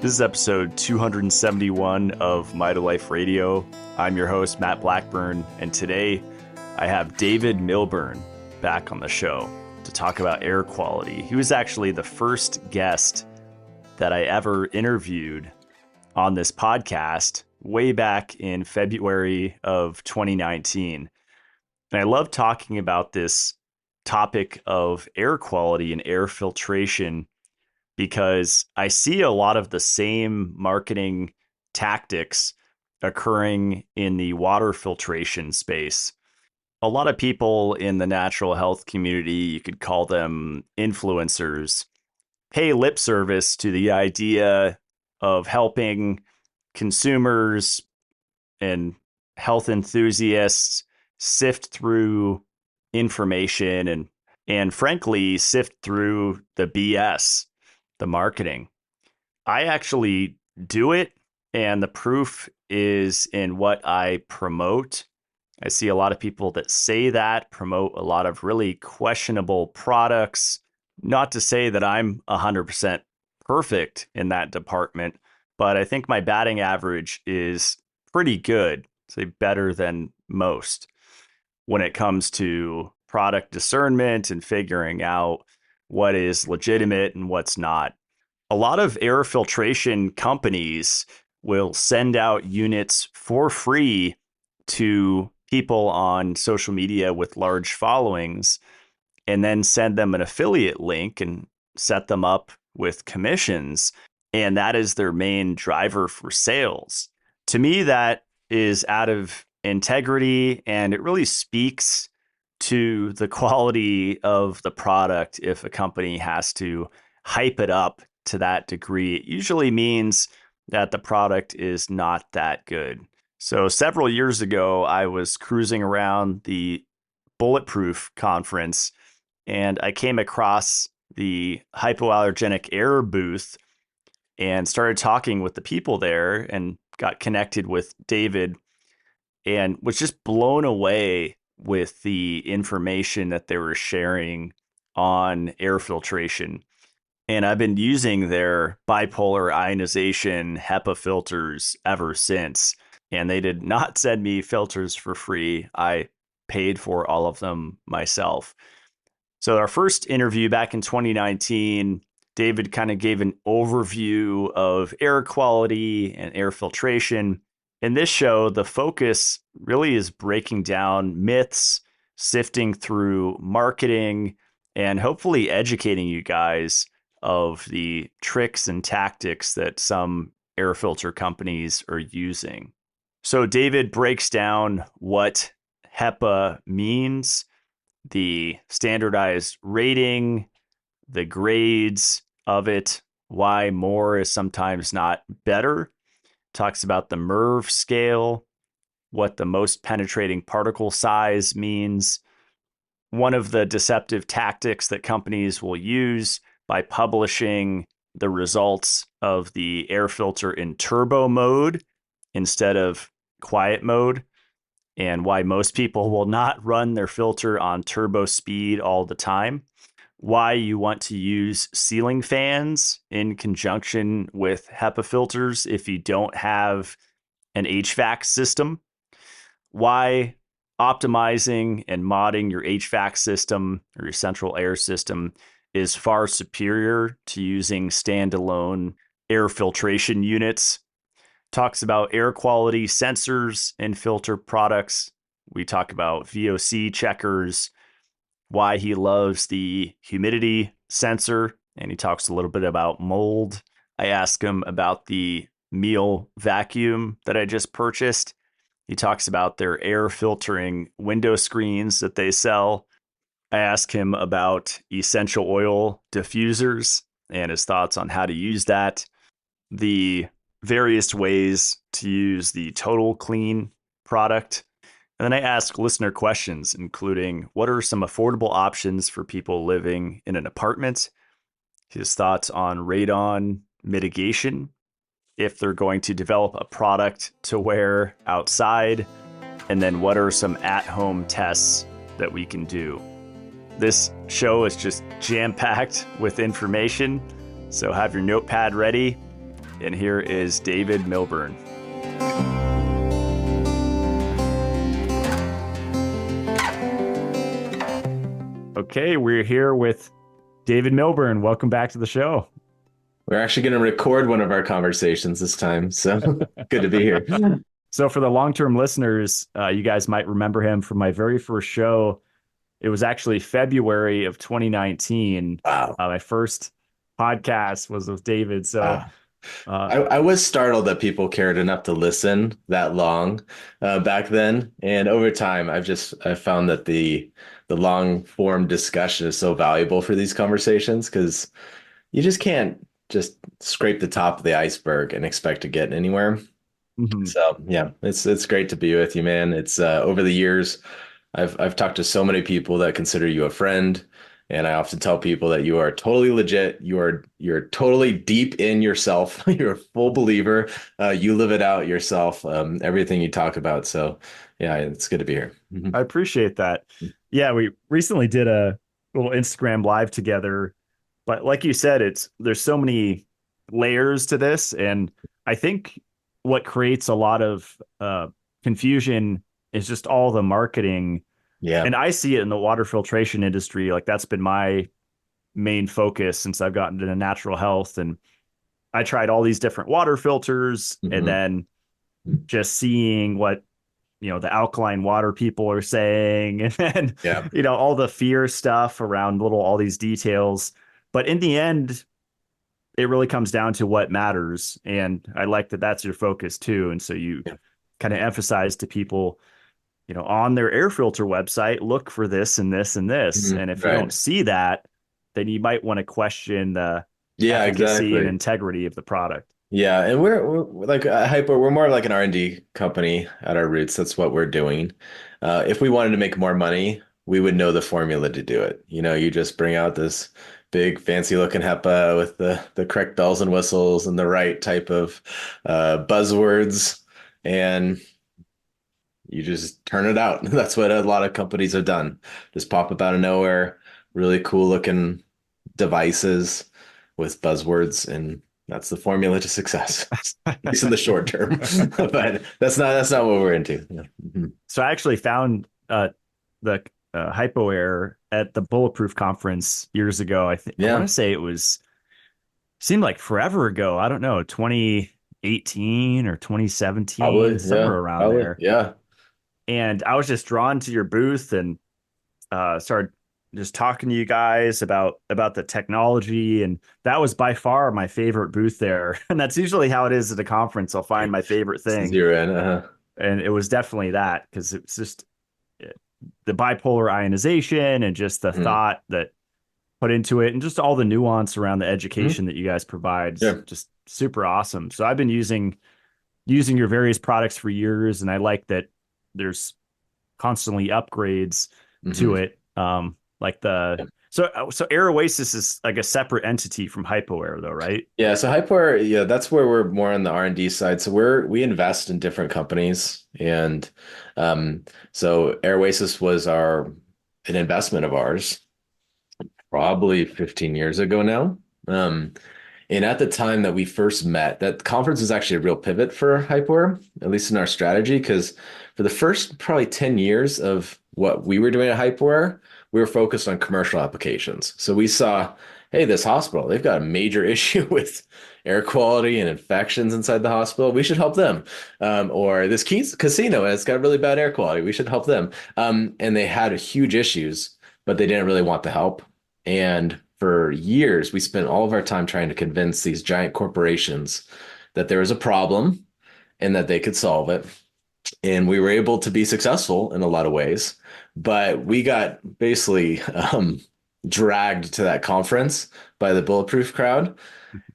This is episode 271 of Mitolife Radio. I'm your host, Matt Blackburn, and today I have David Milburn back on the show to talk about air quality. He was actually the first guest that I ever interviewed on this podcast way back in February of 2019. And I love talking about this topic of air quality and air filtration because I see a lot of the same marketing tactics occurring in the water filtration space. A lot of people in the natural health community, you could call them influencers, pay lip service to the idea of helping consumers and health enthusiasts sift through information and frankly, sift through the BS. The marketing. I actually do it, and the proof is in what I promote. I see a lot of people that say that, promote a lot of really questionable products. Not to say that I'm 100% perfect in that department, but I think my batting average is pretty good, say better than most, when it comes to product discernment and figuring out what is legitimate and what's not. A lot of air filtration companies will send out units for free to people on social media with large followings and then send them an affiliate link and set them up with commissions. And that is their main driver for sales. To me, that is out of integrity, and it really speaks to the quality of the product. If a company has to hype it up to that degree, it usually means that the product is not that good. So several years ago, I was cruising around the Bulletproof conference and I came across the HypoAllergenic Air booth and started talking with the people there and got connected with David and was just blown away with the information that they were sharing on air filtration. And I've been using their bipolar ionization HEPA filters ever since. And they did not send me filters for free. I paid for all of them myself. So our first interview back in 2019, David kind of gave an overview of air quality and air filtration. In this show, the focus really is breaking down myths, sifting through marketing, and hopefully educating you guys of the tricks and tactics that some air filter companies are using. So David breaks down what HEPA means, the standardized rating, the grades of it, why more is sometimes not better. Talks about the MERV scale, what the most penetrating particle size means. One of the deceptive tactics that companies will use by publishing the results of the air filter in turbo mode instead of quiet mode, and why most people will not run their filter on turbo speed all the time. Why you want to use ceiling fans in conjunction with HEPA filters if you don't have an HVAC system. Why optimizing and modding your HVAC system or your central air system is far superior to using standalone air filtration units. Talks about air quality sensors and filter products. We talk about VOC checkers, why he loves the humidity sensor, and he talks a little bit about mold. I ask him about the meal vacuum that I just purchased. He talks about their air filtering window screens that they sell. I ask him about essential oil diffusers and his thoughts on how to use that, the various ways to use the Total Clean product. And then I ask listener questions, including what are some affordable options for people living in an apartment, his thoughts on radon mitigation, if they're going to develop a product to wear outside, and then what are some at-home tests that we can do. This show is just jam-packed with information, so have your notepad ready and here is David Milburn. Okay, we're here with David Milburn. Welcome back to the show. We're actually going to record one of our conversations this time, so good to be here. So for the long-term listeners, you guys might remember him from my very first show. It was actually February of 2019. Wow. My first podcast was with David. So Wow. I was startled that people cared enough to listen that long back then. And over time, I've found that the long form discussion is so valuable for these conversations because you just can't just scrape the top of the iceberg and expect to get anywhere. mhm. So yeah, it's great to be with you, man. It's over the years, I've talked to so many people that consider you a friend, and I often tell people that you are totally legit. You're totally deep in yourself. You're a full believer. You live it out yourself. Everything you talk about. So yeah, it's good to be here. I appreciate that. Yeah, we recently did a little Instagram live together, but like you said, there's so many layers to this, and I think what creates a lot of confusion is just all the marketing. Yeah. And I see it in the water filtration industry. Like that's been my main focus since I've gotten into natural health. And I tried all these different water filters and hmm then just seeing what, the alkaline water people are saying and then, Yeah. all the fear stuff around all these details. But in the end, it really comes down to what matters. And I like that that's your focus too. And so you Yeah. kind of emphasize to people, on their air filter website, look for this and this and this. And if you don't Right. see that, then you might want to question the Yeah, efficacy and exactly. integrity of the product. Yeah, and we're like Hyper. We're more of like an R&D company at our roots. That's what we're doing. If we wanted to make more money, we would know the formula to do it. You just bring out this big fancy looking HEPA with the correct bells and whistles and the right type of buzzwords, and you just turn it out. That's what a lot of companies have done. Just pop up out of nowhere, really cool looking devices with buzzwords, and that's the formula to success, at least in the short term. But that's not what we're into. Yeah. Mhm. So I actually found the HypoAir at the Bulletproof conference years ago. I want Yeah, to say seemed like forever ago. I don't know, 2018 or 2017, probably. Yeah, somewhere around probably. there. Yeah. And I was just drawn to your booth and started just talking to you guys about the technology, and that was by far my favorite booth there. And that's usually how it is at a conference. I'll find my favorite thing, Zero in. and it was definitely that because it's just the bipolar ionization and just the Mhm. thought that put into it, and just all the nuance around the Mhm. education that you guys provide is Yeah. just super awesome. So I've been using your various products for years, and I like that there's constantly upgrades to hmm it. Like so Air Oasis is like a separate entity from HypoAir though, right? Yeah, so Hyper, yeah, that's where we're more on the R&D side. So we invest in different companies, and um, so Air Oasis was an investment of ours probably 15 years ago now. And at the time that we first met, that conference was actually a real pivot for Hyper, at least in our strategy, because for the first probably 10 years of what we were doing at Hyper, we were focused on commercial applications. So we saw, hey, this hospital, they've got a major issue with air quality and infections inside the hospital. We should help them. Or this casino has got really bad air quality. We should help them. And they had huge issues, but they didn't really want the help. And for years, we spent all of our time trying to convince these giant corporations that there was a problem and that they could solve it. And we were able to be successful in a lot of ways, but we got basically dragged to that conference by the Bulletproof crowd,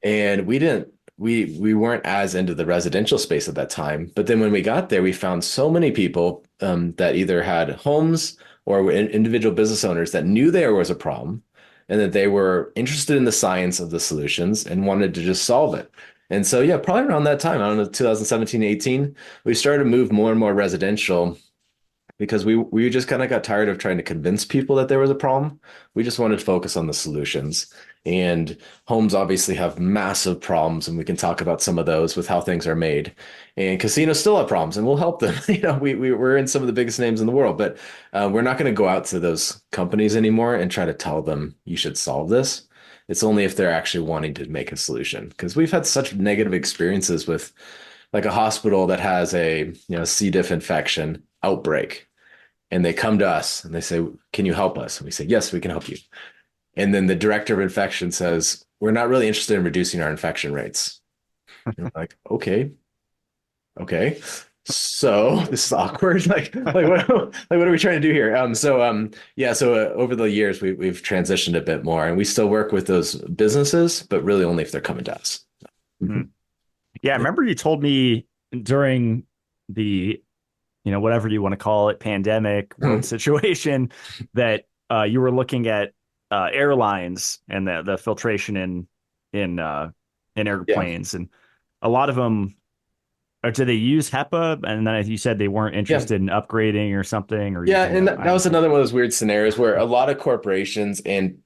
and we weren't as into the residential space at that time. But then when we got there, we found so many people that either had homes or were individual business owners that knew there was a problem and that they were interested in the science of the solutions and wanted to just solve it. And so, yeah, probably around that time, I don't know, 2017, 18, we started to move more and more residential. because we just kind of got tired of trying to convince people that there was a problem. We just wanted to focus on the solutions. And homes obviously have massive problems, and we can talk about some of those with how things are made. And casinos still have problems, and we'll help them. We're in some of the biggest names in the world, but we're not going to go out to those companies anymore and try to tell them you should solve this. It's only if they're actually wanting to make a solution, because we've had such negative experiences with like a hospital that has a C. diff infection outbreak, and they come to us and they say, "Can you help us?" And we say, "Yes, we can help you." And then the director of infection says, "We're not really interested in reducing our infection rates." And we're like, okay. So this is awkward. What are we trying to do here? Over the years we've transitioned a bit more, and we still work with those businesses, but really only if they're coming to us. Hmm. Yeah, I remember you told me during the, whatever you want to call it, pandemic world situation, that you were looking at airlines and the filtration in Yeah. airplanes, and a lot of them, or do they use HEPA? And then you said they weren't Yeah. interested in upgrading or something, or Yeah, using and the that was ISO. another one of those weird scenarios where a lot of corporations and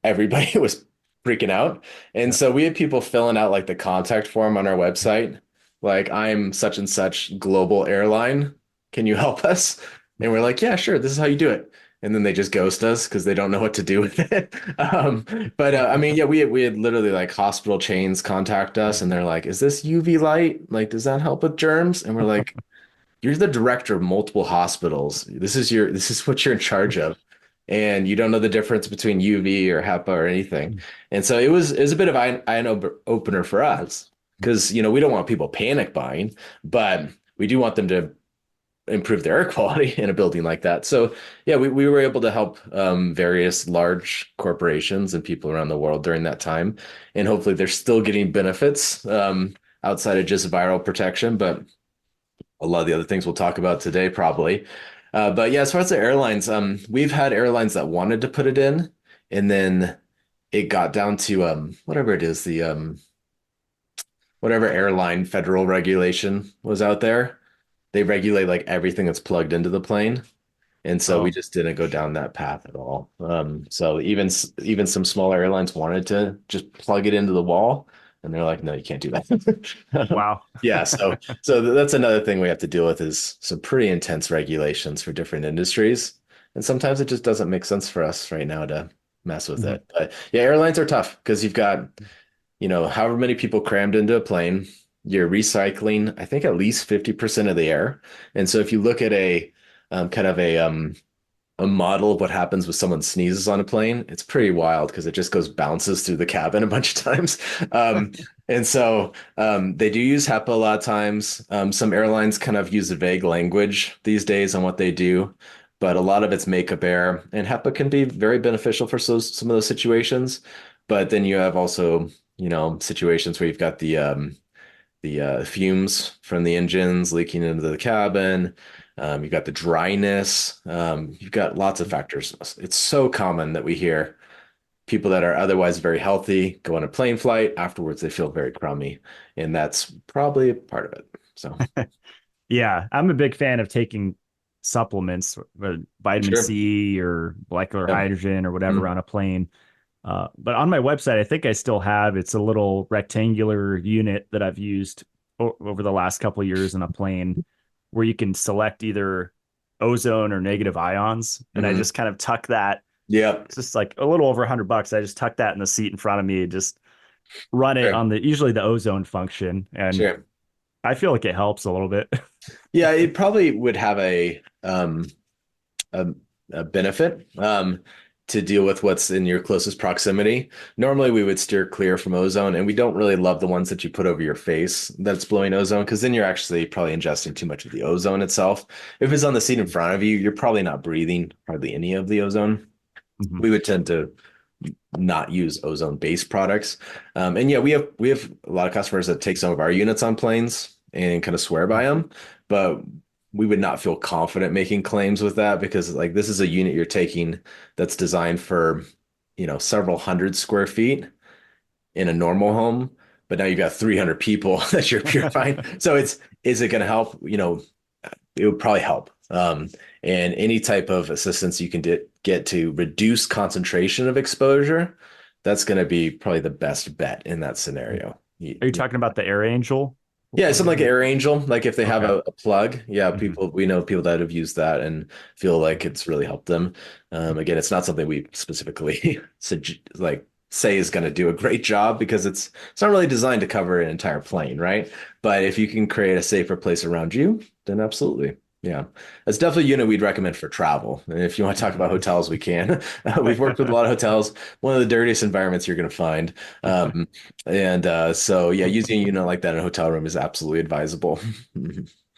everybody was freaking out. And Yeah. so we had people filling out like the contact form on our website, like, "I'm such and such global airline. Can you help us?" And we're like, "Yeah, sure. This is how you do it." And then they just ghost us because they don't know what to do with it. But I mean, yeah, we had literally like hospital chains contact us, and they're like, "Is this UV light? Like, does that help with germs?" And we're like, "You're the director of multiple hospipitals. This is what you're in charge of. And you don't know the difference between UV or HEPA or anything." And so it was a bit of eye opener for us because we don't want people panic buying, but we do want them to improve their air quality in a building like that. So yeah, we were able to help various large corporations and people around the world during that time. And hopefully they're still getting benefits outside of just viral protection, but a lot of the other things we'll talk about today, probably. But yeah, as far as the airlines, we've had airlines that wanted to put it in, and then it got down to whatever it is, the whatever airline federal regulation was out there. They regulate like everything that's plugged into the plane. And so we Oh, just didn't go down that path at all. So even some smaller airlines wanted to just plug it into the wall, and they're like, "No, you can't do that." wow. Yeah, so that's another thing we have to deal with is some pretty intense regulations for different industries, and sometimes it just doesn't make sense for us right now to mess with Mhm. it. But yeah, airlines are tough because you've got however many people crammed into a plane. You're recycling, I think, at least 50% of the air. And so if you look at a kind of a model of what happens when someone sneezes on a plane, it's pretty wild because it just goes bounces through the cabin a bunch of times. They do use HEPA a lot of times. Some airlines kind of use a vague language these days on what they do, but a lot of it's makeup air, and HEPA can be very beneficial for some of those situations. But then you have also, situations where you've got the fumes from the engines leaking into the cabin. You've got the dryness. You've got lots of factors. It's so common that we hear people that are otherwise very healthy go on a plane flight. Afterwards, they feel very crummy. And that's probably a part of it. So, Yeah, I'm a big fan of taking supplements, vitamin sure. C or molecular Yeah. hydrogen or whatever Mhm. on a plane. But on my website, I think I still have it's a little rectangular unit that I've used over the last couple of years in a plane where you can select either ozone or negative ions. And I Mhm. just kind of tuck that. Yeah. It's just like a little over $100. I just tuck that in the seat in front of me and just run it Sure. on usually the ozone function. And Sure. I feel like it helps a little bit. Yeah, it probably would have a, a benefit to deal with what's in your closest proximity. Normally, we would steer clear from ozone, and we don't really love the ones that you put over your face that's blowing ozone because then you're actually probably ingesting too much of the ozone itself. If it's on the seat in front of you, you're probably not breathing hardly any of the ozone. Mhm. We would tend to not use ozone-based products. And yeah, we have a lot of customers that take some of our units on planes and kind of swear by them, but we would not feel confident making claims with that because like this is a unit you're taking that's designed for, several hundred square feet in a normal home, but now you've got 300 people that you're purifying. So is it going to help? It would probably help. Um, and any type of assistance you can get to reduce concentration of exposure, that's going to be probably the best bet in that scenario. Are you talking about the Air Angel? Yeah, What something like are Air Angel, like if they have Okay. a plug, yeah, Mhm. we know people that have used that and feel like it's really helped them. Again, it's not something we specifically like say is going to do a great job because it's not really designed to cover an entire plane, right? But if you can create a safer place around you, then absolutely. Yeah, it's definitely a unit we'd recommend for travel. And if you want to talk about hotels, we can. We've worked with a lot of hotels. One of the dirtiest environments you're going to find. Um, and so, yeah, using a unit like that in a hotel room is absolutely advisable.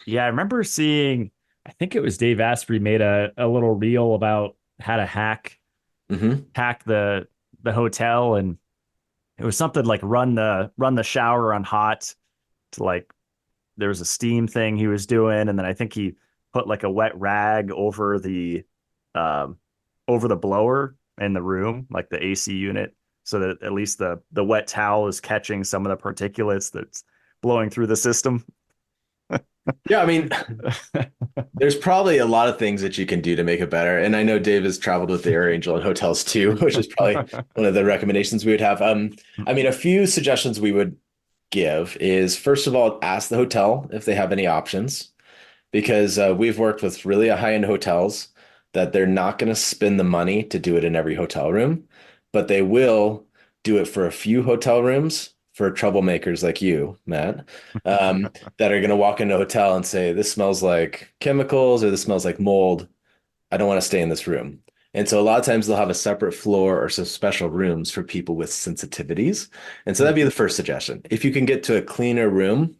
Yeah, I remember seeing, I think it was Dave Asprey made a little reel about how to Hmm. hack the hotel, and it was something like run the shower on hot to like there was a steam thing he was doing, and then I think he put like a wet rag um over the blower in the room, like the AC unit, so that at least the wet towel is catching some of the particulates that's blowing through the system. Yeah, I mean, there's probably a lot of things that you can do to make it better. And I know Dave has traveled with the Air Angel in hotels too, which is probably one of the recommendations we would have. I mean, a few suggestions we would give is first of all, ask the hotel if they have any options, because we've worked with really high-end hotels that they're not going to spend the money to do it in every hotel room, but they will do it for a few hotel rooms for troublemakers like you, Matt, that are going to walk into a hotel and say, "This smells like chemicals," or "This smells like mold. I don't want to stay in this room." And so a lot of times they'll have a separate floor or some special rooms for people with sensitivities. And so that'd be the first suggestion. If you can get to a cleaner room,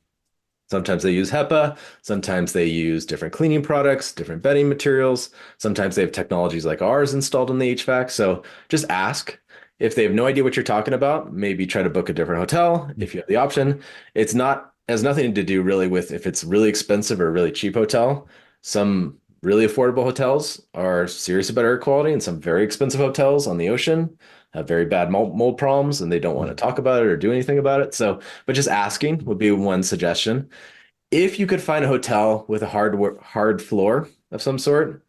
sometimes they use HEPA. Sometimes they use different cleaning products, different bedding materials. Sometimes they have technologies like ours installed in the HVAC. So just ask. If they have no idea what you're talking about, maybe try to book a different hotel if you have the option. It's not has nothing to do really with if it's really expensive or a really cheap hotel. Some really affordable hotels are serious about air quality, and some very expensive hotels on the ocean have very bad mold problems, and they don't want to talk about it or do anything about it. So, but just asking would be one suggestion. If you could find a hotel with a hard floor of some sort,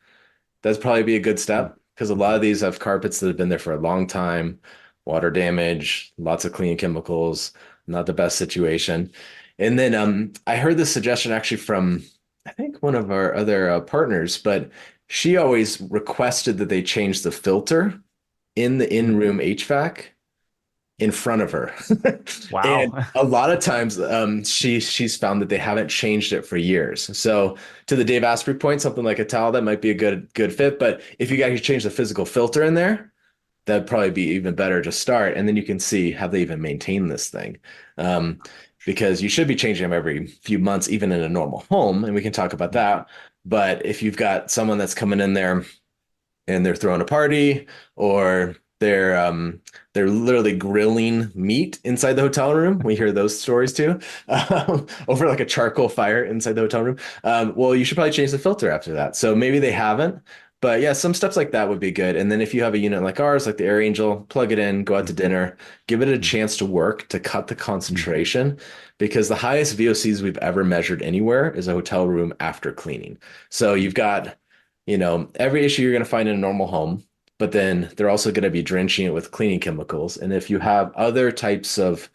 that'd probably be a good step because a lot of these have carpets that have been there for a long time, water damage, lots of cleaning chemicals, not the best situation. And then I heard this suggestion actually from, I think, one of our other partners, but she always requested that they change the filter in the in-room HVAC in front of her. And Wow. a lot of times she's found that they haven't changed it for years. So to the Dave Asprey point, something like a towel that might be a good fit. But if you guys change the physical filter in there, that'd probably be even better to start. And then you can see have they even maintained this thing. Um, because you should be changing them every few months, even in a normal home, and we can talk about that. But if you've got someone that's coming in there and they're throwing a party, or they're literally grilling meat inside the hotel room. We hear those stories too, over like a charcoal fire inside the hotel room. Well, you should probably change the filter after that. So maybe they haven't, but yeah, some steps like that would be good. And then if you have a unit like ours, like the Air Angel, plug it in, go out to dinner, give it a chance to work to cut the concentration, because the highest VOCs we've ever measured anywhere is a hotel room after cleaning. So you've got, every issue you're going to find in a normal home, but then they're also going to be drenching it with cleaning chemicals. And if you have other types of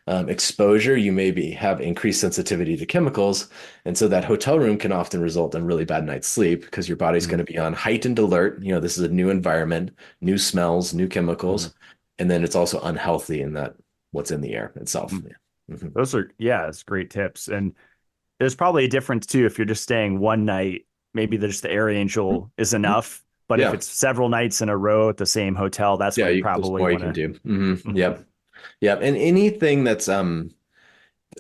exposure, you maybe have increased sensitivity to chemicals. And so that hotel room can often result in really bad night's sleep because your body's going to be on heightened alert. This is a new environment, new smells, new chemicals. And then it's also unhealthy in that what's in the air itself. Yeah. Mhm. Those are, yeah, it's great tips. And there's probably a difference too if you're just staying one night, maybe there's the Air Angel is enough. But if Yeah. it's several nights in a row at the same hotel, that's Yeah. where you There's probably more you want can to. do. Yep. Yep. And anything that's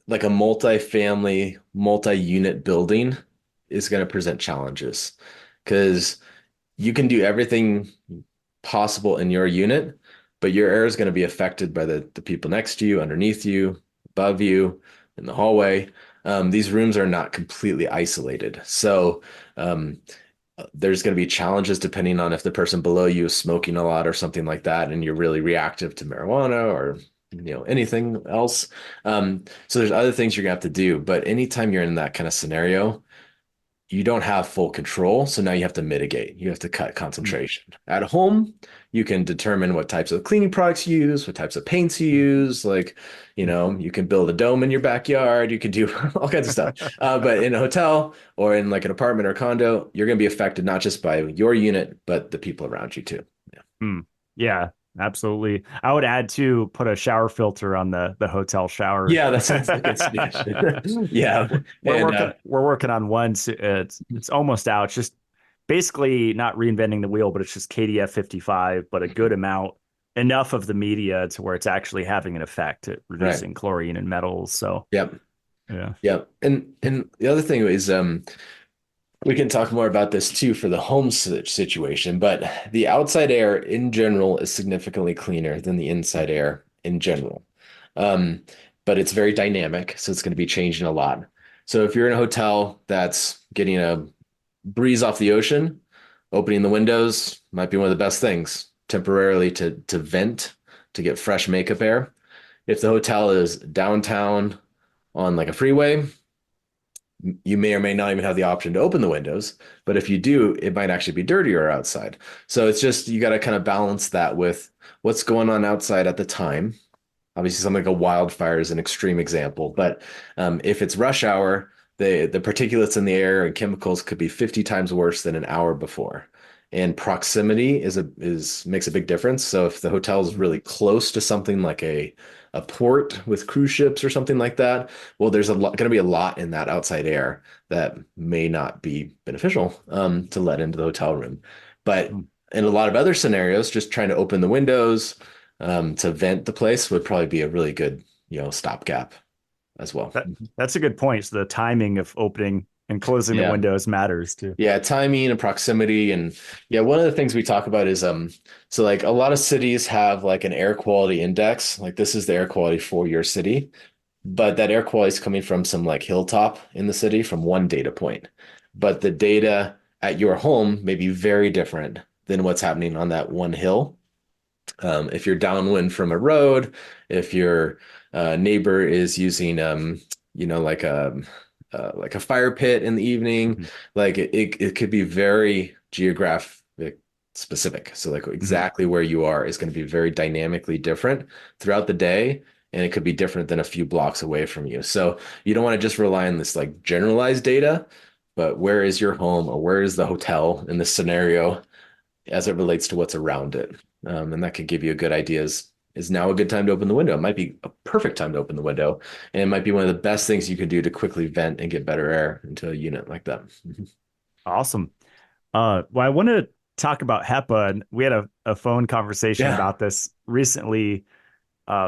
like a multi-family, multi-unit building is going to present challenges because you can do everything possible in your unit, but your air is going to be affected by the people next to you, underneath you, above you, in the hallway. These rooms are not completely isolated. So um, there's going to be challenges depending on if the person below you is smoking a lot or something like that, and you're really reactive to marijuana or anything else. So there's other things you're gonna have to do. But anytime you're in that kind of scenario, you don't have full control. So now you have to mitigate. You have to cut Mm. concentration. At home, you can determine what types of cleaning products you use, what types of paints you use. Like, you can build a dome in your backyard. You can do all kinds of stuff. But in a hotel or in like an apartment or condo, you're going to be affected not just by your unit, but the people around you too. Yeah. Mm. Yeah, absolutely. I would add to put a shower filter on the hotel shower. Yeah, that sounds like a suggestion. Yeah. We're And working on one. It's almost out. It's just basically not reinventing the wheel, but it's just KDF 55, but a good amount, enough of the media to where it's actually having an effect at right. reducing chlorine and metals. So Yep. yeah. Yep. And the other thing is we can talk more about this too for the home situation, but the outside air in general is significantly cleaner than the inside air in general. Um, but it's very dynamic, so it's going to be changing a lot. So if you're in a hotel that's getting a breeze off the ocean, opening the windows might be one of the best things temporarily to vent, to get fresh makeup air. If the hotel is downtown on like a freeway, you may or may not even have the option to open the windows. But if you do, it might actually be dirtier outside. So it's just, you got to kind of balance that with what's going on outside at the time. Obviously, something like a wildfire is an extreme example. But if it's rush hour, the particulates in the air and chemicals could be 50 times worse than an hour before. And proximity is makes a big difference. So if the hotel is really close to something like a port with cruise ships or something like that, well, there's going to be a lot in that outside air that may not be beneficial to let into the hotel room. But in a lot of other scenarios, just trying to open the windows to vent the place would probably be a really good, stopgap as well. That that's a good point. So the timing of opening and closing the Yeah. windows matters too. Yeah, timing and proximity. And yeah, one of the things we talk about is so like a lot of cities have like an air quality index. Like this is the air quality for your city, but that air quality is coming from some like hilltop in the city from one data point. But the data at your home may be very different than what's happening on that one hill. If you're downwind from a road, if your neighbor is using, like a fire pit in the evening, Mhm. like it could be very geographic specific. So like Mhm. exactly where you are is going to be very dynamically different throughout the day. And it could be different than a few blocks away from you. So you don't want to just rely on this like generalized data, but where is your home or where is the hotel in this scenario as it relates to what's around it. And that could give you a good idea. Is now a good time to open the window? It might be a perfect time to open the window. And it might be one of the best things you could do to quickly vent and get better air into a unit like that. Awesome. Well, I want to talk about HEPA, and we had a phone conversation Yeah. about this recently,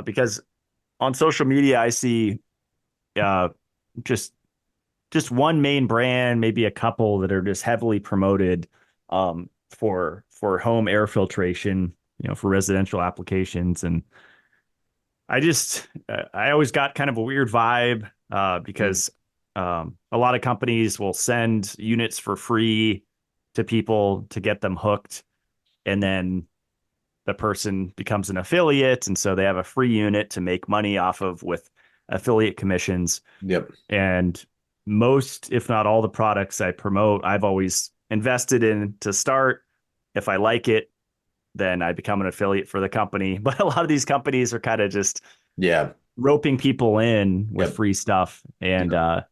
because on social media I see uh, just just one main brand, maybe a couple that are just heavily promoted for home air filtration, for residential applications, and I always got kind of a weird vibe Mm. because a lot of companies will send units for free to people to get them hooked, and then the person becomes an affiliate, and so they have a free unit to make money off of with affiliate commissions. Yep. And most, if not all, the products I promote, I've always invested in to start. If I like it, then I become an affiliate for the company. But a lot of these companies are kind of just Yeah. roping people in with Yep. free stuff. Yep.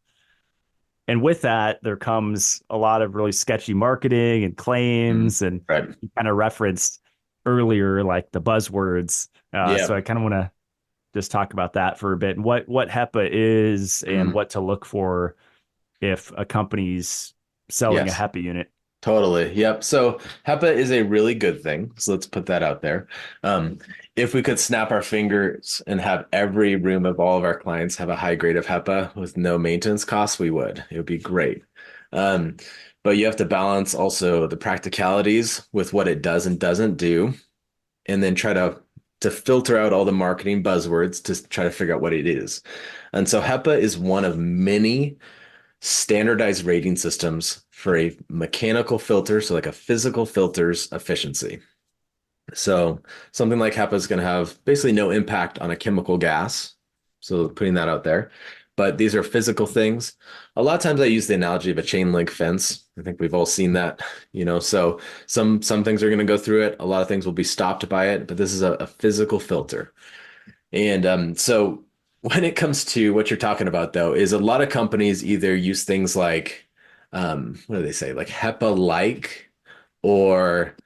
And with that, there comes a lot of really sketchy marketing and Mm. claims. And Right. you kind of referenced earlier, like the buzzwords. So Yeah. I kind of want to just talk about that for a bit. What HEPA is and Mm. what to look for if a company's selling a Yes. HEPA unit. Totally. Yep. So HEPA is a really good thing. So let's put that out there. Um, if we could snap our fingers and have every room of all of our clients have a high grade of HEPA with no maintenance costs, we would. It would be great. Um, but you have to balance also the practicalities with what it does and doesn't do, and then try to filter out all the marketing buzzwords to try to figure out what it is. And so HEPA is one of many standardized rating systems for a mechanical filter, so like a physical filter's efficiency. So something like HEPA is going to have basically no impact on a chemical gas. So putting that out there. but these are physical things. A lot of times I use the analogy of a chain link fence. I think we've all seen that, so some things are going to go through it. A lot of things will be stopped by it, but this is a physical filter. And so when it comes to what you're talking about, though, is a lot of companies either use things like, what do they say, like HEPA-like, or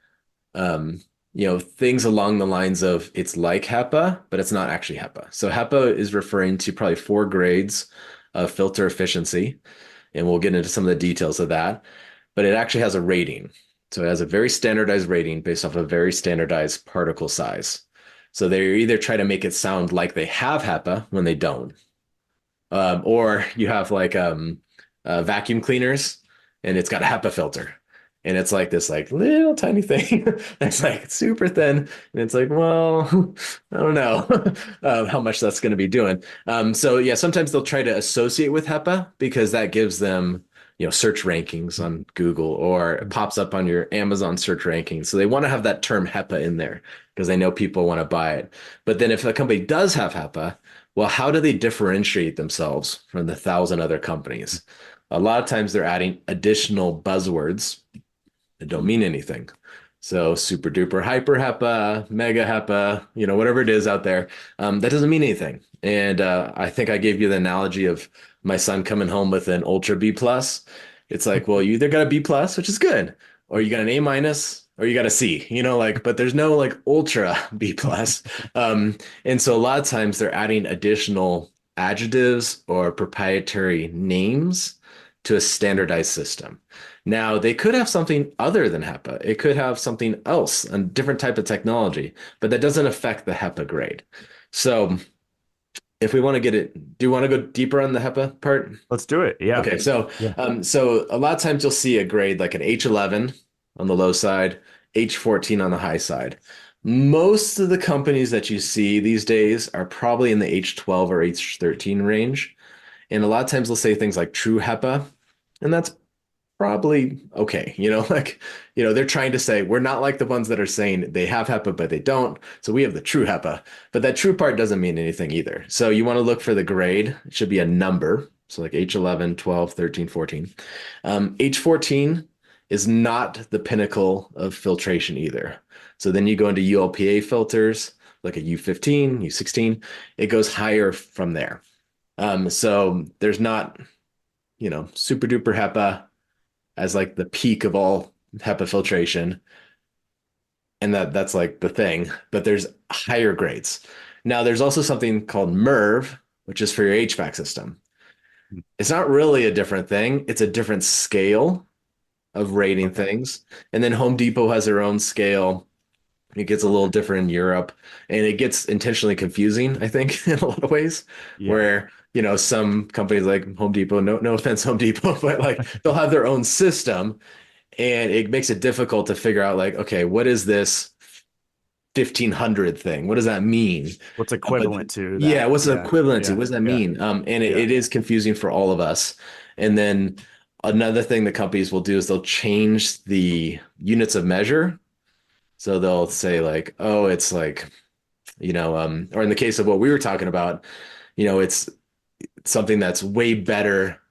um, things along the lines of it's like HEPA, but it's not actually HEPA. So HEPA is referring to probably 4 grades of filter efficiency, and we'll get into some of the details of that. But it actually has a rating. So it has a very standardized rating based off a very standardized particle size. So they either try to make it sound like they have HEPA when they don't, or you have like vacuum cleaners, and it's got a HEPA filter, and it's like this like little tiny thing that's like super thin, and it's like, well, I don't know how much that's going to be doing. So yeah, sometimes they'll try to associate with HEPA because that gives them search rankings on Google, or it pops up on your Amazon search rankings. So they want to have that term HEPA in there because they know people want to buy it. But then if a company does have HEPA, well, how do they differentiate themselves from the 1,000 other companies? A lot of times they're adding additional buzzwords that don't mean anything. So super duper hyper HEPA, mega HEPA, whatever it is out there, that doesn't mean anything. And I think I gave you the analogy of my son coming home with an ultra B plus. It's like, well, you either got a B plus, which is good, or you got an A minus, or you got a C, but there's no like ultra B plus. And so a lot of times they're adding additional adjectives or proprietary names to a standardized system. Now, they could have something other than HEPA. It could have something else, a different type of technology, but that doesn't affect the HEPA grade. So if we want to get it, do you want to go deeper on the HEPA part? Let's do it. Yeah. Okay, so Yeah. so a lot of times you'll see a grade like an H11 on the low side, H14 on the high side. Most of the companies that you see these days are probably in the H12 or H13 range. And a lot of times they'll say things like true HEPA, and that's probably okay. They're trying to say we're not like the ones that are saying they have HEPA, but they don't. So we have the true HEPA, but that true part doesn't mean anything either. So you want to look for the grade. It should be a number. So like H11, 12, 13, 14. H14 is not the pinnacle of filtration either. So then you go into ULPA filters, like a U15, U16, it goes higher from there. So there's not, super duper HEPA as like the peak of all HEPA filtration. And that's like the thing, but there's higher grades. Now there's also something called MERV, which is for your HVAC system. It's not really a different thing. It's a different scale of rating things. And then Home Depot has their own scale. It gets a little different in Europe, and it gets intentionally confusing, I think, in a lot of ways, Yeah. where, some companies like Home Depot, no offense, Home Depot, but like they'll have their own system, and it makes it difficult to figure out like, okay, what is this 1,500 thing? What does that mean? What's But equivalent to yeah, that? what's the Yeah. equivalency? Yeah. What does that Yeah. mean? And it, Yeah. it is confusing for all of us. And then another thing that companies will do is they'll change the units of measure. So they'll say like, oh, it's like, or in the case of what we were talking about, it's something that's way better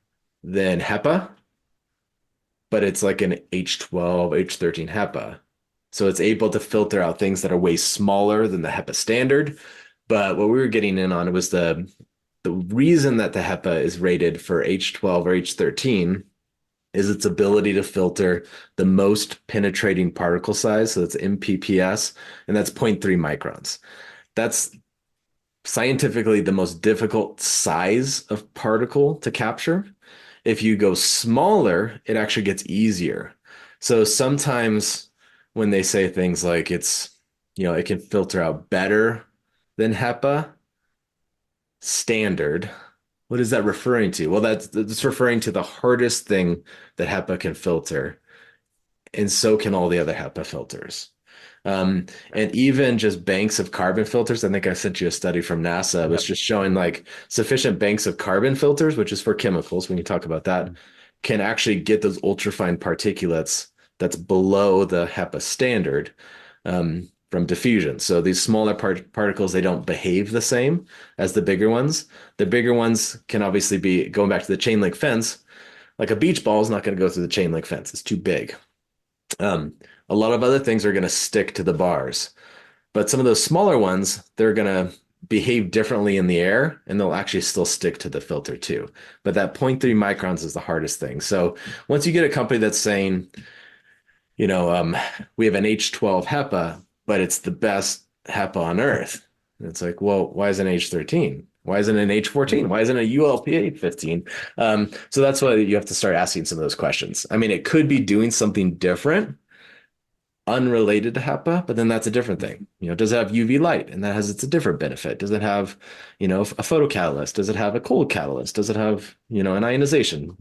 than HEPA, but it's like an H12, H13 HEPA. So it's able to filter out things that are way smaller than the HEPA standard. But what we were getting in on was the reason that the HEPA is rated for H12 or H13 is its ability to filter the most penetrating particle size. So that's MPPS, and that's zero point 0.3 microns. That's scientifically the most difficult size of particle to capture. If you go smaller, it actually gets easier. So sometimes when they say things like it can filter out better than HEPA standard, what is that referring to? Well, that's referring to the hardest thing that HEPA can filter, and so can all the other HEPA filters. And even just banks of carbon filters. I think I sent you a study from NASA. It was Yep. just showing like sufficient banks of carbon filters, which is for chemicals, when you talk about that, can actually get those ultrafine particulates that's below the HEPA standard. from diffusion. So these smaller particles, they don't behave the same as the bigger ones. The bigger ones can obviously be going back to the chain link fence. Like a beach ball is not going to go through the chain link fence. It's too big. Um, a lot of other things are going to stick to the bars, but some of those smaller ones, they're going to behave differently in the air and they'll actually still stick to the filter too. But that zero point 0.3 microns is the hardest thing. So once you get a company that's saying, we have an H12 HEPA, but it's the best HEPA on earth. And it's like, well, why isn't H13? Why isn't it an H14? Why isn't it ULPA 15? So that's why you have to start asking some of those questions. I mean, it could be doing something different, unrelated to HEPA, but then that's a different thing. Does it have UV light? And it's a different benefit. Does it have, a photocatalyst? Does it have a cold catalyst? Does it have, an ionization?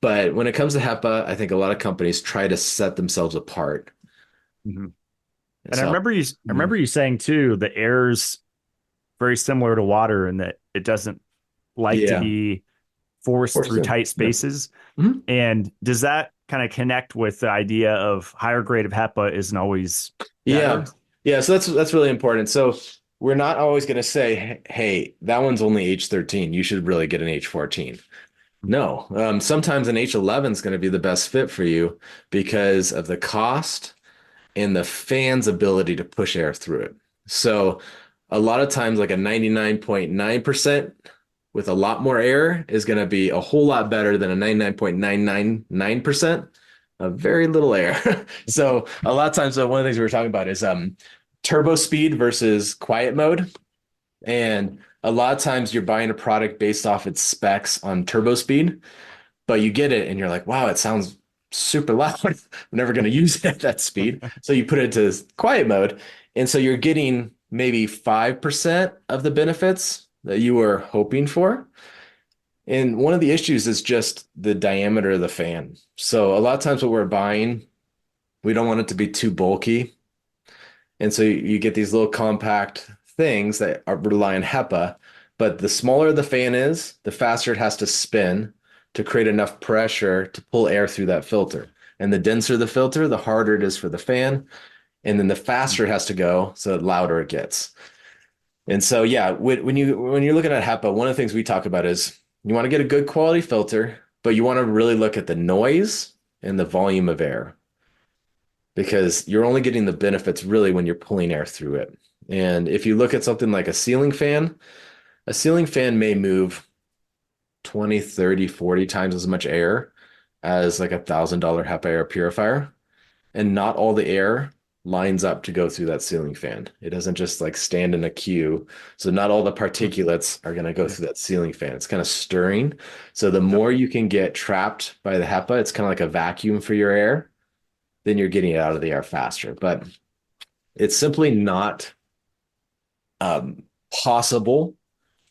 But when it comes to HEPA, I think a lot of companies try to set themselves apart. Mm-hmm. And I So, remember you, I remember you saying too, the air's very similar to water in that it doesn't like to yeah, be forced force through in. tight Yeah. spaces. Mhm. And does that kind of connect with the idea of higher grade of HEPA isn't always Yeah. better? Yeah. So that's really important. So we're not always going to say, hey, that one's only H13. You should really get an H14. No. Sometimes an H11 is going to be the best fit for you because of the cost and the fan's ability to push air through it. So a lot of times, like a 99.9% with a lot more air is going to be a whole lot better than a 99.999% of very little air. So a lot of times, one of the things we were talking about is turbo speed versus quiet mode. And a lot of times you're buying a product based off its specs on turbo speed, but you get it and you're like, wow, it sounds super loud. I'm never going to use it at that speed. So you put it to quiet mode. And so you're getting maybe 5% of the benefits that you were hoping for. And one of the issues is just the diameter of the fan. So a lot of times what we're buying, we don't want it to be too bulky. And so you get these little compact things that rely on HEPA, but the smaller the fan is, the faster it has to spin to create enough pressure to pull air through that filter. And the denser the filter, the harder it is for the fan. And then the faster it has to go, so the louder it gets. And so, yeah, when you're looking at HEPA, one of the things we talk about is you want to get a good quality filter, but you want to really look at the noise and the volume of air because you're only getting the benefits really when you're pulling air through it. And if you look at something like a ceiling fan may move 20, 30, 40 times as much air as like $1,000 HEPA air purifier. And not all the air lines up to go through that ceiling fan. It doesn't just like stand in a queue. So not all the particulates are going to go through that ceiling fan. It's kind of stirring. So the more you can get trapped by the HEPA, it's kind of like a vacuum for your air, then you're getting it out of the air faster. But it's simply not possible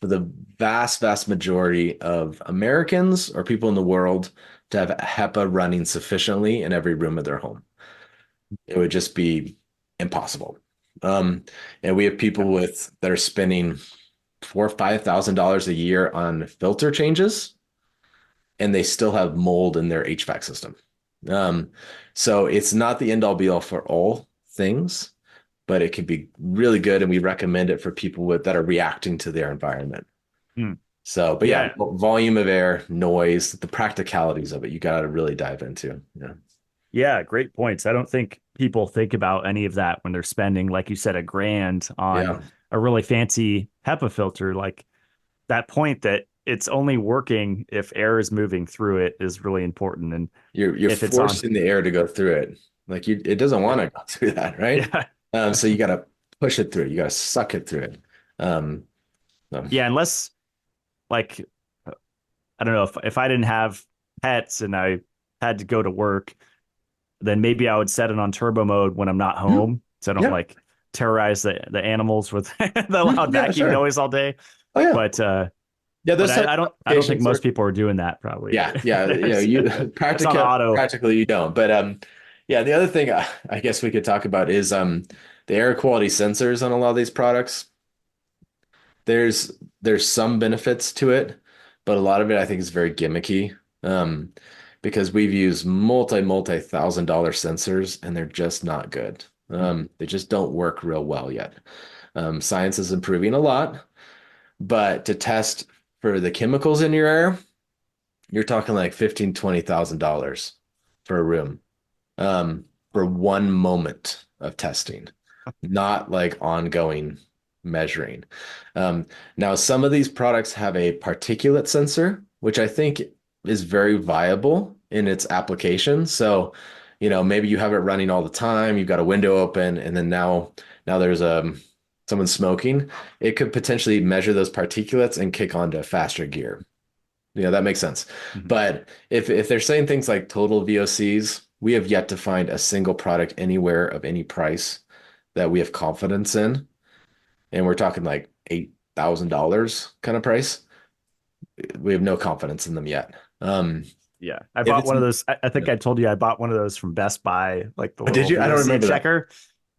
for the vast majority of Americans or people in the world to have HEPA running sufficiently in every room of their home. It would just be impossible. And we have people that are spending $4,000 or $5,000 a year on filter changes, and they still have mold in their HVAC system. So it's not the end all be all for all things, but it can be really good, and we recommend it for people that are reacting to their environment. Hmm. So, but yeah, Yeah. volume of air, noise, the practicalities of it, you got to really dive into. Yeah. Yeah. Great points. I don't think people think about any of that when they're spending, like you said, $1,000 on Yeah. a really fancy HEPA filter. Like that point that it's only working if air is moving through it is really important. And You're if it's on, forcing the air to go through it. Like it doesn't want to go through that, right? yeah. So you got to push it through. You got to suck it through it. So, Yeah. Unless like, I don't know if I didn't have pets and I had to go to work, then maybe I would set it on turbo mode when I'm not yeah, home. So I don't yeah, like terrorize the animals with the loud yeah, vacuum sure. noise all day. Oh yeah, But yeah. but Those type of I don't think applications most are. people are doing that probably. Yeah, yeah, You It's on auto. practically you don't. But yeah. The other thing I guess we could talk about is the air quality sensors on a lot of these products. There's some benefits to it, but a lot of it I think is very gimmicky. Because we've used multi thousand dollar sensors and they're just not good. They just don't work real well yet. Science is improving a lot, but to test for the chemicals in your air, you're talking like 15, $20,000 for a room, for one moment of testing, not like ongoing measuring. Now, some of these products have a particulate sensor, which I think is very viable in its application. So, maybe you have it running all the time, you've got a window open, and then now there's someone smoking. It could potentially measure those particulates and kick on to faster gear. That makes sense. Mhm. But if they're saying things like total VOCs, we have yet to find a single product anywhere of any price that we have confidence in. And we're talking like $8,000 kind of price. We have no confidence in them yet. Yeah, I If bought it's, one of those. I think I told you I bought one of those from Best Buy, like the did little you? I don't VOC remember that. checker.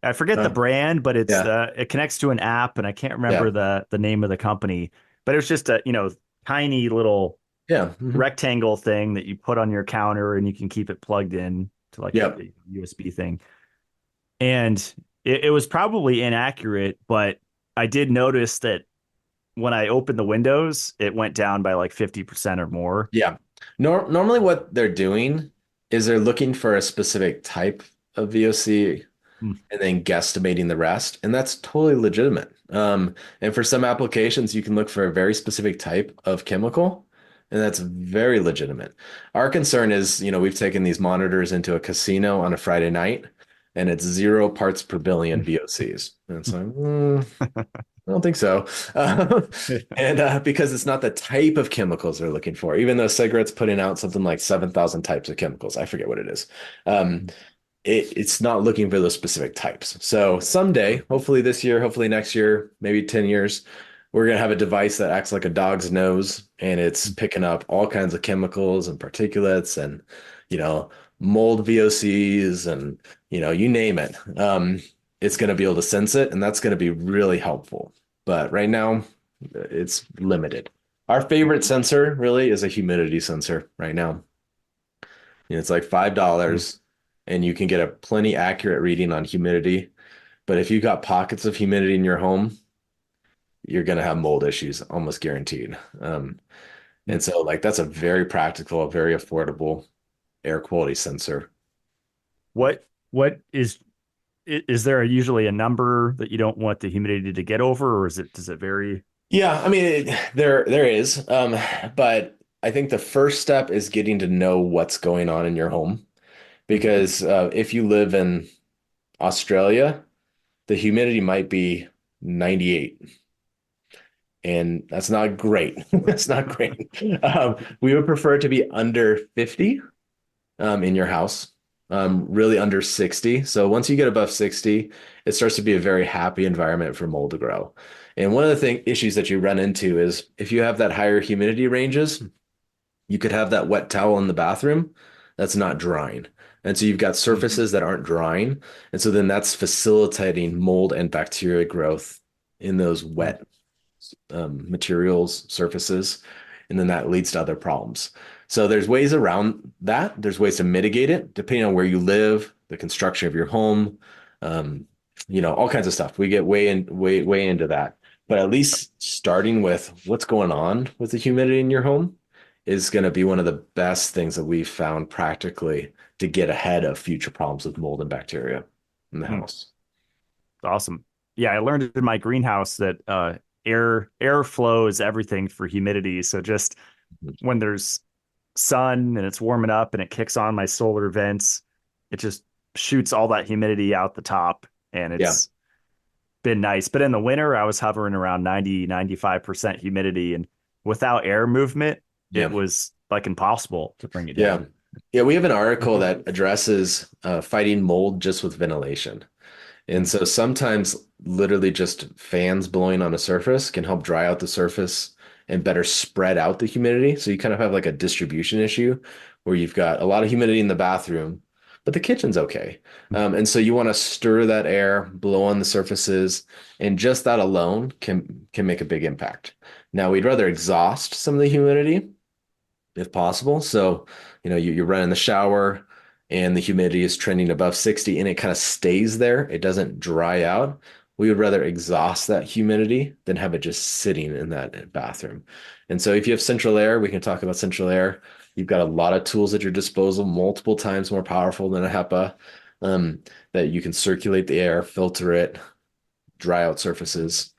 I forget the brand, but Yeah, it connects to an app, and I can't yeah, remember the name of the company. But it was just a tiny little yeah. rectangle thing that you put on your counter, and you can keep it plugged in to like Yep. a USB thing. And it was probably inaccurate, but I did notice that when I opened the windows, it went down by like 50% or more. Yeah. Normally what they're doing is they're looking for a specific type of VOC Hmm. and then guesstimating the rest. And that's totally legitimate. And for some applications, you can look for a very specific type of chemical, and that's very legitimate. Our concern is, we've taken these monitors into a casino on a Friday night, and it's 0 parts per billion VOCs. And it's like, I don't think so. And because it's not the type of chemicals they're looking for, even though cigarettes putting out something like 7,000 types of chemicals, I forget what it is. It's not looking for those specific types. So someday, hopefully this year, hopefully next year, maybe 10 years, we're going to have a device that acts like a dog's nose and it's picking up all kinds of chemicals and particulates and, you know, mold VOCs and, you name it. It's going to be able to sense it, and that's going to be really helpful. But right now, it's limited. Our favorite sensor really is a humidity sensor right now. It's like $5 and you can get a plenty accurate reading on humidity. But if you've got pockets of humidity in your home, you're going to have mold issues, almost guaranteed. And so, like, that's a very practical, very affordable air quality sensor. What is there usually a number that you don't want the humidity to get over, or does it vary? Yeah, I mean, there is, but I think the first step is getting to know what's going on in your home, because if you live in Australia, the humidity might be 98, and that's not great. That's not great. We would prefer it to be under 50 in your house, really under 60. So once you get above 60, it starts to be a very happy environment for mold to grow. And one of the issues that you run into is if you have that higher humidity ranges, you could have that wet towel in the bathroom that's not drying. And so you've got surfaces that aren't drying. And so then that's facilitating mold and bacteria growth in those wet materials, surfaces, and then that leads to other problems. So there's ways around that. There's ways to mitigate it depending on where you live, the construction of your home, all kinds of stuff. We get way into that. But at least starting with what's going on with the humidity in your home is going to be one of the best things that we've found practically to get ahead of future problems with mold and bacteria in the Hmm. house. Awesome. Yeah, I learned in my greenhouse that airflow is everything for humidity. So just when there's sun and it's warming up and it kicks on my solar vents, it just shoots all that humidity out the top, and Yeah. it's been nice. But in the winter, I was hovering around 95% humidity, and without air movement, it Yeah. was like impossible to bring it Yeah. down. Yeah. We have an article that addresses fighting mold just with ventilation. And so sometimes literally just fans blowing on a surface can help dry out the surface and better spread out the humidity. So you kind of have like a distribution issue where you've got a lot of humidity in the bathroom, but the kitchen's okay. And so you want to stir that air, blow on the surfaces, and just that alone can make a big impact. Now we'd rather exhaust some of the humidity if possible. So, you run in the shower and the humidity is trending above 60 and it kind of stays there, it doesn't dry out, we would rather exhaust that humidity than have it just sitting in that bathroom. And so if you have central air, we can talk about central air. You've got a lot of tools at your disposal, multiple times more powerful than a HEPA, that you can circulate the air, filter it, dry out surfaces.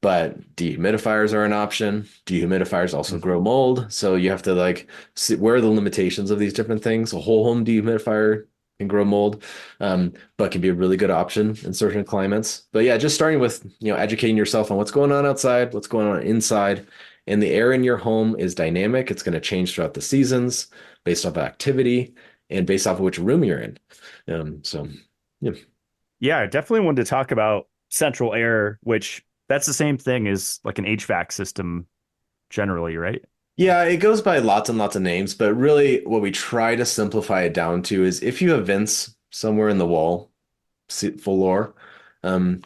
But dehumidifiers are an option. Dehumidifiers also grow mold. So you have to like see where are the limitations of these different things. A whole home dehumidifier can grow mold, but can be a really good option in certain climates. But yeah, just starting with, educating yourself on what's going on outside, what's going on inside. And the air in your home is dynamic. It's going to change throughout the seasons based off of activity and based off of which room you're in. So yeah. Yeah, I definitely wanted to talk about central air, which that's the same thing as like an HVAC system generally, right? Yeah, it goes by lots and lots of names, but really what we try to simplify it down to is if you have vents somewhere in the wall, floor, um,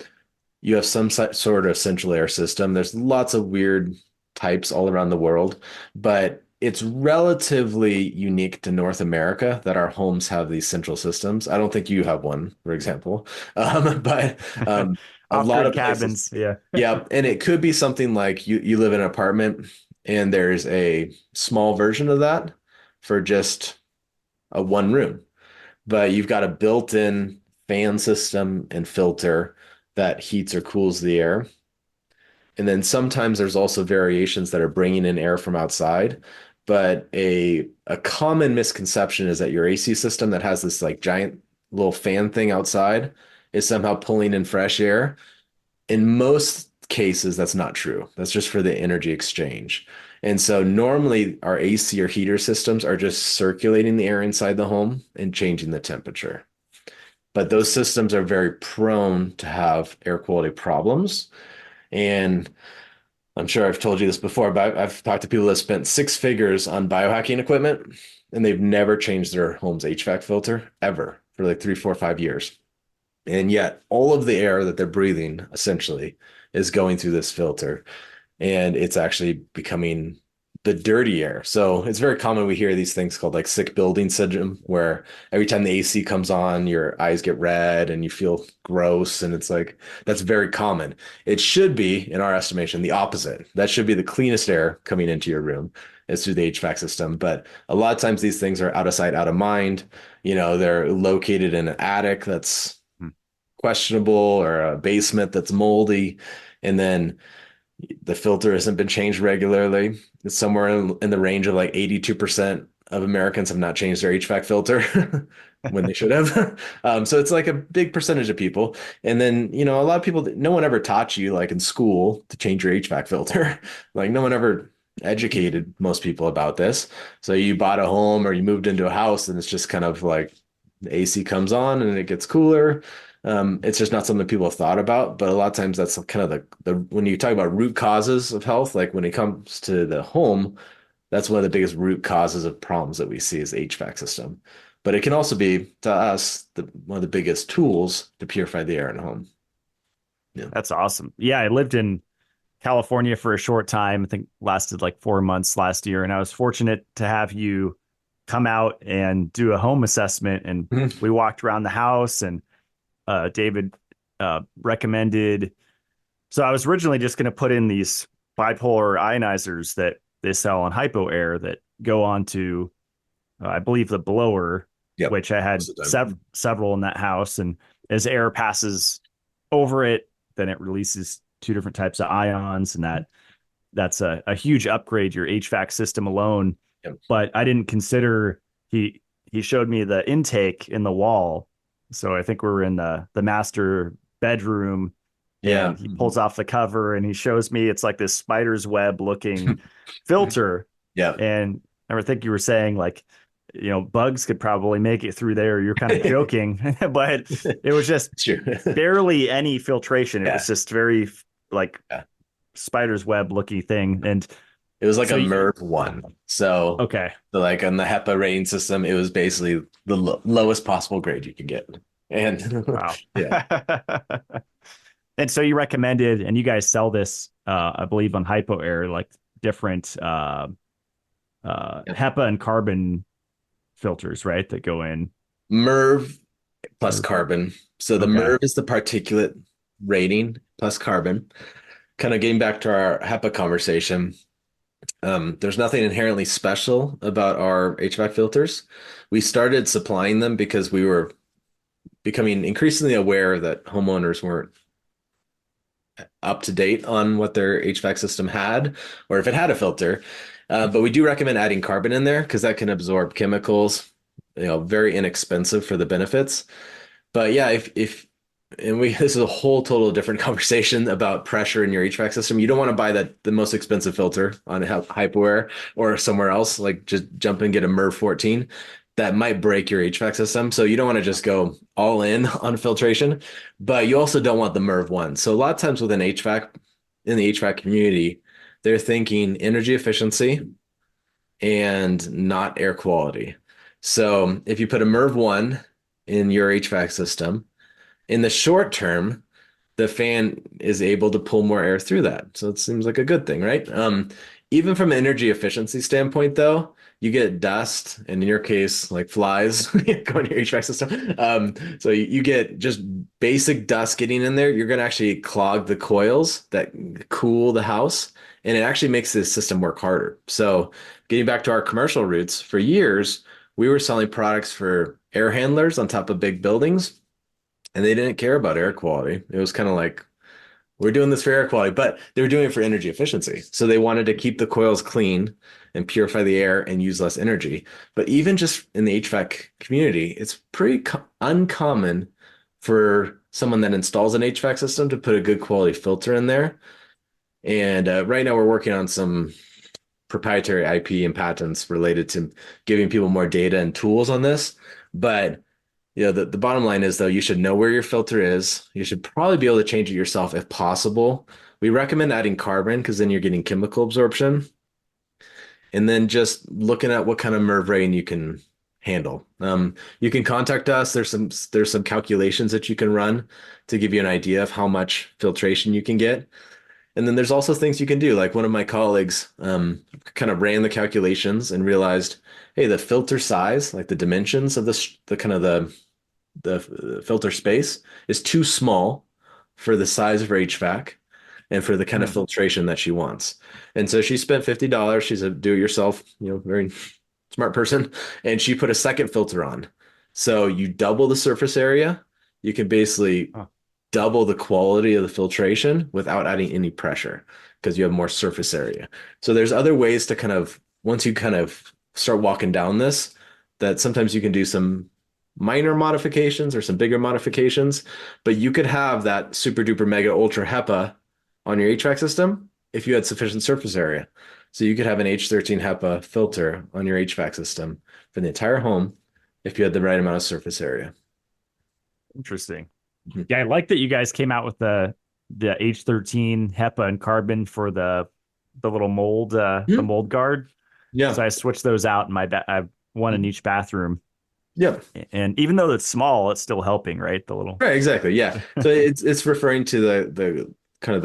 you have some sort of central air system. There's lots of weird types all around the world, but it's relatively unique to North America that our homes have these central systems. I don't think you have one, for example, but a lot Off-grid of places. cabins. Yeah. Yeah, and it could be something like you live in an apartment and there's a small version of that for just a one room, but you've got a built-in fan system and filter that heats or cools the air. And then sometimes there's also variations that are bringing in air from outside. But a common misconception is that your AC system that has this like giant little fan thing outside is somehow pulling in fresh air. In most cases, that's not true. That's just for the energy exchange. And so normally our AC or heater systems are just circulating the air inside the home and changing the temperature. But those systems are very prone to have air quality problems. And I'm sure I've told you this before, but I've talked to people that spent six figures on biohacking equipment and they've never changed their home's HVAC filter ever for like 3, 4, 5 years. And yet all of the air that they're breathing essentially is going through this filter and it's actually becoming the dirty air. So it's very common we hear these things called like sick building syndrome, where every time the AC comes on, your eyes get red and you feel gross. And it's like, that's very common. It should be, in our estimation, the opposite. That should be the cleanest air coming into your room is through the HVAC system. But a lot of times these things are out of sight, out of mind. They're located in an attic that's questionable or a basement that's moldy. And then the filter hasn't been changed regularly. It's somewhere in the range of like 82% of Americans have not changed their HVAC filter when they should have. So it's like a big percentage of people. And then, a lot of people, no one ever taught you like in school to change your HVAC filter. Like no one ever educated most people about this. So you bought a home or you moved into a house and it's just kind of like the AC comes on and it gets cooler. It's just not something people have thought about, but a lot of times that's kind of the when you talk about root causes of health, like when it comes to the home, that's one of the biggest root causes of problems that we see is the HVAC system. But it can also be to us one of the biggest tools to purify the air in a home. Yeah. That's awesome. Yeah, I lived in California for a short time. I think lasted like 4 months last year, and I was fortunate to have you come out and do a home assessment. And we walked around the house, and David recommended. So I was originally just going to put in these bipolar ionizers that they sell on HypoAir that go onto, I believe, the blower, Yep. which I had several in that house. And as air passes over it, then it releases two different types of ions, and that's a huge upgrade, your HVAC system alone. Yep. But I didn't consider, he showed me the intake in the wall. So I think we're in the master bedroom. Yeah. And he pulls off the cover and he shows me it's like this spider's web looking filter. Yeah. And I think you were saying like, bugs could probably make it through there. You're kind of joking, but it was just barely any filtration. It was just very like spider's web looking thing. And it was like a MERV 1. So, okay. So like on the HEPA rating system, it was basically the lowest possible grade you could get. And wow. Yeah. And so you recommended, and you guys sell this, I believe on HypoAir, like different HEPA and carbon filters, right? That go in. MERV plus Or- carbon. So the Okay. MERV is the particulate rating plus carbon. Kind of getting back to our HEPA conversation, there's nothing inherently special about our HVAC filters. We started supplying them because we were becoming increasingly aware that homeowners weren't up to date on what their HVAC system had, or if it had a filter. But we do recommend adding carbon in there because that can absorb chemicals, very inexpensive for the benefits. But yeah, if and we this is a whole total different conversation about pressure in your HVAC system. You don't want to buy the most expensive filter on HypoAir or somewhere else, like just jump and get a MERV 14. That might break your HVAC system. So you don't want to just go all in on filtration, but you also don't want the MERV 1. So a lot of times within HVAC, in the HVAC community, they're thinking energy efficiency and not air quality. So if you put a MERV 1 in your HVAC system, in the short term, the fan is able to pull more air through that. So it seems like a good thing, right? Even from an energy efficiency standpoint, though, you get dust, and in your case, like flies going to your HVAC system. So you get just basic dust getting in there. You're going to actually clog the coils that cool the house, and it actually makes the system work harder. So getting back to our commercial roots, for years, we were selling products for air handlers on top of big buildings, and they didn't care about air quality. It was kind of like, we're doing this for air quality, but they were doing it for energy efficiency. So they wanted to keep the coils clean and purify the air and use less energy. But even just in the HVAC community, it's pretty uncommon for someone that installs an HVAC system to put a good quality filter in there. And right now we're working on some proprietary IP and patents related to giving people more data and tools on this. But the bottom line is, though, you should know where your filter is. You should probably be able to change it yourself if possible. We recommend adding carbon because then you're getting chemical absorption. And then just looking at what kind of MERV rating you can handle. You can contact us. There's some calculations that you can run to give you an idea of how much filtration you can get. And then there's also things you can do. Like one of my colleagues kind of ran the calculations and realized, hey, the filter size, like the dimensions of the kind of the filter space is too small for the size of her HVAC and for the kind of Hmm. filtration that she wants. And so she spent $50. She's a do-it-yourself, very smart person, and she put a second filter on. So you double the surface area, you can basically Oh, double the quality of the filtration without adding any pressure because you have more surface area. So there's other ways to kind of, once you kind of start walking down this, that sometimes you can do some minor modifications or some bigger modifications, but you could have that super duper mega ultra HEPA on your HVAC system if you had sufficient surface area. So you could have an H13 HEPA filter on your HVAC system for the entire home if you had the right amount of surface area. interesting. Mhm. Yeah, I like that you guys came out with the H13 HEPA and carbon for the little mold the Mhm. mold guard. Yeah. So I switched those out in I have one in Mhm. each bathroom. Yeah. And even though it's small, it's still helping, right? The little Right, exactly. Yeah. So it's referring to the kind of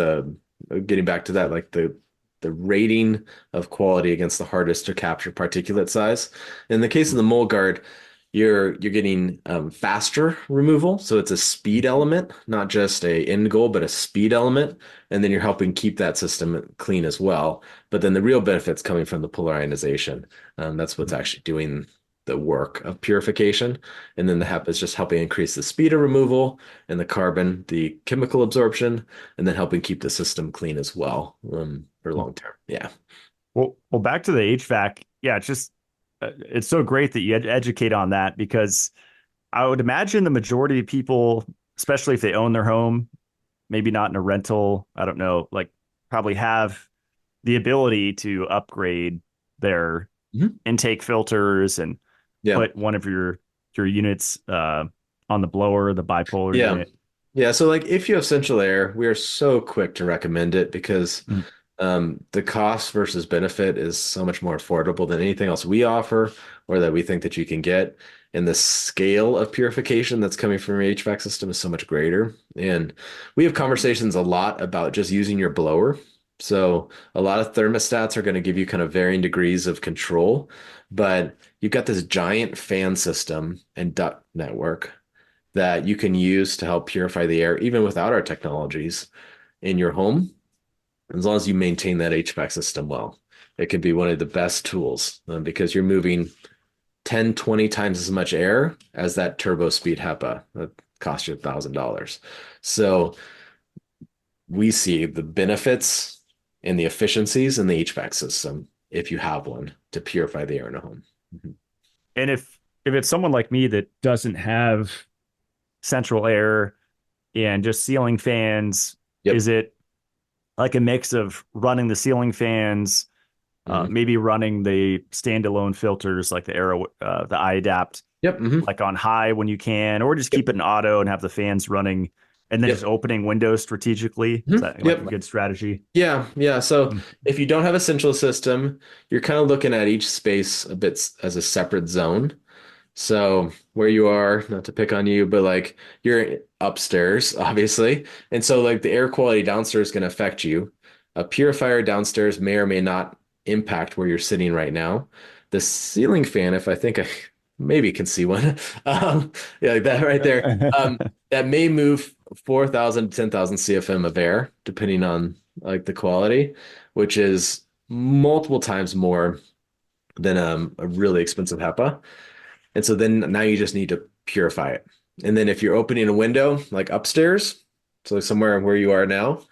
the getting back to that, like the rating of quality against the hardest to capture particulate size. In the case of the mold guard, you're getting faster removal. So it's a speed element, not just a end goal, but a speed element. And then you're helping keep that system clean as well. But then the real benefits coming from the polar ionization. That's what's actually doing the work of purification. And then the HEPA is just helping increase the speed of removal, and the carbon, the chemical absorption, and then helping keep the system clean as well, for long term. Yeah. well, back to the HVAC. Yeah, it's just it's so great that you educate on that because I would imagine the majority of people, especially if they own their home, maybe not in a rental, I don't know, like probably have the ability to upgrade their Mhm. intake filters and Yeah. put one of your units on the blower, the bipolar Yeah. unit. Yeah. So, like, if you have central air, we are so quick to recommend it because Mm. the cost versus benefit is so much more affordable than anything else we offer or that we think that you can get. And the scale of purification that's coming from your HVAC system is so much greater. And we have conversations a lot about just using your blower. So a lot of thermostats are going to give you kind of varying degrees of control, but you've got this giant fan system and duct network that you can use to help purify the air, even without our technologies in your home, as long as you maintain that HVAC system well. It can be one of the best tools because you're moving 10, 20 times as much air as that turbo speed HEPA that costs you $1,000. So we see the benefits and the efficiencies in the HVAC system if you have one to purify the air in a home. Mhm. And if it's someone like me that doesn't have central air and just ceiling fans, Yep. is it like a mix of running the ceiling fans, Mhm. maybe running the standalone filters like the Iadapt, Yep. like on high when you can, or just Yep. keep it in auto and have the fans running, and then just Yep. opening windows strategically? Is that like a Yep. good strategy? Yeah. Yeah. So Hmm. if you don't have a central system, you're kind of looking at each space a bit as a separate zone. So where you are, not to pick on you, but like you're upstairs, obviously. And so like the air quality downstairs can affect you. A purifier downstairs may or may not impact where you're sitting right now. The ceiling fan, if I think I maybe can see one, yeah, like that right there, that may move 4,000 to 10,000 CFM of air, depending on like the quality, which is multiple times more than a really expensive HEPA. And so then now you just need to purify it. And then if you're opening a window like upstairs, so somewhere where you are now,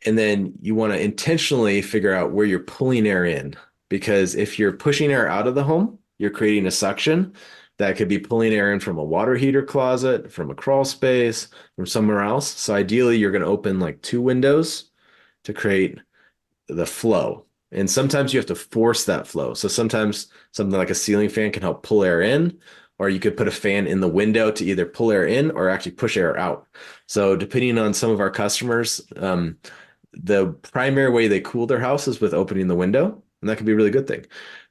and then you want to intentionally figure out where you're pulling air in. Because if you're pushing air out of the home, you're creating a suction that could be pulling air in from a water heater closet, from a crawl space, from somewhere else. So ideally, you're going to open like two windows to create the flow. And sometimes you have to force that flow. So sometimes something like a ceiling fan can help pull air in, or you could put a fan in the window to either pull air in or actually push air out. So depending on some of our customers, the primary way they cool their house is with opening the window, and that can be a really good thing.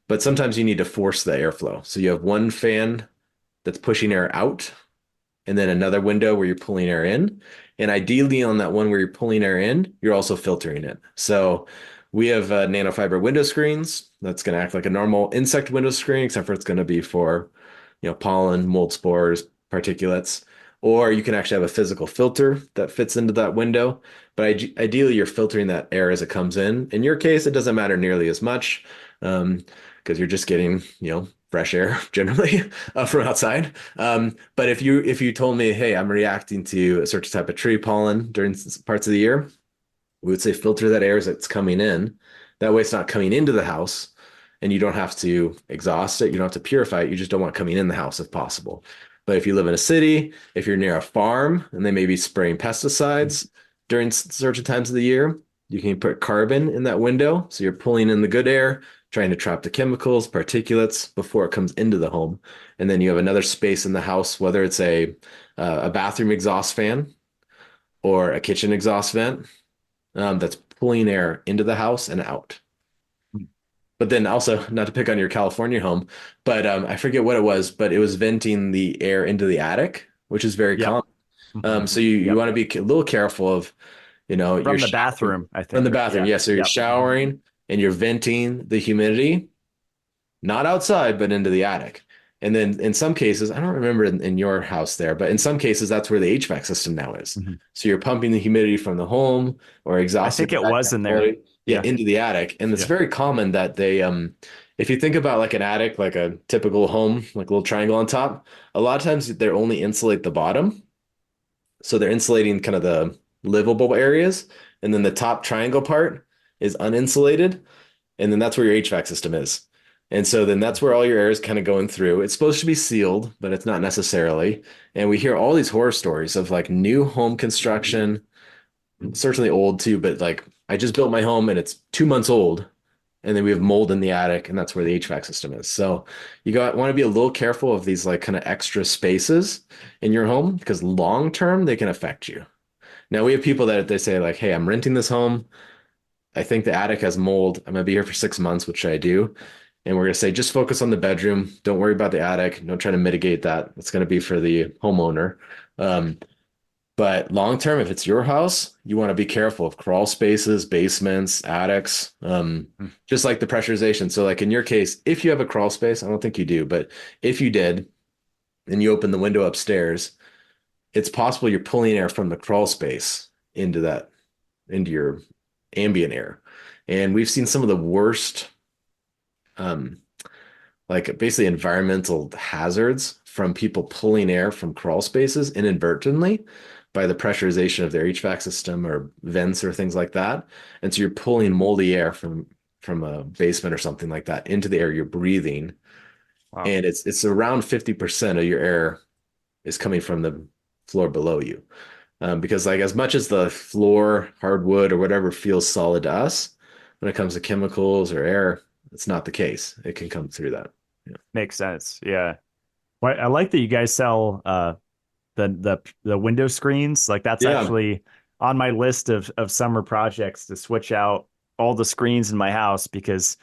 But sometimes you need to force the airflow. So you have one fan that's pushing air out and then another window where you're pulling air in. And ideally, on that one where you're pulling air in, you're also filtering it. So we have nanofiber window screens that's going to act like a normal insect window screen, except for it's going to be for, pollen, mold spores, particulates. Or you can actually have a physical filter that fits into that window. But ideally, you're filtering that air as it comes in. In your case, it doesn't matter nearly as much because you're just getting, fresh air generally from outside. But if you told me, hey, I'm reacting to a certain type of tree pollen during parts of the year, we would say filter that air as it's coming in. That way, it's not coming into the house, and you don't have to exhaust it. You don't have to purify it. You just don't want it coming in the house if possible. But if you live in a city, if you're near a farm, and they may be spraying pesticides during certain times of the year, you can put carbon in that window, so you're pulling in the good air, trying to trap the chemicals, particulates before it comes into the home. And then you have another space in the house, whether it's a bathroom exhaust fan or a kitchen exhaust vent, that's pulling air into the house and out. But then also, not to pick on your California home, but I forget what it was, but it was venting the air into the attic, which is very Yep. common. Mhm. So you Yep. want to be a little careful of, you're From the showering bathroom, I from the think. bathroom. Yeah. Yeah, so you're Yep. Mhm. showering and you're venting the humidity, not outside, but into the attic. And then in some cases, I don't remember in your house there, but in some cases, that's where the HVAC system now is. Mhm. So you're pumping the humidity from the home or I exhausting think the it back was air in there. quality, yeah, Yeah. into the attic. And it's Yeah. very common that if you think about like an attic, like a typical home, like a little triangle on top, a lot of times they only insulate the bottom. So they're insulating kind of the livable areas. And then the top triangle part is uninsulated. And then that's where your HVAC system is. And so then that's where all your air is kind of going through. It's supposed to be sealed, but it's not necessarily. And we hear all these horror stories of like new home construction, certainly old too, but like I just built my home and it's 2 months old. And then we have mold in the attic, and that's where the HVAC system is. So want to be a little careful of these like kind of extra spaces in your home because long term they can affect you. Now we have people that they say like, "Hey, I'm renting this home. I think the attic has mold. I'm gonna be here for 6 months. What should I do?" And we're gonna say, just focus on the bedroom. Don't worry about the attic. Don't try to mitigate that. It's gonna be for the homeowner. Um, But long term, if it's your house, you want to be careful of crawl spaces, basements, attics, Hmm. just like the pressurization. So, like in your case, if you have a crawl space, I don't think you do, but if you did and you open the window upstairs, it's possible you're pulling air from the crawl space into into your ambient air. And we've seen some of the worst, um, like basically environmental hazards from people pulling air from crawl spaces inadvertently by the pressurization of their HVAC system or vents or things like that. And so you're pulling moldy air from a basement or something like that into the air you're breathing. Wow. And it's around 50% of your air is coming from the floor below you. Because like as much as the floor, hardwood, or whatever feels solid to us, when it comes to chemicals or air, it's not the case. It can come through that. Yeah. Makes sense. Yeah. Well, I like that you guys sell the window screens. Like that's Yeah. actually on my list of summer projects to switch out all the screens in my house because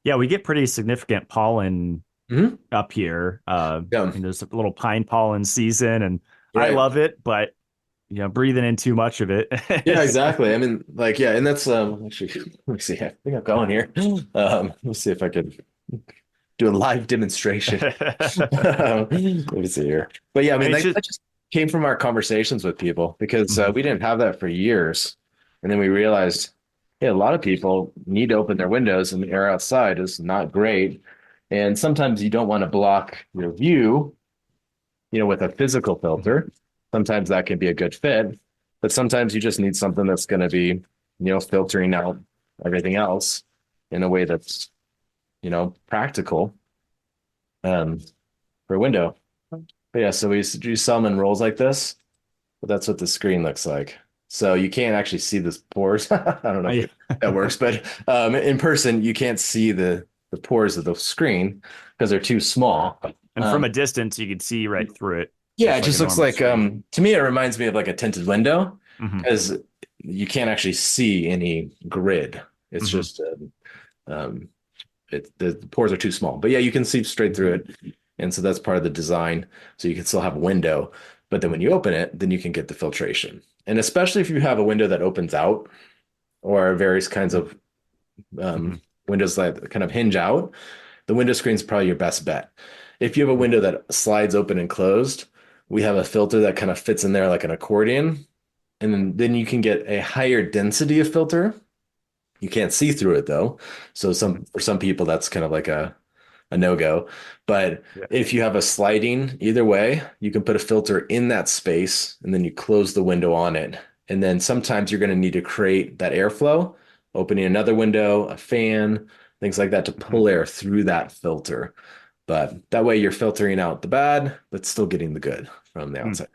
yeah, we get pretty significant pollen Mhm. up here. Yeah. There's a little pine pollen season and I Right. love it, but breathing in too much of it Yeah, is exactly. I mean, like, yeah, and that's actually let me see. I think I'm going here. Let's see if I could do a live demonstration. Let me see here. But yeah, I mean, it's just that just came from our conversations with people because Mhm. we didn't have that for years. And then we realized, yeah, a lot of people need to open their windows and the air outside is not great. And sometimes you don't want to block your view, with a physical filter. Sometimes that can be a good fit, but sometimes you just need something that's going to be, filtering out everything else in a way that's, practical um, for a window. But yeah, so we do some in rolls like this, but that's what the screen looks like. So you can't actually see the pores. I don't know if I- that works, but in person, you can't see the pores of the screen because they're too small. and from Um, a distance you can see right through it, Yeah, it just like a just looks normal like screen. to me it reminds me of like a tinted window Hmm. because you can't actually see any grid. It's Hmm. just um the pores are too small. But yeah, you can see straight through it. And so that's part of the design. So you can still have a window, but then when you open it, then you can get the filtration. And especially if you have a window that opens out or various kinds of um, Hmm. windows that kind of hinge out, the window screen is probably your best bet. If you have a window that slides open and closed, we have a filter that kind of fits in there like an accordion. And then you can get a higher density of filter. You can't see through it though. So Hmm. for some people, that's kind of like a no-go. But Yeah. if you have a sliding either way, you can put a filter in that space and then you close the window on it. And then sometimes you're going to need to create that airflow, opening another window, a fan, things like that to Mhm. pull air through that filter. But that way you're filtering out the bad, but still getting the good from the Mm. outside.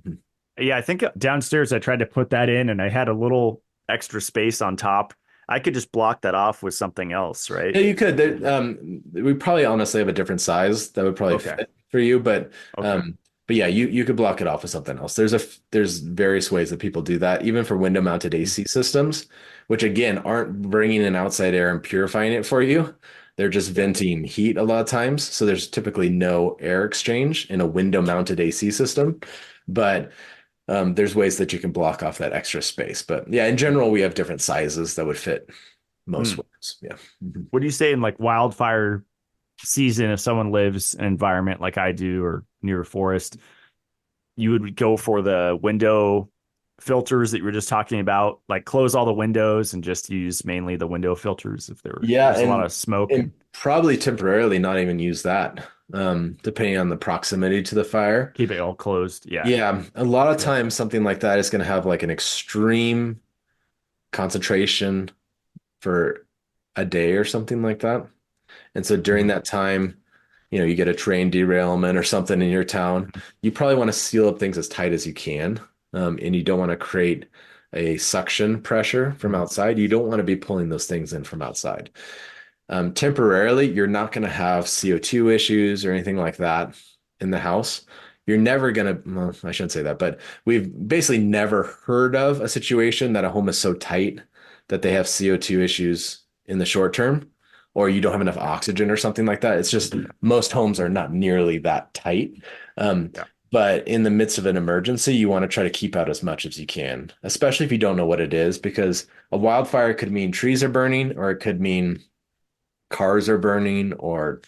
Mhm. Yeah, I think downstairs I tried to put that in and I had a little extra space on top. I could just block that off with something else, right? Yeah, you could. We probably honestly have a different size that would probably Okay. fit for you, Okay. but yeah, you could block it off with something else. There's various ways that people do that, even for window mounted AC systems, which again aren't bringing in outside air and purifying it for you. They're just Yeah. venting heat a lot of times. So there's typically no air exchange in a window mounted AC system, but there's ways that you can block off that extra space. But yeah, in general, we have different sizes that would fit most Hmm. windows. Yeah. Mhm. What do you say in like wildfire season if someone lives in an environment like I do or near a forest, you would go for the window filters that you were just talking about, like close all the windows and just use mainly the window filters if Yeah, there's a lot of smoke and and probably temporarily not even use that, depending on the proximity to the fire. keep it all closed. Yeah. Yeah, a lot of Yeah. times something like that is going to have like an extreme concentration for a day or something like that. And so during Mhm. that time, you get a train derailment or something in your town, you probably want to seal up things as tight as you can. And you don't want to create a suction pressure from Mhm. outside. You don't want to be pulling those things in from outside. Temporarily, you're not going to have CO2 issues or anything like that in the house. You're never going to, well, I shouldn't say that, but we've basically never heard of a situation that a home is so tight that they have CO2 issues in the short term, or you don't have enough oxygen or something like that. It's just most homes are not nearly that tight. Um, Yeah. But in the midst of an emergency, you want to try to keep out as much as you can, especially if you don't know what it is, because a wildfire could mean trees are burning, or it could mean cars are burning, or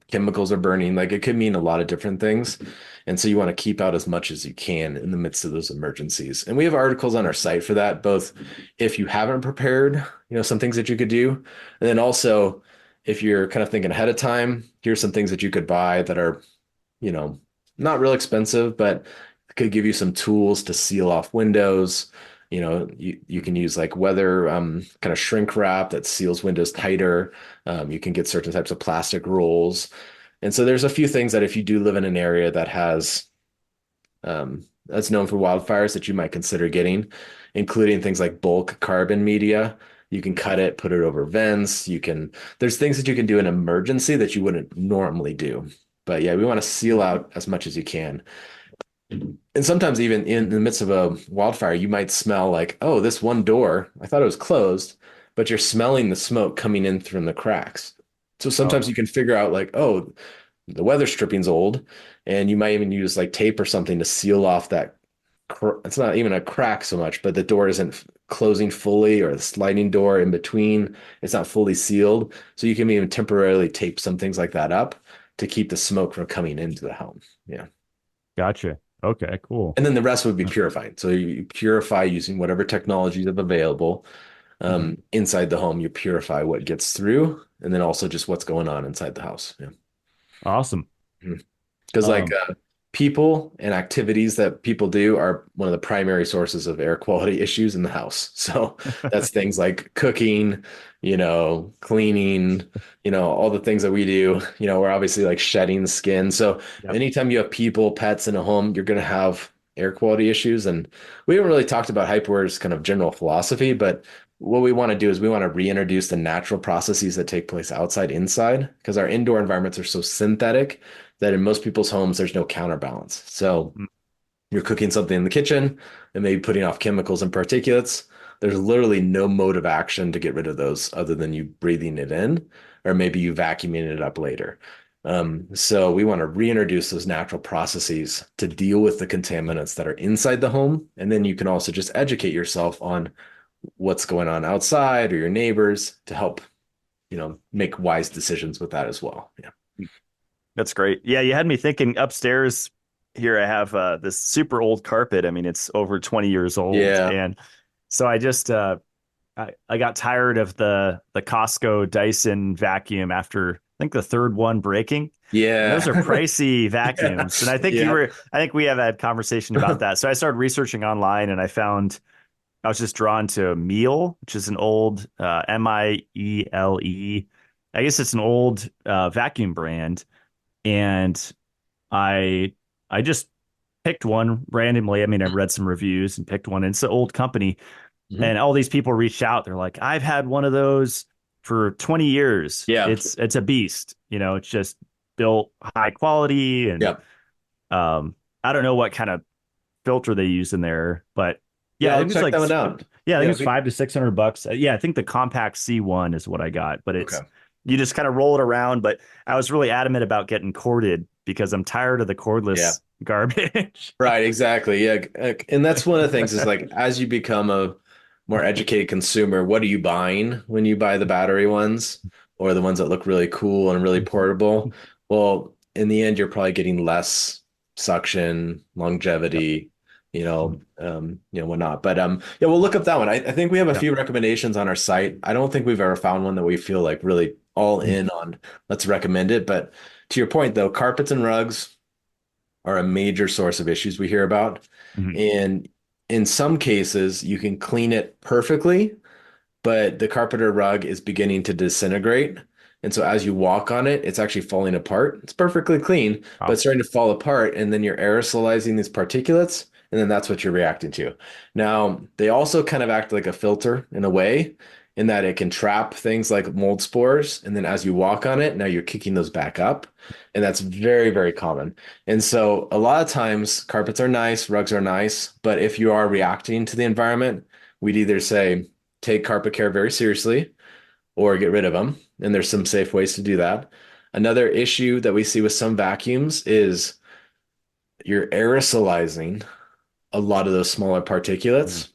chemicals are burning. Like it could mean a lot of different things. And so you want to keep out as much as you can in the midst of those emergencies. And we have articles on our site for that, both if you haven't prepared, some things that you could do. And then also if you're kind of thinking ahead of time, here's some things that you could buy that are, you know, not real expensive, but could give you some tools to seal off windows. You can use like weather kind of shrink wrap that seals windows tighter. You can get certain types of plastic rolls. And so there's a few things that if you do live in an area that has that's known for wildfires that you might consider getting, including things like bulk carbon media. You can cut it, put it over vents. There's things that you can do in emergency that you wouldn't normally do. But yeah, we want to seal out as much as you can. And sometimes even in the midst of a wildfire, you might smell like, oh, this one door, I thought it was closed, but you're smelling the smoke coming in from the cracks. So sometimes Oh, you can figure out like, oh, the weather stripping's old, and you might even use like tape or something to seal off that. It's not even a crack so much, but the door isn't closing fully, or the sliding door in between, it's not fully sealed. So you can even temporarily tape some things like that up to keep the smoke from coming into the home. Yeah. gotcha. Okay, cool. And then the rest would be purified. So you purify using whatever technologies have available Mhm. inside the home. You purify what gets through, and then also just what's going on inside the house. Yeah. Awesome. Because like Um, people and activities that people do are one of the primary sources of air quality issues in the house. So that's things like cooking, cleaning, all the things that we do. We're obviously like shedding the skin. So yep. anytime you have people, pets in a home, you're going to have air quality issues. And we haven't really talked about HypoAller's kind of general philosophy, but what we want to do is we want to reintroduce the natural processes that take place outside inside, because our indoor environments are so synthetic that in most people's homes there's no counterbalance. So Mm. you're cooking something in the kitchen and maybe putting off chemicals and particulates. There's literally no mode of action to get rid of those other than you breathing it in, or maybe you vacuuming it up later. So we want to reintroduce those natural processes to deal with the contaminants that are inside the home. And then you can also just educate yourself on what's going on outside or your neighbors to help, make wise decisions with that as well. Yeah. That's great. Yeah, you had me thinking upstairs here. I have this super old carpet. I mean, it's over 20 years old. Yeah. And so I got tired of the Costco Dyson vacuum after I think the third one breaking. And those are Yeah. pricey Yeah. vacuums. And Yeah. I think we have had conversation about that. So I started researching online and I was just drawn to Miele, which is an old Miele. I guess it's an old vacuum brand. And I I just picked one randomly. I mean, I read some reviews and picked one. And it's an old company. Mhm. And all these people reached out. They're like, I've had one of those for 20 years. Yeah. It's a beast. It's just built high quality and Yeah. I don't know what kind of filter they use in there, but Yeah. yeah, I I'll think it's check like that one out. yeah, I think Yeah. it's $500 to $600. Yeah, I think the compact C1 is what I got, but Okay. it's you just kind of roll it around. But I was really adamant about getting corded because I'm tired of the Yeah. cordless garbage. Right. Exactly. Yeah. And that's one of the things is like, as you become a more educated consumer, what are you buying when you buy the battery ones or the ones that look really cool and really portable? Well, in the end, you're probably getting less suction, Yep. longevity, whatnot. But yeah, we'll look up that one. I think we have a Yep. few recommendations on our site. I don't think we've ever found one that we feel like really all in on. Let's recommend it. But to your point, though, carpets and rugs are a major source of issues we hear about. Mhm. And in some cases, you can clean it perfectly, but the carpet or rug is beginning to disintegrate. And so as you walk on it, it's actually falling apart. It's perfectly clean, but Wow. it's starting to fall apart. And then you're aerosolizing these particulates. And then that's what you're reacting to. Now, they also kind of act like a filter in a way, in that it can trap things like mold spores. And then as you walk on it, now you're kicking those back up. And that's very, very common. And so a lot of times carpets are nice, rugs are nice, but if you are reacting to the environment, we'd either say take carpet care very seriously or get rid of them. And there's some safe ways to do that. Another issue that we see with some vacuums is you're aerosolizing a lot of those smaller Mm. particulates.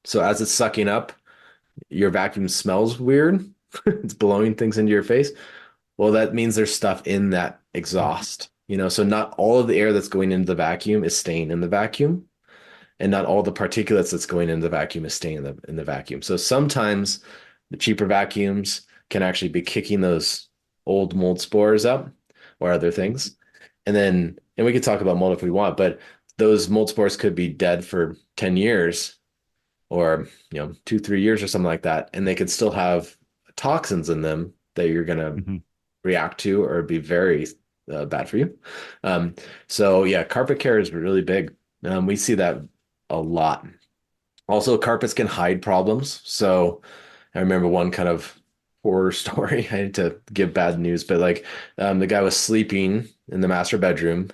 So as it's sucking up, your vacuum smells weird. It's blowing things into your face. Well, that means there's stuff in that exhaust, so not all of the air that's going into the vacuum is staying in the vacuum, and not all the particulates that's going into the vacuum is staying in the vacuum. So sometimes the cheaper vacuums can actually be kicking those old mold spores up or other things. And we could talk about mold if we want, but those mold spores could be dead for 10 years or 2, 3 years or something like that, and they could still have toxins in them that you're going to Mhm. react to or be very bad for you. Um, so yeah, carpet care is really big. We see that a lot. Also, carpets can hide problems. So I remember one kind of horror story. I hate to give bad news, but like the guy was sleeping in the master bedroom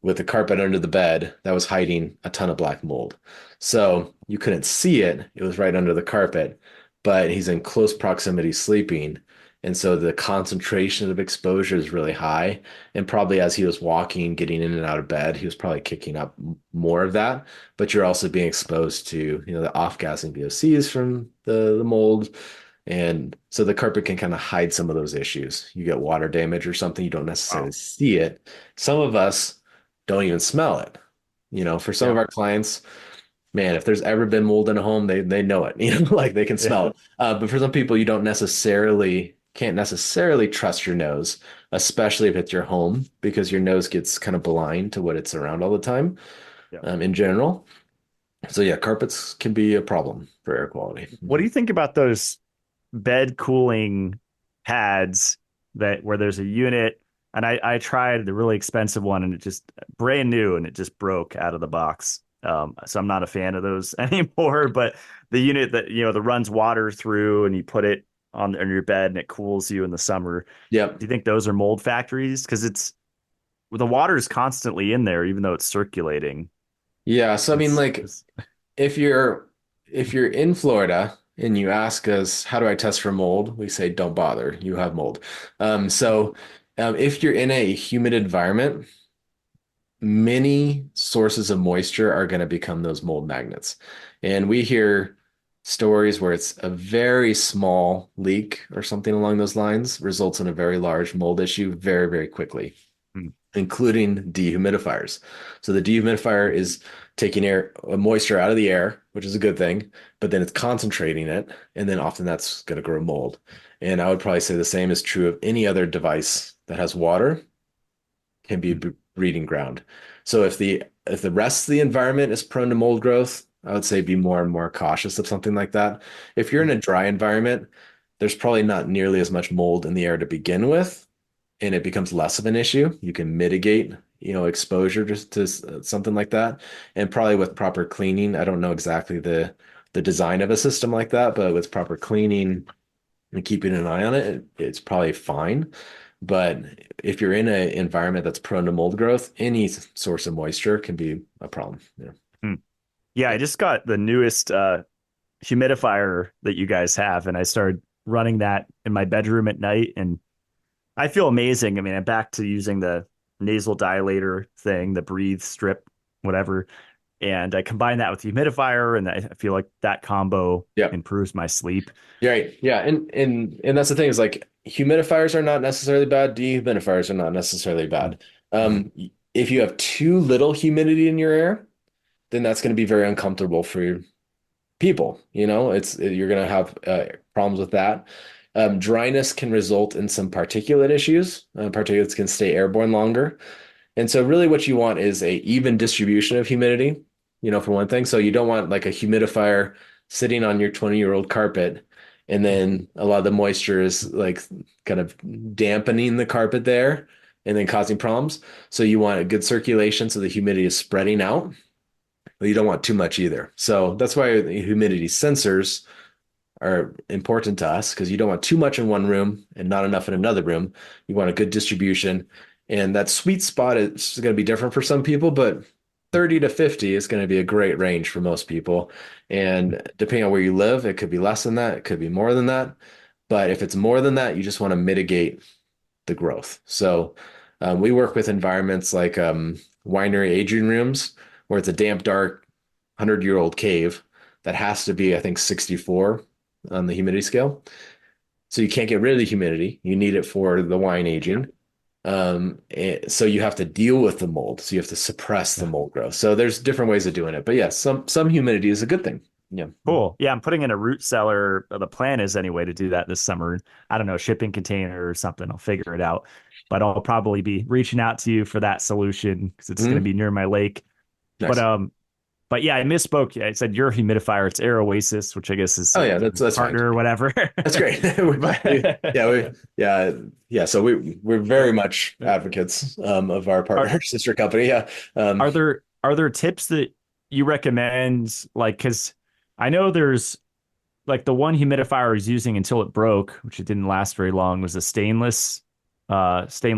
with the carpet under the bed that was hiding a ton of black mold. So you couldn't see it. It was right under the carpet, but he's in close proximity sleeping. And so the concentration of exposure is really high. And probably as he was walking, getting in and out of bed, he was probably kicking up more of that. But you're also being exposed to, the off-gassing VOCs from the mold. And so the carpet can kind of hide some of those issues. You get water damage or something, you don't necessarily Wow. see it. Some of us don't even smell it. For some Yeah. of our clients, man, if there's ever been mold in a home, they know it, like they can Yeah. smell it. But for some people, you don't necessarily can't necessarily trust your nose, especially if it's your home, because your nose gets kind of blind to what it's around all the time, Yeah. in general. So yeah, carpets can be a problem for air quality. What do you think about those bed cooling pads that where there's a unit? And I tried the really expensive one and it just brand new and it just broke out of the box. So I'm not a fan of those anymore. But the unit that that runs water through and you put it on your bed and it cools you in the summer. Yep. Do you think those are mold factories? Because the water is constantly in there, even though it's circulating. Yeah. So I mean, like It's if you're in Florida and you ask us, how do I test for mold? We say, don't bother, you have mold. If you're in a humid environment, many sources of moisture are going to become those mold magnets. And we hear stories where it's a very small leak or something along those lines results in a very large mold issue very, very quickly, mm, including dehumidifiers. So the dehumidifier is taking moisture out of the air, which is a good thing, but then it's concentrating it, and then often that's going to grow mold. And I would probably say the same is true of any other device that has water can be a mm, breeding ground. So if the rest of the environment is prone to mold growth, I would say be more and more cautious of something like that. If you're in mm, a dry environment, there's probably not nearly as much mold in the air to begin with, and it becomes less of an issue. You can mitigate, exposure just to something like that, and probably with proper cleaning. I don't know exactly the design of a system like that, but with proper cleaning and keeping an eye on it, it's probably fine. But if you're in an environment that's prone to mold growth, any source of moisture can be a problem. Yeah. mm. Yeah, I just got the newest humidifier that you guys have, and I started running that in my bedroom at night, and I feel amazing. I mean, I'm back to using the nasal dilator thing, the breathe strip, whatever, and I combine that with the humidifier, and I feel like that combo Yeah. improves my sleep. Yeah. Right. Yeah. And that's the thing is like humidifiers are not necessarily bad. Dehumidifiers are not necessarily Mm, bad. mhm, If you have too little humidity in your air, then that's going to be very uncomfortable for people. You're going to have problems with that. Dryness can result in some particulate issues. Particulates can stay airborne longer. And so really what you want is a even distribution of humidity, for one thing. So you don't want like a humidifier sitting on your 20-year-old carpet and then a lot of the moisture is like kind of dampening the carpet there and then causing problems. So you want a good circulation so the humidity is spreading out, but you don't want too much either. So that's why the humidity sensors are important to us because you don't want too much in one room and not enough in another room. You want a good distribution. And that sweet spot is going to be different for some people, but 30 to 50 is going to be a great range for most people. And depending on where you live, it could be less than that, it could be more than that. But if it's more than that, you just want to mitigate the growth. So We work with environments like winery aging rooms, where it's a damp, dark, 100-year-old cave that has to be, I think, 64 on the humidity scale. So you can't get rid of the humidity. You need it for the wine aging. So you have to deal with the mold. So you have to suppress the Yeah. mold growth. So there's different ways of doing it. But yeah, some humidity is a good thing. Yeah. Cool. Yeah, I'm putting in a root cellar. The plan is anyway to do that this summer. I don't know, shipping container or something. I'll figure it out. But I'll probably be reaching out to you for that solution because it's going to Mhm. be near my lake. But Nice. yeah, I misspoke. I said your humidifier. It's Air Oasis, which I guess is Oh a yeah, that's fine. partner or whatever. That's great. But Yeah. So we're very much advocates of our are partner sister company. Yeah. are there tips that you recommend? Like, because I know there's like the one humidifier I was using until it broke, which it didn't last very long, was a stainless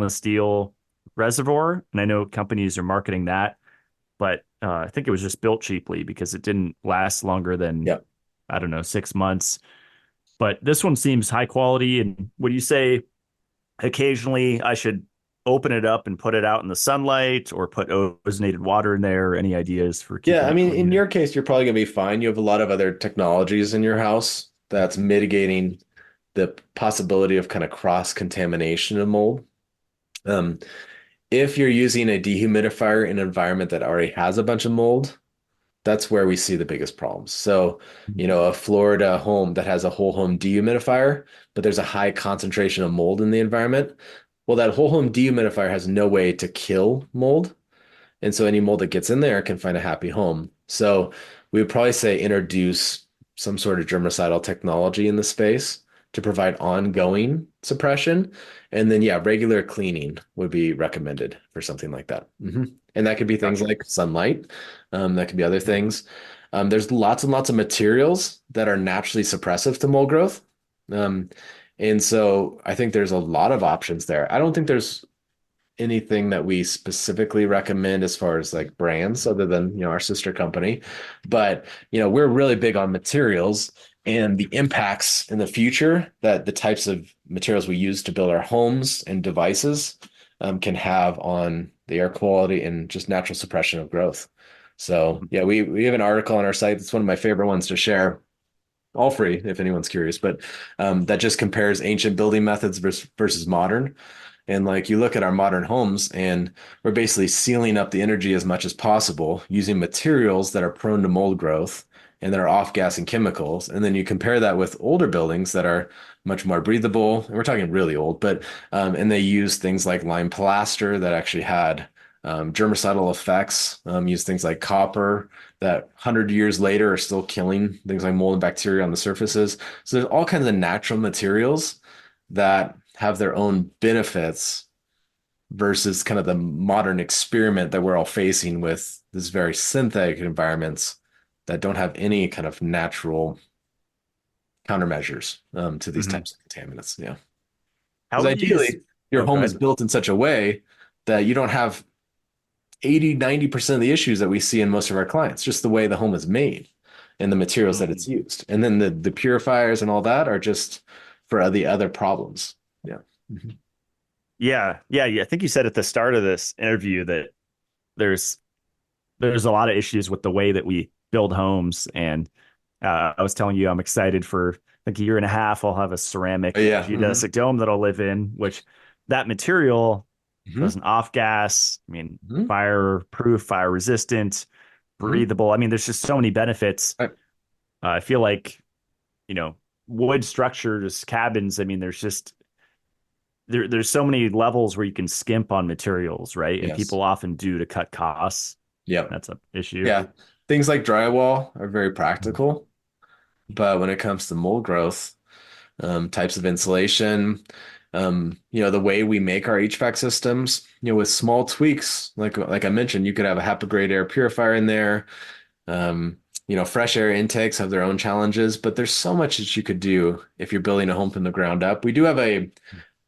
steel reservoir, and I know companies are marketing that, but I think it was just built cheaply because it didn't last longer than Yeah. I don't know 6 months. But this one seems high quality. And would you say occasionally I should open it up and put it out in the sunlight or put ozonated water in there? Any ideas for Yeah. keeping I it mean, in clean? your case, you're probably gonna be fine. You have a lot of other technologies in your house that's mitigating the possibility of kind of cross contamination of mold. Um, if you're using a dehumidifier in an environment that already has a bunch of mold, that's where we see the biggest problems. So, a Florida home that has a whole home dehumidifier, but there's a high concentration of mold in the environment. Well, that whole home dehumidifier has no way to kill mold. And so any mold that gets in there can find a happy home. So we would probably say introduce some sort of germicidal technology in the space to provide ongoing suppression. And then, yeah, regular cleaning would be recommended for something like that. And that could be things Gotcha. like sunlight. That could be other things. There's lots and lots of materials that are naturally suppressive to mold growth. Um, and so I think there's a lot of options there. I don't think there's anything that we specifically recommend as far as like brands other than our sister company, but we're really big on materials and the impacts in the future that the types of materials we use to build our homes and devices can have on the air quality and just natural suppression of growth. So yeah, we have an article on our site. It's one of my favorite ones to share, all free if anyone's curious, but that just compares ancient building methods versus modern. And like you look at our modern homes, and we're basically sealing up the energy as much as possible using materials that are prone to mold growth and that are off-gassing chemicals. And then you compare that with older buildings that are much more breathable. And we're talking really old, but and they use things like lime plaster that actually had germicidal effects, use things like copper that 100 years later are still killing things like mold and bacteria on the surfaces. So there's all kinds of natural materials that have their own benefits versus kind of the modern experiment that we're all facing with this very synthetic environments that don't have any kind of natural countermeasures to these Mhm. types of contaminants. Yeah. How Because would you use? ideally, your Oh, go home is ahead. built in such a way that you don't have 80-90% of the issues that we see in most of our clients, just the way the home is made and the materials that Mhm. it's used. And then the purifiers and all that are just for the other problems. Yeah. Mhm. Yeah. I think you said at the start of this interview that there's there's a lot of issues with the way that we build homes, and I was telling you I'm excited for like a year and a half. I'll have a ceramic Yeah. geodesic dome that I'll live in, which that material Hmm. doesn't off gas. I mean, Hmm. fireproof, fire resistant, Hmm. breathable. I mean, there's just so many benefits. Right. I feel like you know wood structures, cabins. I mean, there's so many levels where you can skimp on materials, right? And Yes. people often do to cut costs. Yep. That's an issue. Yeah. Things like drywall are very practical, but when it comes to mold growth, types of insulation, the way we make our HVAC systems, with small tweaks, like I mentioned, you could have a HEPA grade air purifier in there. Fresh air intakes have their own challenges, but there's so much that you could do if you're building a home from the ground up. We do have a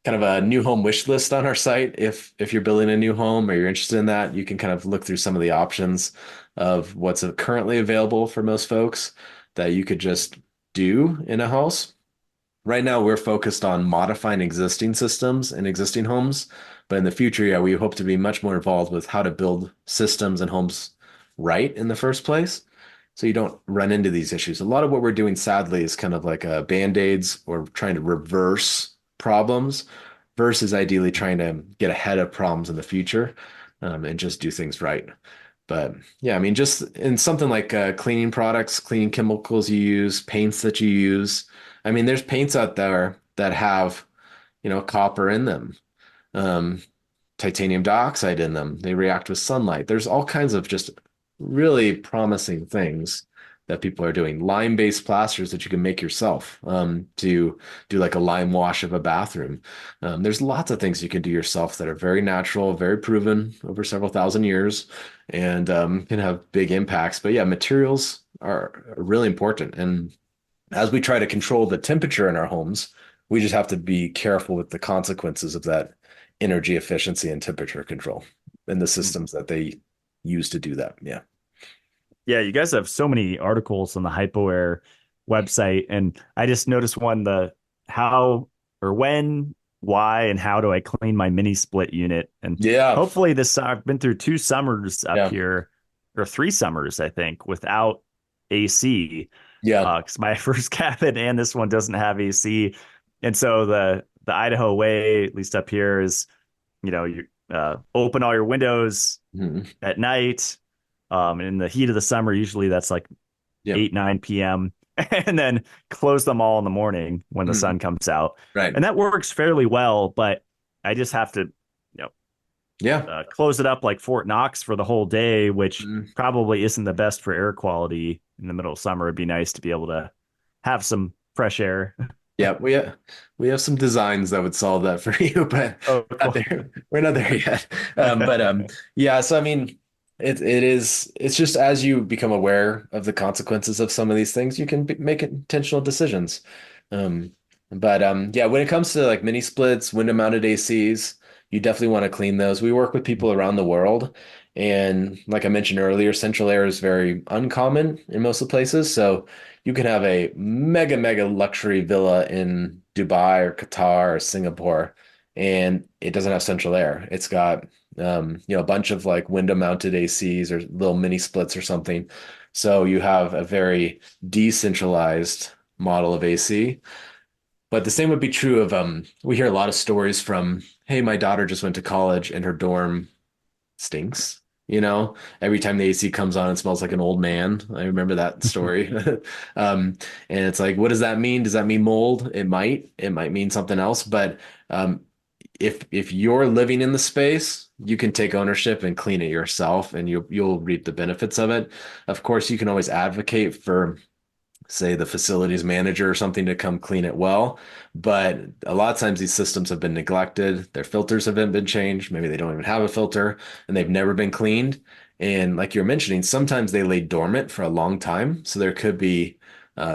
kind of a new home wish list on our site. If you're building a new home or you're interested in that, you can kind of look through some of the options of what's currently available for most folks that you could just do in a house. Right now, we're focused on modifying existing systems and existing homes, But in the future, yeah, we hope to be much more involved with how to build systems and homes right in the first place. So you don't run into these issues. A lot of what we're doing, sadly, is kind of like band-aids or trying to reverse problems versus ideally trying to get ahead of problems in the future, and just do things right. But yeah, I mean, just in something like cleaning products, cleaning chemicals you use, paints that you use. I mean, there's paints out there that have, copper in them, um, titanium dioxide in them. They react with sunlight. There's all kinds of just really promising things that people are doing. Lime-based plasters that you can make yourself, to do like a lime wash of a bathroom. There's lots of things you can do yourself that are very natural, very proven over several thousand years, and can have big impacts. But yeah, materials are really important. And as we try to control the temperature in our homes, we just have to be careful with the consequences of that energy efficiency and temperature control and the systems that they use to do that. Yeah. Yeah, you guys have so many articles on the HypoAir website, and I just noticed one, the how or when, why, and how do I clean my mini split unit? And Yeah. hopefully this I've been through 2 summers up Yeah. here, or 3 summers, I think, without AC. Yeah. Because my first cabin and this one doesn't have AC, and so the Idaho way, at least up here, is you open all your windows Mhm. at night. In the heat of the summer, usually that's like Yeah. 8, 9 p.m. and then close them all in the morning when the Mhm. sun comes out. Right. And that works fairly well, but I just have to, Yeah. close it up like Fort Knox for the whole day, which Mhm. probably isn't the best for air quality in the middle of summer. It'd be nice to be able to have some fresh air. Yeah. We have some designs that would solve that for you, but Oh, we're not cool. there. We're not there yet. But yeah. So I mean, it's just as you become aware of the consequences of some of these things, you can make intentional decisions. Um, but yeah, when it comes to like mini splits, window mounted ACs, you definitely want to clean those. We work with people around the world, and like I mentioned earlier, central air is very uncommon in most of the places. So you can have a mega luxury villa in Dubai or Qatar or Singapore, and it doesn't have central air. It's got a bunch of like window mounted ACs or little mini splits or something. So you have a very decentralized model of AC. But the same would be true of we hear a lot of stories from, hey, my daughter just went to college and her dorm stinks. Every time the AC comes on, it smells like an old man. I remember that story. And it's like, what does that mean? Does that mean mold? It might mean something else. But if you're living in the space, you can take ownership and clean it yourself, and you'll reap the benefits of it. Of course, you can always advocate for, say, the facilities manager or something to come clean it well. But a lot of times these systems have been neglected. Their filters haven't been changed. Maybe they don't even have a filter and they've never been cleaned. And like you're mentioning, sometimes they lay dormant for a long time. So there could be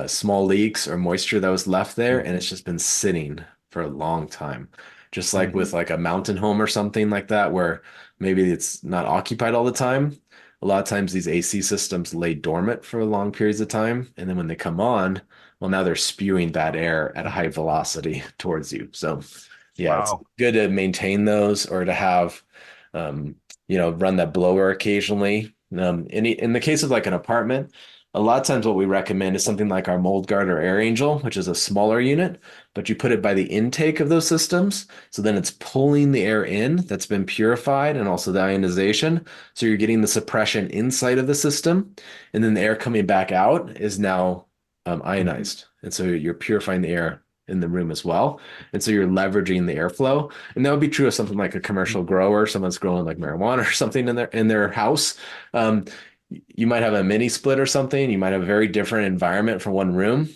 small leaks or moisture that was left there and it's just been sitting for a long time. Just like Mhm. with like a mountain home or something like that, where maybe it's not occupied all the time. A lot of times these AC systems lay dormant for long periods of time, and then when they come on, well, now they're spewing bad air at a high velocity towards you. So, yeah, it's Wow. good to maintain those or to have, um, run that blower occasionally. In the case of like an apartment, a lot of times what we recommend is something like our Mold Guard or Air Angel, which is a smaller unit, but you put it by the intake of those systems. So then it's pulling the air in that's been purified and also the ionization. So you're getting the suppression inside of the system, and then the air coming back out is now ionized. And so you're purifying the air in the room as well. And so you're leveraging the airflow. And that would be true of something like a commercial grower, someone's growing like marijuana or something in their house. Um, you might have a mini split or something. You might have a very different environment for one room.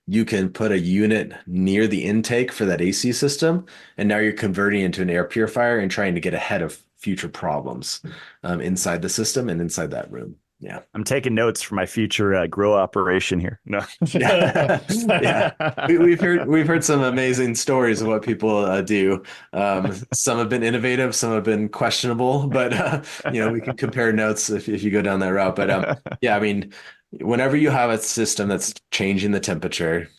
You can put a unit near the intake for that AC system, and now you're converting into an air purifier and trying to get ahead of future problems inside the system and inside that room. Yeah. I'm taking notes for my future grow operation here. No. Yeah. Yeah. We've heard some amazing stories of what people do. Some have been innovative, some have been questionable, but we can compare notes if you go down that route. But yeah, I mean, whenever you have a system that's changing the temperature,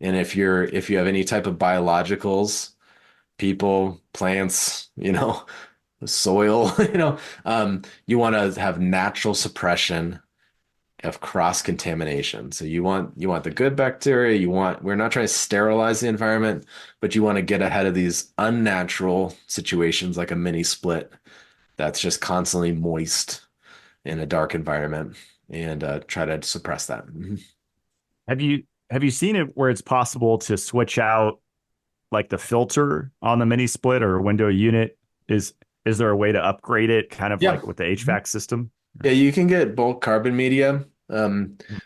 and if you have any type of biologicals people, plants, soil, you want to have natural suppression of cross contamination. So you want the good bacteria, we're not trying to sterilize the environment, but you want to get ahead of these unnatural situations like a mini split that's just constantly moist in a dark environment and try to suppress that. Mhm. Have you seen it where it's possible to switch out like the filter on the mini split or window unit? Is there a way to upgrade it kind of Yeah. like with the HVAC system? Yeah, you can get bulk carbon media.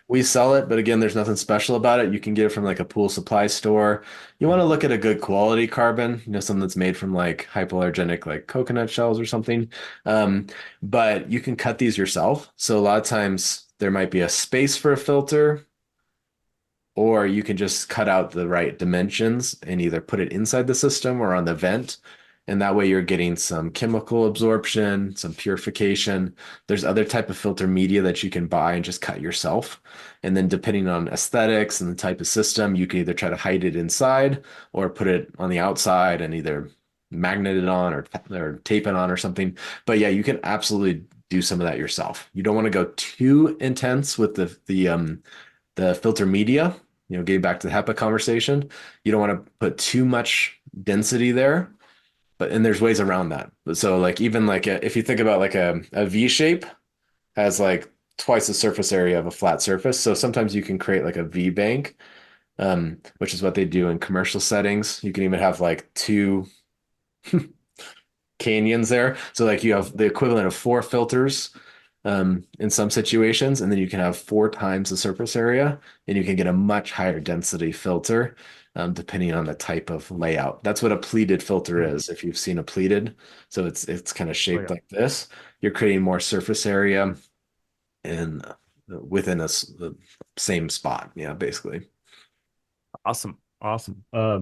We sell it, but again, there's nothing special about it. You can get it from like a pool supply store. You want to look at a good quality carbon, something that's made from like hypoallergenic, like coconut shells or something. But you can cut these yourself. So a lot of times there might be a space for a filter, or you can just cut out the right dimensions and either put it inside the system or on the vent. And that way you're getting some chemical absorption, some purification. There's other type of filter media that you can buy and just cut yourself. And then depending on aesthetics and the type of system, you can either try to hide it inside or put it on the outside and either magnet it on or tape it on or something. But yeah, you can absolutely do some of that yourself. You don't want to go too intense with the filter media, getting back to the HEPA conversation. You don't want to put too much density there, and there's ways around that. So like even like if you think about like a V shape has like twice the surface area of a flat surface. So sometimes you can create like a V bank, which is what they do in commercial settings. You can even have like two canyons there. So like you have the equivalent of four filters in some situations, and then you can have four times the surface area, and you can get a much higher density filter, depending on the type of layout. That's what a pleated filter is. If you've seen a pleated, so it's kind of Oh shaped yeah. like this. You're creating more surface area and within the same spot. Yeah, basically. Awesome. Awesome. I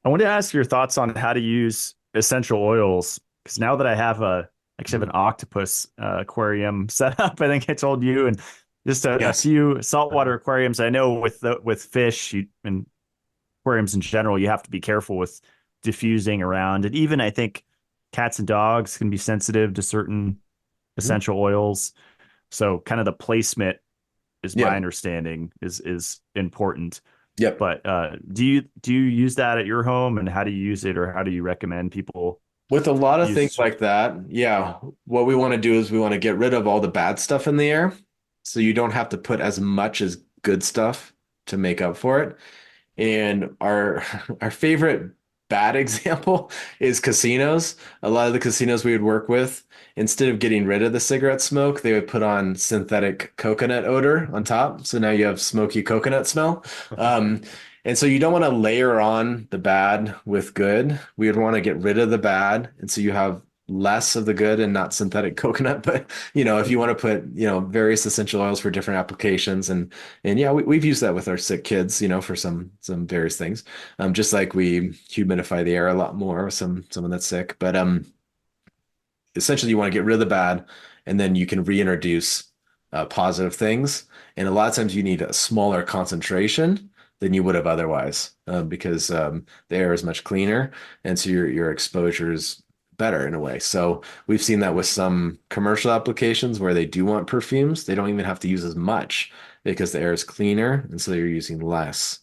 wanted to ask your thoughts on how to use essential oils because now that I have actually have Mhm. an octopus aquarium set up, I think I told you, and just a Yes. few saltwater aquariums. I know with fish and aquariums in general, you have to be careful with diffusing around, and even I think cats and dogs can be sensitive to certain Mhm. essential oils. So kind of the placement is my Yeah. understanding is important. Yep. But do you use that at your home, and how do you use it, or how do you recommend people With a lot of things use? like that, yeah, what we want to do is we want to get rid of all the bad stuff in the air. So you don't have to put as much as good stuff to make up for it. And our our favorite bad example is casinos. A lot of the casinos we would work with, instead of getting rid of the cigarette smoke, they would put on synthetic coconut odor on top. So now you have smoky coconut smell. Um, and so you don't want to layer on the bad with good. We would want to get rid of the bad. And so you have less of the good and not synthetic coconut. But if you want to put, various essential oils for different applications and yeah, we've used that with our sick kids, for some various things. Just like we humidify the air a lot more with someone that's sick. But essentially, you want to get rid of the bad, and then you can reintroduce positive things. And a lot of times, you need a smaller concentration than you would have otherwise, because the air is much cleaner, and so your exposure is better in a way. So we've seen that with some commercial applications where they do want perfumes. They don't even have to use as much because the air is cleaner, and so you're using less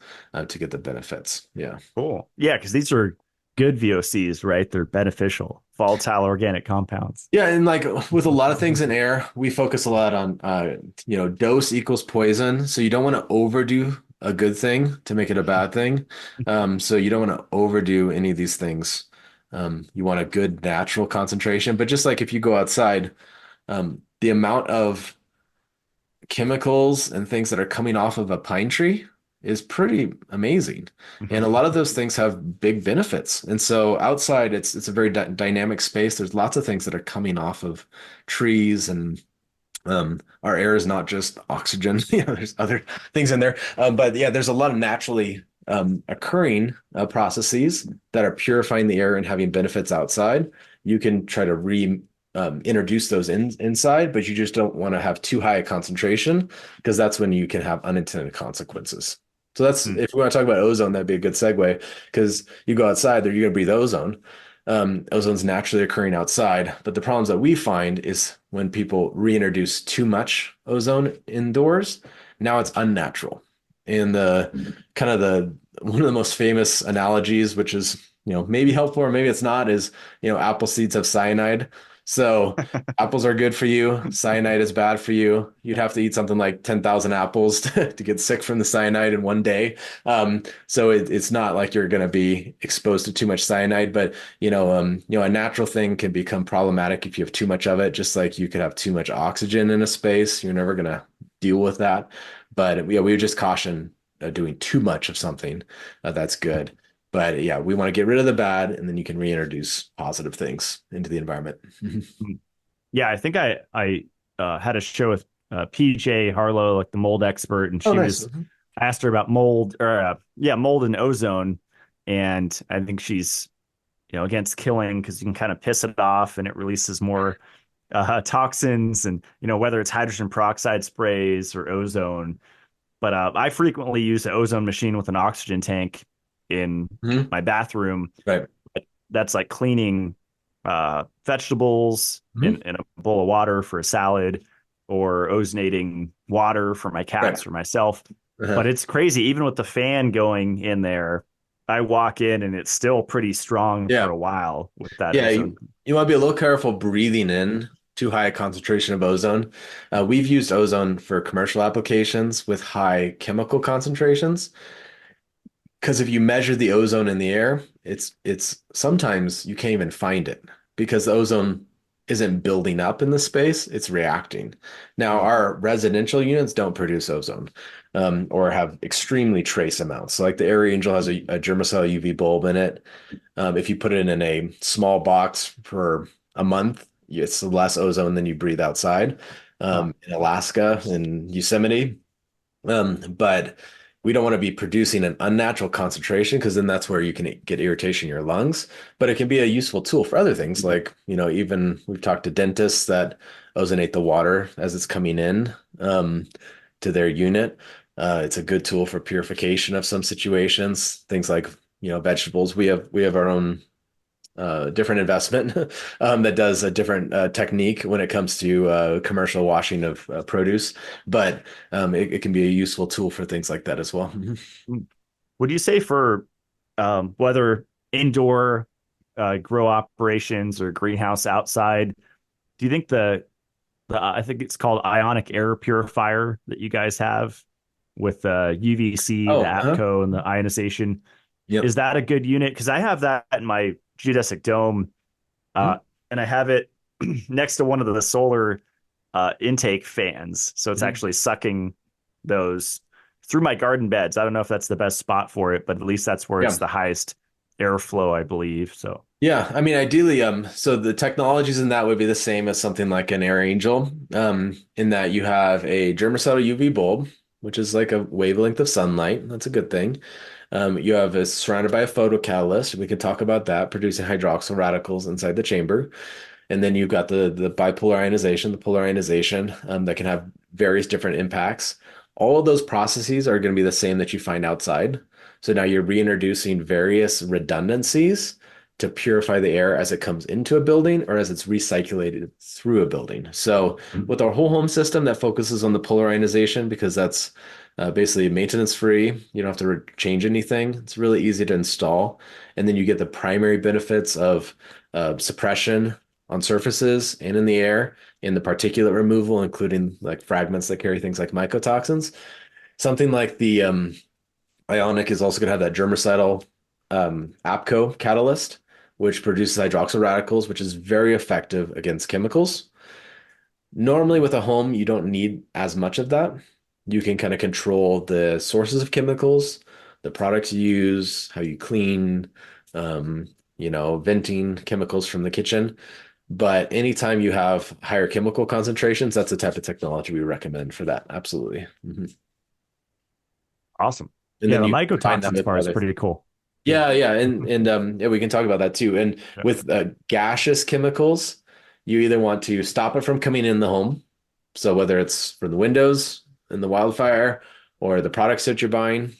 to get the benefits. Yeah. Cool. Yeah, because these are good VOCs, right? They're beneficial, volatile organic compounds. Yeah, and like with a lot of things in air, we focus a lot on dose equals poison. So you don't want to overdo a good thing to make it a bad thing. So you don't want to overdo any of these things. You want a good natural concentration. But just like if you go outside, the amount of chemicals and things that are coming off of a pine tree is pretty amazing. And a lot of those things have big benefits. And so outside, it's a very dynamic space. There's lots of things that are coming off of trees, and our air is not just oxygen. There's other things in there. But yeah, there's a lot of naturally occurring processes that are purifying the air and having benefits outside. You can try to introduce those inside, but you just don't want to have too high a concentration because that's when you can have unintended consequences. So that's, Hmm. if we want to talk about ozone, that'd be a good segue because you go outside there, you're going to breathe ozone. Ozone's naturally occurring outside, but the problems that we find is when people reintroduce too much ozone indoors, now it's unnatural. And the kind of the one of the most famous analogies, which is, maybe helpful or maybe it's not, is, apple seeds have cyanide. So apples are good for you. Cyanide is bad for you. You'd have to eat something like 10,000 apples to get sick from the cyanide in one day. So it's not like you're going to be exposed to too much cyanide, but a natural thing can become problematic if you have too much of it, just like you could have too much oxygen in a space. You're never going to deal with that. But yeah, we would just caution doing too much of something that's good. But yeah, we want to get rid of the bad, and then you can reintroduce positive things into the environment. Yeah, I think I had a show with PJ Harlow, like the mold expert, and Oh, nice. I asked her about mold or mold and ozone, and I think she's against killing because you can kind of piss it off and it releases more toxins, and whether it's hydrogen peroxide sprays or ozone. But I frequently use an ozone machine with an oxygen tank in Mhm. my bathroom. Right. That's like cleaning vegetables Mhm. in a bowl of water for a salad, or ozonating water for my Right. cats or myself. But Uh-huh. it's crazy, even with the fan going in there, I walk in and it's still pretty strong for Yeah. a while with that Yeah. ozone. You want to be a little careful breathing in too high a concentration of ozone. We've used ozone for commercial applications with high chemical concentrations. Because if you measure the ozone in the air, it's sometimes you can't even find it because the ozone isn't building up in the space, it's reacting. Now, Mm. our residential units don't produce ozone or have extremely trace amounts. So like the Air Angel has a germicell UV bulb in it. If you put it in a small box for a month, it's less ozone than you breathe outside. Huh. In Alaska and Yosemite, but we don't want to be producing an unnatural concentration because then that's where you can get irritation in your lungs. But it can be a useful tool for other things, like, even we've talked to dentists that ozonate the water as it's coming in to their unit. It's a good tool for purification of some situations, things like, vegetables. We have our own different investment that does a different technique when it comes to commercial washing of produce, but it can be a useful tool for things like that as well. Would you say for whether indoor grow operations or greenhouse outside, do you think I think it's called ionic air purifier that you guys have with UVC, the Oh, uh-huh. APCO, and the ionization, Yep. is that a good unit? Because I have that in my geodesic dome, Mhm. uh, and I have it next to one of the solar intake fans, so it's Mhm. actually sucking those through my garden beds. I don't know if that's the best spot for it, but at least that's where it's Yeah. the highest airflow, I believe. So, Yeah, I mean, ideally, so the technologies in that would be the same as something like an Air Angel, in that you have a germicidal UV bulb, which is like a wavelength of sunlight. That's a good thing. You have a surrounded by a photocatalyst. We can talk about that, producing hydroxyl radicals inside the chamber. And then you've got the bipolar ionization, the polar ionization, that can have various different impacts. All of those processes are going to be the same that you find outside. So now you're reintroducing various redundancies to purify the air as it comes into a building or as it's recirculated through a building. So with our whole home system that focuses on the polar ionization, because that's basically maintenance free, you don't have to change anything. It's really easy to install. And then you get the primary benefits of suppression on surfaces and in the air, in the particulate removal, including like fragments that carry things like mycotoxins. Something like the Ionic is also going to have that germicidal APCO catalyst, which produces hydroxyl radicals, which is very effective against chemicals. Normally, with a home, you don't need as much of that. You can kind of control the sources of chemicals, the products you use, how you clean, venting chemicals from the kitchen. But anytime you have higher chemical concentrations, that's the type of technology we recommend for that. Absolutely. awesome. And Yeah, then the you combine that mycotoxins with part is other pretty things. cool. Yeah. Yeah, yeah, and yeah, we can talk about that too. And Yeah. with gaseous chemicals, you either want to stop it from coming in the home, so whether it's from the windows in the wildfire or the products that you're buying,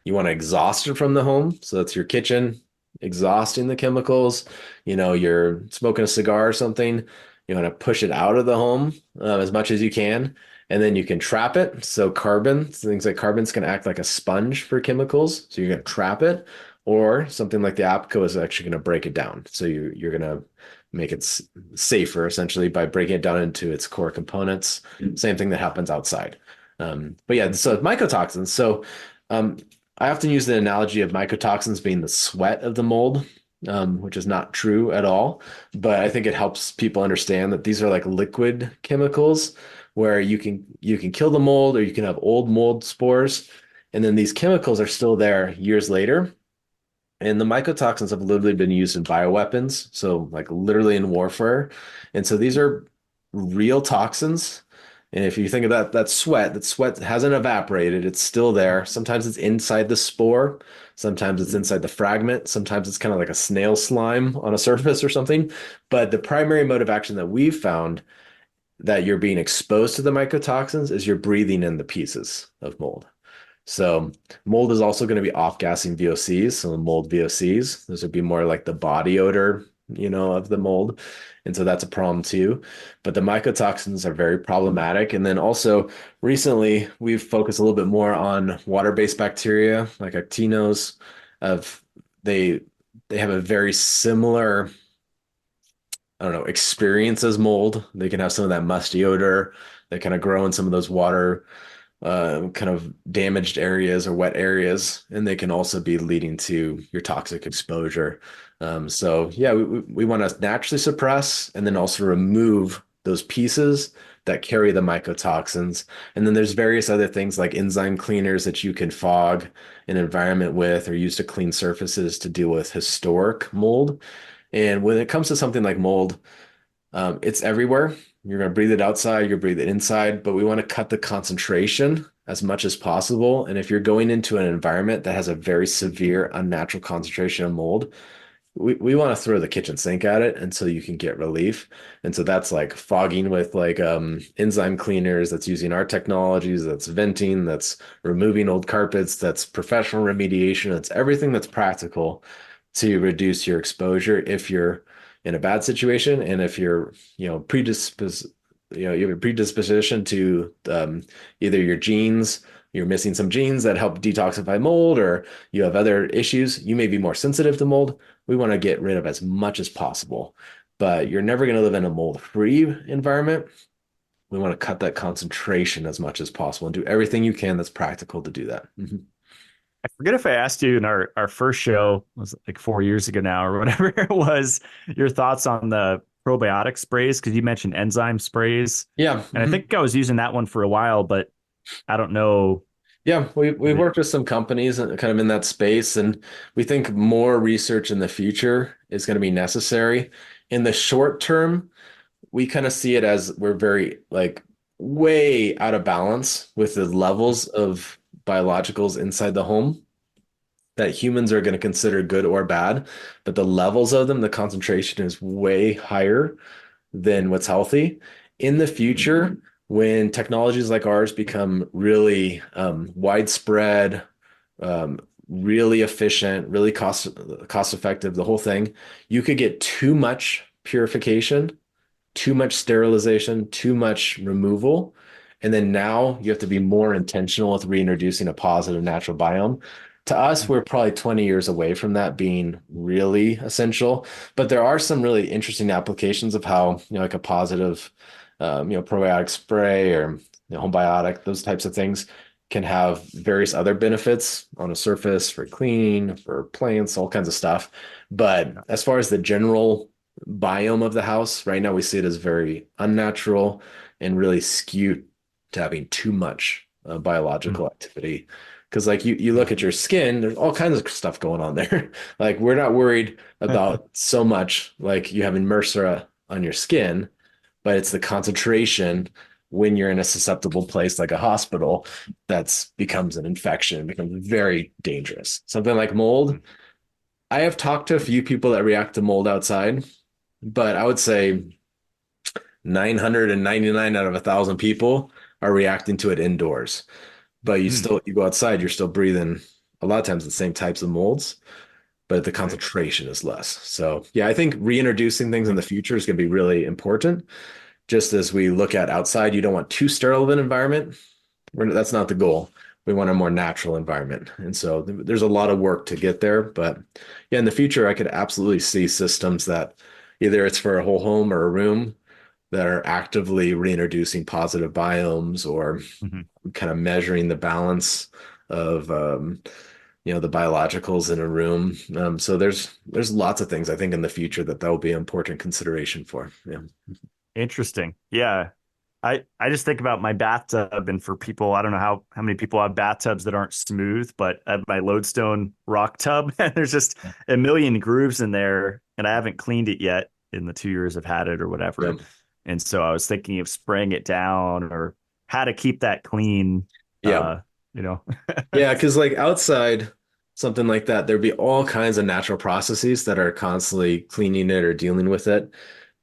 You want to exhaust it from the home. So that's your kitchen exhausting the chemicals. You're smoking a cigar or something. You want to push it out of the home as much as you can. And then you can trap it. So things like carbon's going to act like a sponge for chemicals. So you're going to trap it. Or something like the APCO is actually going to break it down. So you're going to make it safer essentially by breaking it down into its core components. Same thing that happens outside. But yeah, so mycotoxins. So um, I often use the analogy of mycotoxins being the sweat of the mold, which is not true at all. But I think it helps people understand that these are like liquid chemicals where you can kill the mold or you can have old mold spores, and then these chemicals are still there years later. And the mycotoxins have literally been used in bioweapons, so like literally in warfare. And so these are real toxins. And if you think of that sweat hasn't evaporated, it's still there. Sometimes it's inside the spore, sometimes it's inside the fragment, sometimes it's kind of like a snail slime on a surface or something. But the primary mode of action that we've found that you're being exposed to the mycotoxins is you're breathing in the pieces of mold. So mold is also going to be off-gassing VOCs, so the mold VOCs. Those would be more like the body odor, of the mold. And so that's a problem too. But the mycotoxins are very problematic. And then also recently we've focused a little bit more on water-based bacteria like actinos of they they have a very similar, I don't know, experience as mold. They can have some of that musty odor. They kind of grow in some of those water kind of damaged areas or wet areas, and they can also be leading to your toxic exposure. So yeah, we want to naturally suppress and then also remove those pieces that carry the mycotoxins. And then there's various other things like enzyme cleaners that you can fog an environment with or use to clean surfaces to deal with historic mold. And when it comes to something like mold, it's everywhere. You're going to breathe it outside, you're going to breathe it inside, but we want to cut the concentration as much as possible. And if you're going into an environment that has a very severe unnatural concentration of mold, we want to throw the kitchen sink at it until you can get relief. And so that's like fogging with like enzyme cleaners, that's using our technologies, that's venting, that's removing old carpets, that's professional remediation, that's everything that's practical to reduce your exposure if you're in a bad situation and if you're, predisposed, you have a predisposition to either your genes, you're missing some genes that help detoxify mold, or you have other issues, you may be more sensitive to mold. We want to get rid of as much as possible, but you're never going to live in a mold-free environment. We want to cut that concentration as much as possible and do everything you can that's practical to do that. Mhm. I forget if I asked you in our first show, was like 4 years ago now or whatever it was, your thoughts on the probiotic sprays, because you mentioned enzyme sprays. Yeah. And I Mhm. think I was using that one for a while, but I don't know. Yeah, we Is it? worked with some companies kind of in that space, and we think more research in the future is going to be necessary. In the short term, we kind of see it as we're very like way out of balance with the levels of biologicals inside the home that humans are going to consider good or bad, but the levels of them, the concentration is way higher than what's healthy. In the future, when technologies like ours become really widespread, um, really efficient, really cost effective, the whole thing, you could get too much purification, too much sterilization, too much removal. And then now you have to be more intentional with reintroducing a positive natural biome. To us, we're probably 20 years away from that being really essential. But there are some really interesting applications of how, like a positive, probiotic spray or home biotic, those types of things can have various other benefits on a surface for cleaning, for plants, all kinds of stuff. But as far as the general biome of the house. Right now, we see it as very unnatural and really skewed to having too much biological activity. Because, like, you look at your skin, there's all kinds of stuff going on there. Like, we're not worried about so much like you having MRSA on your skin, but it's the concentration when you're in a susceptible place like a hospital that's becomes an infection, becomes very dangerous. Something like mold. I have talked to a few people that react to mold outside, but I would say 999 out of 1,000 people are reacting to it indoors. But you go outside, you're still breathing a lot of times the same types of molds, but the Right. concentration is less. So yeah, I think reintroducing things in the future is going to be really important. Just as we look at outside, you don't want too sterile of an environment. That's not the goal. We want a more natural environment. And so there's a lot of work to get there. But yeah, in the future, I could absolutely see systems that either it's for a whole home or a room that are actively reintroducing positive biomes or Mhm. kind of measuring the balance of the biologicals in a room. So there's lots of things I think in the future that will be an important consideration for. Yeah. Interesting. Yeah. I just think about my bathtub, and for people, I don't know how many people have bathtubs that aren't smooth, but I have my lodestone rock tub and there's just a million grooves in there and I haven't cleaned it yet in the 2 years I've had it or Yeah. whatever. And so I was thinking of spraying it down or how to keep that clean. Yeah. You know. Yeah, because like outside, something like that, there'd be all kinds of natural processes that are constantly cleaning it or dealing with it.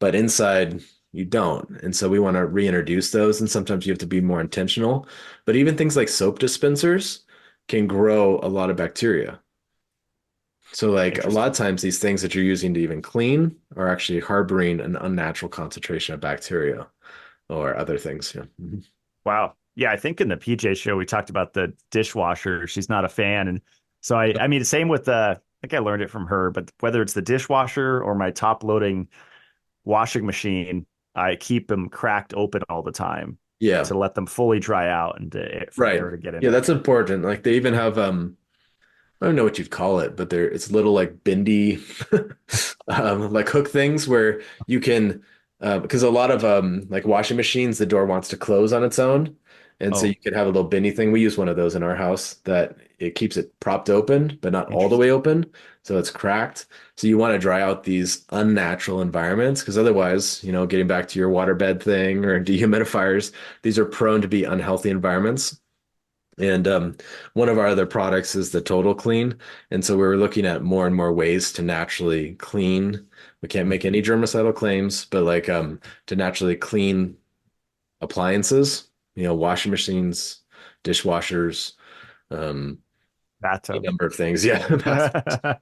But inside, you don't. And so we want to reintroduce those. And sometimes you have to be more intentional. But even things like soap dispensers can grow a lot of bacteria. So, like a lot Interesting. of times, these things that you're using to even clean are actually harboring an unnatural concentration of bacteria or other things. Yeah. Mhm. Wow. Yeah, I think in the PJ show we talked about the dishwasher. She's not a fan, and so I mean, same with the. I think I learned it from her, but whether it's the dishwasher or my top loading washing machine, I keep them cracked open all the time Yeah. to let them fully dry out and for Right. air to get in Yeah, that's there. important. Like they even have I don't know what you'd call it, but it's little like bendy like hook things where you can because a lot of like washing machines, the door wants to close on its own. And so you Oh, could have a little bendy thing. We use one of those in our house that it keeps it propped open, but not all the way interesting. open. So it's cracked. So you want to dry out these unnatural environments because otherwise, getting back to your waterbed thing or dehumidifiers, these are prone to be unhealthy environments. And one of our other products is the Total Clean. And so we were looking at more and more ways to naturally clean. We can't make any germicidal claims, but like to naturally clean appliances, washing machines, dishwashers, um, a Bathtub. number of things. Yeah.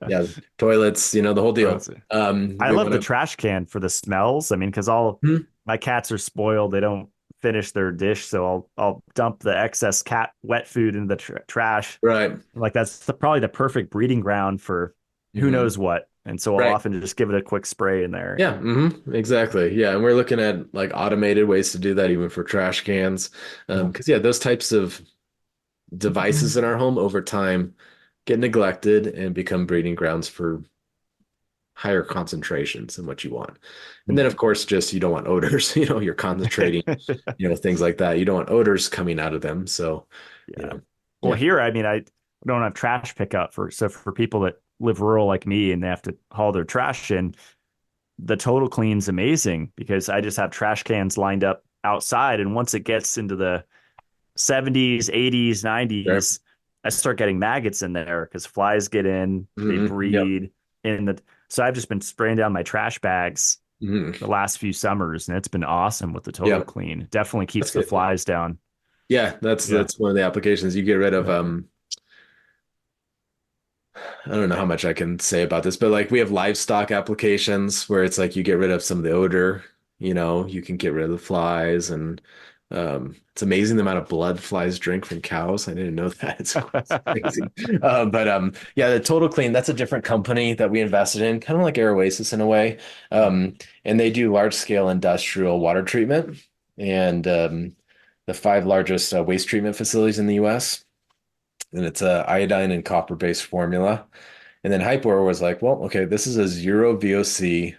Yeah. Toilets, the whole Oh, deal. I We love want the to, trash can for the smells. I mean, because all my cats are spoiled. They don't finish their dish, so I'll dump the excess cat wet food into the trash. right. Like that's probably the perfect breeding ground for who Mhm. knows what. And so I'll Right. often just give it a quick spray in there. Yeah, exactly. Yeah, and we're looking at like automated ways to do that even for trash cans. Because yeah, those types of devices in our home over time get neglected and become breeding grounds for higher concentrations than what you want. And then of course, just you don't want odors, you're concentrating, things like that. You don't want odors coming out of them. So, Yeah. Well, yeah. here, I mean, I don't have trash pickup for people that live rural like me and they have to haul their trash in, the Total Clean's amazing because I just have trash cans lined up outside. And once it gets into the 70s, 80s, Sure. 90s, I start getting maggots in there because flies get in, they Yep. breed in the. So I've just been spraying down my trash bags hmm the last few summers, and it's been awesome with the Total Yeah. Clean. Definitely That's keeps the good. Yeah. flies down. Yeah, that's Yeah. that's one of the applications. You get rid of Yeah. I don't know how much I can say about this, but like we have livestock applications where it's like you get rid of some of the odor, you can get rid of the flies and it's amazing the amount of blood flies drink from cows. I didn't know that. It's crazy. But yeah, the Total Clean, that's a different company that we invested in, kind of like Air Oasis in a way. And they do large scale industrial water treatment and the five largest waste treatment facilities in the US. And it's a iodine and copper based formula. And then Hypor was like, well, okay, this is a zero VOC,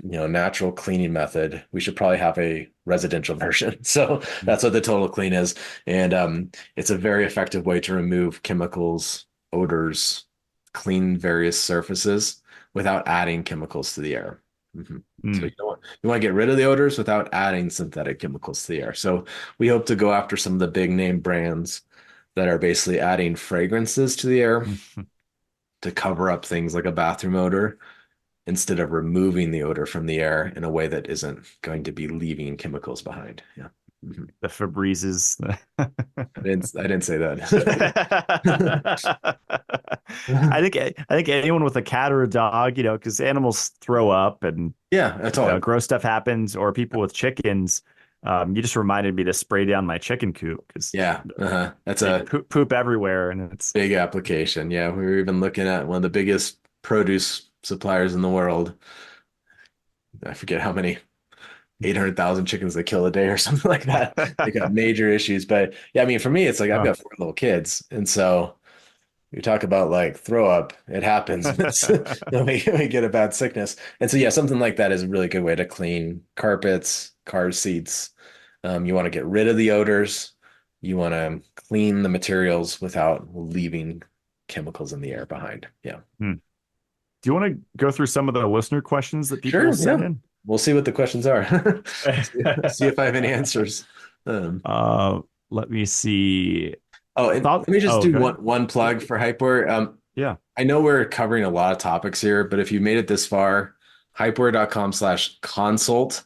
natural cleaning method. We should probably have a residential version. So that's what the Total Clean is. And it's a very effective way to remove chemicals, odors, clean various surfaces without adding chemicals to the air. So Mm. you want to get rid of the odors without adding synthetic chemicals to the air. So we hope to go after some of the big name brands that are basically adding fragrances to the air to cover up things like a bathroom odor instead of removing the odor from the air in a way that isn't going to be leaving chemicals behind. Yeah. Mhm. The Febrezes. I didn't say that. I think anyone with a cat or a dog, because animals throw up and Yeah, that's all. gross stuff happens, or people with chickens. You just reminded me to spray down my chicken coop because Yeah, that's they a poop everywhere, and it's big application. Yeah, we were even looking at one of the biggest produce suppliers in the world. I forget how many 800,000 chickens they kill a day or something like that. They got major issues. But yeah, I mean, for me, it's like I've oh. got four little kids. And so you talk about like throw up, it happens. We get a bad sickness. And so, yeah, something like that is a really good way to clean carpets, car seats. You want to get rid of the odors. You want to clean the materials without leaving chemicals in the air behind. Yeah. Hmm. Do you want to go through some of the listener questions that people Sure. sent Yeah. in? We'll see what the questions are. See if I have any answers. Um, uh, Let me see. Oh, and let me just Oh, do go ahead. one plug for Hypeware. Yeah. I know we're covering a lot of topics here, but if you made it this far, hypeware.com/consult,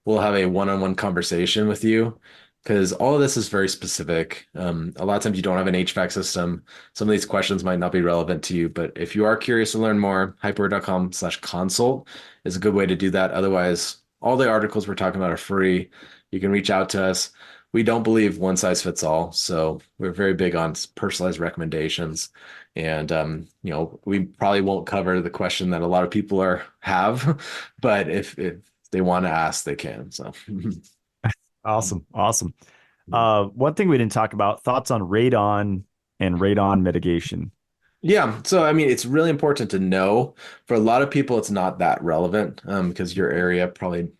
we'll have a one-on-one conversation with you because all of this is very specific. A lot of times you don't have an HVAC system. Some of these questions might not be relevant to you, but if you are curious to learn more, hypeware.com/consult is a good way to do that. Otherwise, all the articles we're talking about are free. You can reach out to us. We don't believe one size fits all, so we're very big on personalized recommendations. And we probably won't cover the question that a lot of people have, but if they want to ask, they can. So, Awesome. Awesome. One thing we didn't talk about, thoughts on radon and radon mitigation. yeah. So, I mean, it's really important to know. For a lot of people, it's not that relevant because your area probably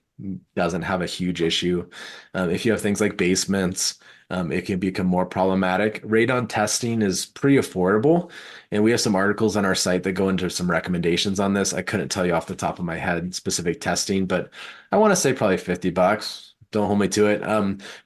doesn't have a huge issue. If you have things like basements, it can become more problematic. Radon testing is pretty affordable, and we have some articles on our site that go into some recommendations on this. I couldn't tell you off the top of my head specific testing, but I want to say probably $50. Don't hold me to it.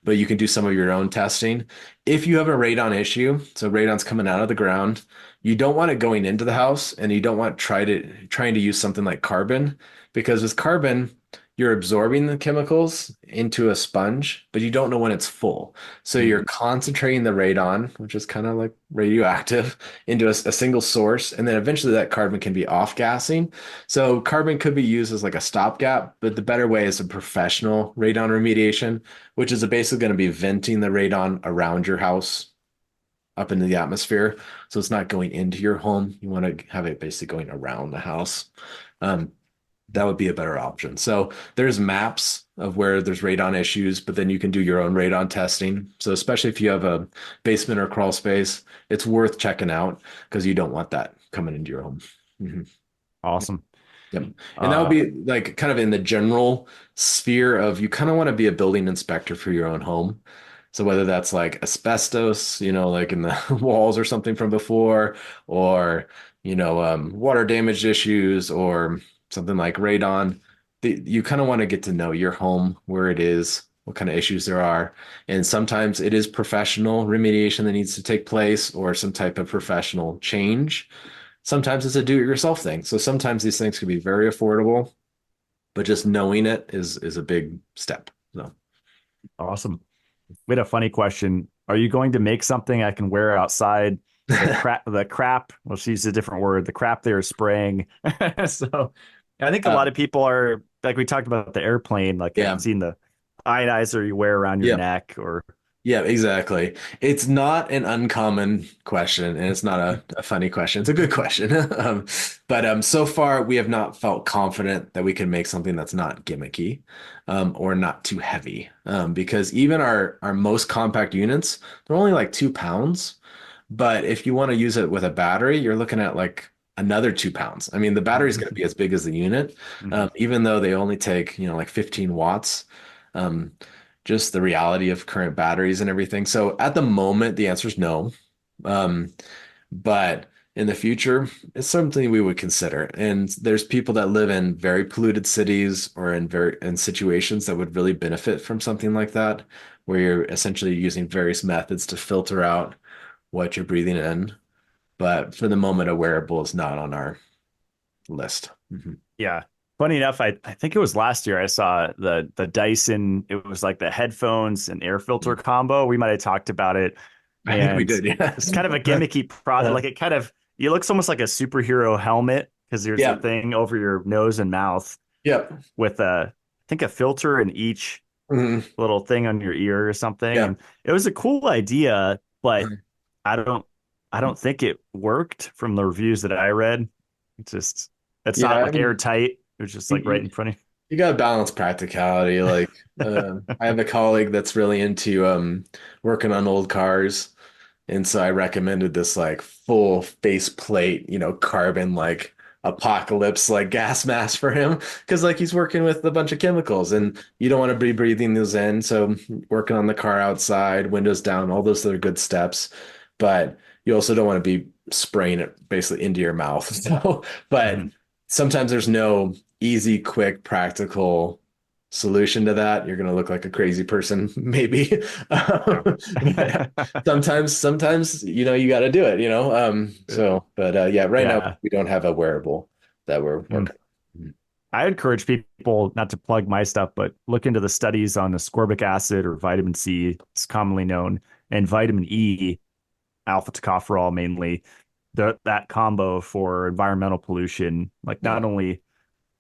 But you can do some of your own testing. If you have a radon issue, so radon's coming out of the ground, you don't want it going into the house, and you don't want trying to use something like carbon, because with carbon, you're absorbing the chemicals into a sponge, but you don't know when it's full. So you're Mhm. concentrating the radon, which is kind of like radioactive, into a single source. And then eventually that carbon can be off gassing. So carbon could be used as like a stopgap, but the better way is a professional radon remediation, which is basically going to be venting the radon around your house up into the atmosphere. So it's not going into your home. You want to have it basically going around the house. Um, that would be a better option. So there's maps of where there's radon issues, but then you can do your own radon testing. So especially if you have a basement or crawl space, it's worth checking out because you don't want that coming into your home. Mhm. Awesome. Yep. And that would Uh, be like kind of in the general sphere of you kind of want to be a building inspector for your own home. So whether that's like asbestos, like in the walls or something from before, or water damage issues, or something like radon, you kind of want to get to know your home, where it is, what kind of issues there are, and sometimes it is professional remediation that needs to take place, or some type of professional change. Sometimes it's a do-it-yourself thing. So sometimes these things can be very affordable, but just knowing it is a big step. So. awesome. We had a funny question. Are you going to make something I can wear outside? The crap, well, she used a different word, the crap they are spraying. So I think a lot Um, of people are, like we talked about the airplane, like I've yeah, seen the ionizer you wear around your yeah, neck or yeah, exactly. It's not an uncommon question, and it's not a funny question. It's a good question. But so far, we have not felt confident that we can make something that's not gimmicky, or not too heavy. Because even our most compact units, they're only like 2 pounds. But if you want to use it with a battery, you're looking at like another 2 pounds. I mean, the battery is going to be as big as the unit, Mhm. even though they only take, like 15 watts. Um, just the reality of current batteries and everything. So at the moment, the answer is no. Um, but in the future, it's something we would consider. And there's people that live in very polluted cities or in situations that would really benefit from something like that, where you're essentially using various methods to filter out what you're breathing in. But for the moment, a wearable is not on our list. Mhm. Yeah. Funny enough, I think it was last year I saw the Dyson, it was like the headphones and air filter combo. We might have talked about it I think we and did, yeah. it's kind of a gimmicky product. Uh, Like it looks almost like a superhero helmet because there's a yeah. thing over your nose and mouth Yep. with I think a filter in each Mhm. little thing on your ear or something. Yeah. And it was a cool idea, but Mhm. I don't I don't think it worked from the reviews that I read. It's Yeah. not I like mean, airtight. It was just you, like right in you, front of you got to balance practicality. Like, I have a colleague that's really into working on old cars. And so I recommended this like full face plate, carbon like apocalypse like gas mask for him because like he's working with a bunch of chemicals and you don't want to be breathing those in. So working on the car outside, windows down, all those are good steps, but you also don't want to be spraying it basically into your mouth. So, but Mhm. sometimes there's no easy, quick, practical solution to that. You're going to look like a crazy person, maybe. But sometimes, you got to do it, but yeah, right now Yeah. we don't have a wearable that we're Mm. working on. I encourage people not to plug my stuff, but look into the studies on ascorbic acid or vitamin C. It's commonly known, and vitamin E, alpha tocopherol mainly. That combo for environmental pollution, like Yeah. not only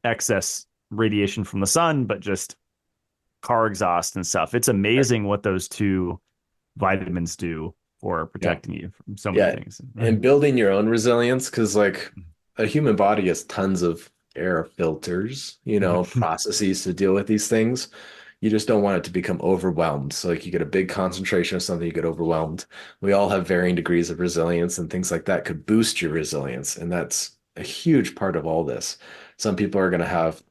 excess radiation from the sun, but just car exhaust and stuff. It's amazing what those two vitamins do for Yeah. protecting you from so many Yeah. things. And building your own resilience, because like a human body has tons of air filters, processes to deal with these things. You just don't want it to become overwhelmed. So like you get a big concentration of something, you get overwhelmed. We all have varying degrees of resilience and things like that could boost your resilience. And that's a huge part of all this. Some people are going to have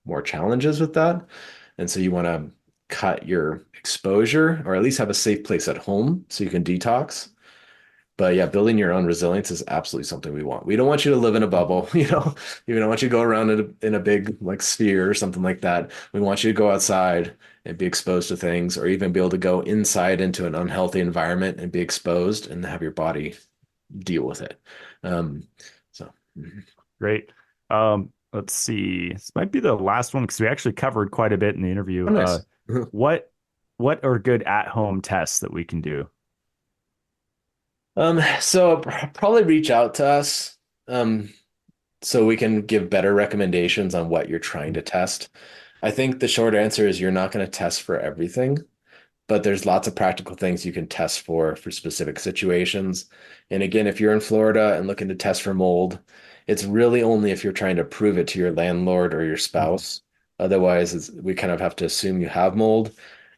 more challenges with that. And so you want to cut your exposure or at least have a safe place at home so you can detox. But yeah, building your own resilience is absolutely something we want. We don't want you to live in a bubble, We don't want you to go around in a big like sphere or something like that. We want you to go outside and be exposed to things, or even be able to go inside into an unhealthy environment and be exposed and have your body deal with it. Um, so Great. Let's see. This might be the last one because we actually covered quite a bit in the interview. oh, nice. What what are good at-home tests that we can do? So probably reach out to us, so we can give better recommendations on what you're trying to test. I think the short answer is you're not going to test for everything, but there's lots of practical things you can test for specific situations. And again, if you're in Florida and looking to test for mold, it's really only if you're trying to prove it to your landlord or your spouse. Otherwise, we kind of have to assume you have mold,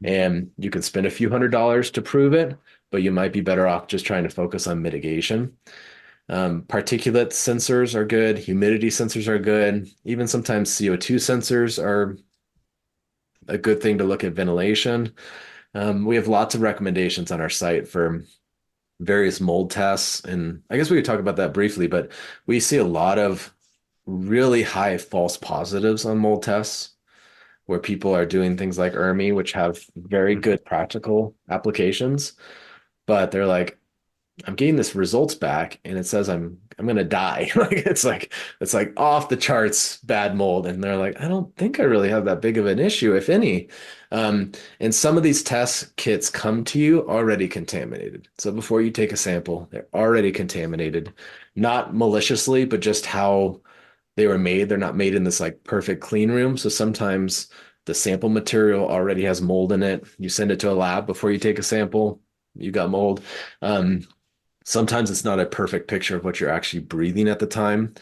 and you can spend a few $100s to prove it, but you might be better off just trying to focus on mitigation. Particulate sensors are good, humidity sensors are good, even sometimes CO2 sensors are a good thing to look at ventilation. We have lots of recommendations on our site for various mold tests. And I guess we could talk about that briefly, but we see a lot of really high false positives on mold tests where people are doing things like ERMI, which have very good practical applications, but they're like, I'm getting this results back and it says I'm gonna die. Like it's like off the charts bad mold. And they're like, I don't think I really have that big of an issue, if any. And some of these test kits come to you already contaminated. So before you take a sample, they're already contaminated, not maliciously, but just how they were made. They're not made in this like perfect clean room. So sometimes the sample material already has mold in it. You send it to a lab before you take a sample, you got mold. Um, Sometimes it's not a perfect picture of what you're actually breathing at the time.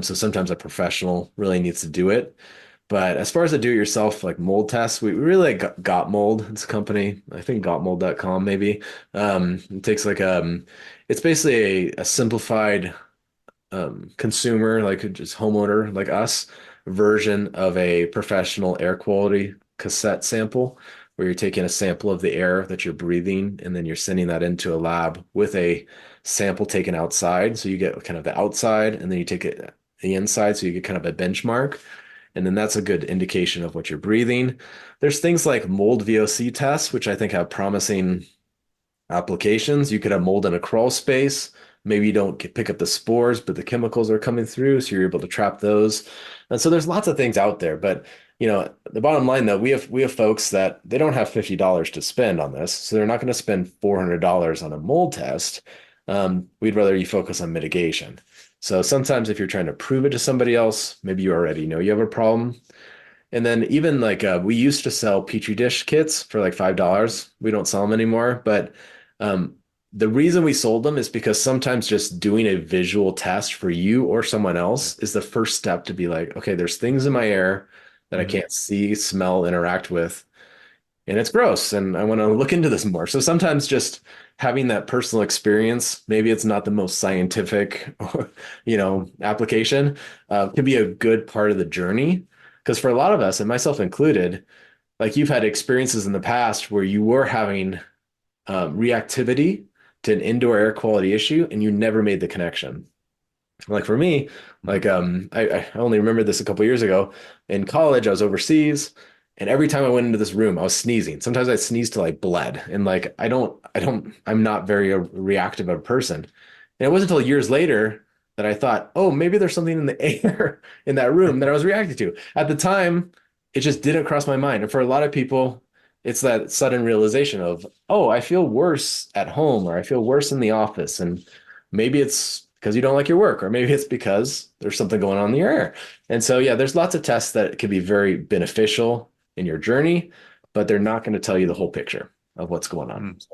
So sometimes a professional really needs to do it. But as far as the do-it-yourself like mold tests, we really got mold. It's a company, I think gotmold.com maybe. It takes it's basically a simplified consumer, like just homeowner like us, version of a professional air quality cassette sample, where you're taking a sample of the air that you're breathing and then you're sending that into a lab with a sample taken outside. So you get kind of the outside and then you take it the inside. So you get kind of a benchmark. And then that's a good indication of what you're breathing. There's things like mold VOC tests, which I think have promising applications. You could have mold in a crawl space. Maybe you don't pick up the spores, but the chemicals are coming through, so you're able to trap those. And so there's lots of things out there, but the bottom line though, we have folks that they don't have $50 to spend on this, so they're not going to spend $400 on a mold test. We'd rather you focus on mitigation. So sometimes if you're trying to prove it to somebody else, maybe you already know you have a problem. And then even like we used to sell Petri dish kits for like $5. We don't sell them anymore, but um, the reason we sold them is because sometimes just doing a visual test for you or someone else is the first step to be like, okay, there's things in my air that I Mhm. can't see, smell, interact with, and it's gross, and I want to look into this more. So sometimes just having that personal experience, maybe it's not the most scientific, application, can be a good part of the journey. Because for a lot of us, and myself included, like you've had experiences in the past where you were having reactivity to an indoor air quality issue, and you never made the connection. Like for me, like I only remember this a couple years ago. In college, I was overseas, and every time I went into this room, I was sneezing. Sometimes I sneezed till I bled, and like I'm not very a reactive of a person. And it wasn't until years later that I thought, oh, maybe there's something in the air in that room that I was reacting to. At the time, it just didn't cross my mind. And for a lot of people, it's that sudden realization of, oh, I feel worse at home or I feel worse in the office. And maybe it's because you don't like your work, or maybe it's because there's something going on in your air. And so, yeah, there's lots of tests that can be very beneficial in your journey, but they're not going to tell you the whole picture of what's going on. Mm.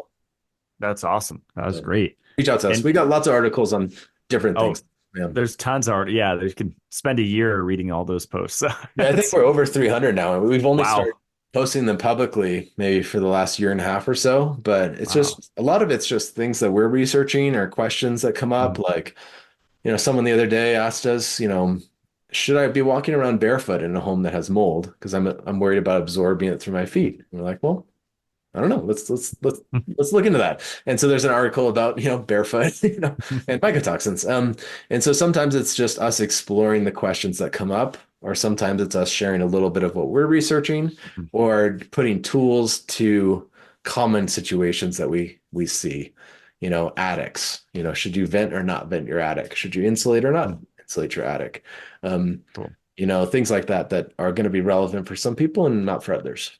That's awesome. That was So great. reach out to us. And We got lots of articles on different oh, things. Yeah. there's tons of art. Yeah, you could spend a year reading all those posts. Yeah, I think It's we're over 300 now. And we've only started wow. posting them publicly maybe for the last year and a half or so. But it's Wow. just a lot of it's just things that we're researching or questions that come up. Mm. Like, someone the other day asked us, should I be walking around barefoot in a home that has mold? Because I'm worried about absorbing it through my feet. And we're like, well, I don't know. Let's look into that. And so there's an article about, barefoot, and mycotoxins. And so sometimes it's just us exploring the questions that come up, or sometimes it's us sharing a little bit of what we're researching, or putting tools to common situations that we see. Attics. Should you vent or not vent your attic? Should you insulate or not insulate your attic? Um, Cool. things like that that are going to be relevant for some people and not for others.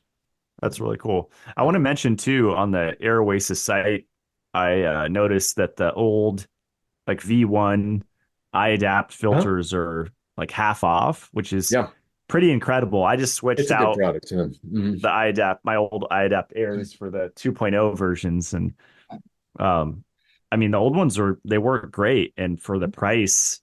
That's really cool. I want to mention too on the Air Oasis site, I noticed that the old like V1 Iadapt Huh? filters are like half off, which is Yeah. pretty incredible. I just It's switched a good out product. Yeah. Mhm. the Iadapt, my old Iadapt Airs for the 2.0 versions. And um, I mean, the old ones they work great. And for the price,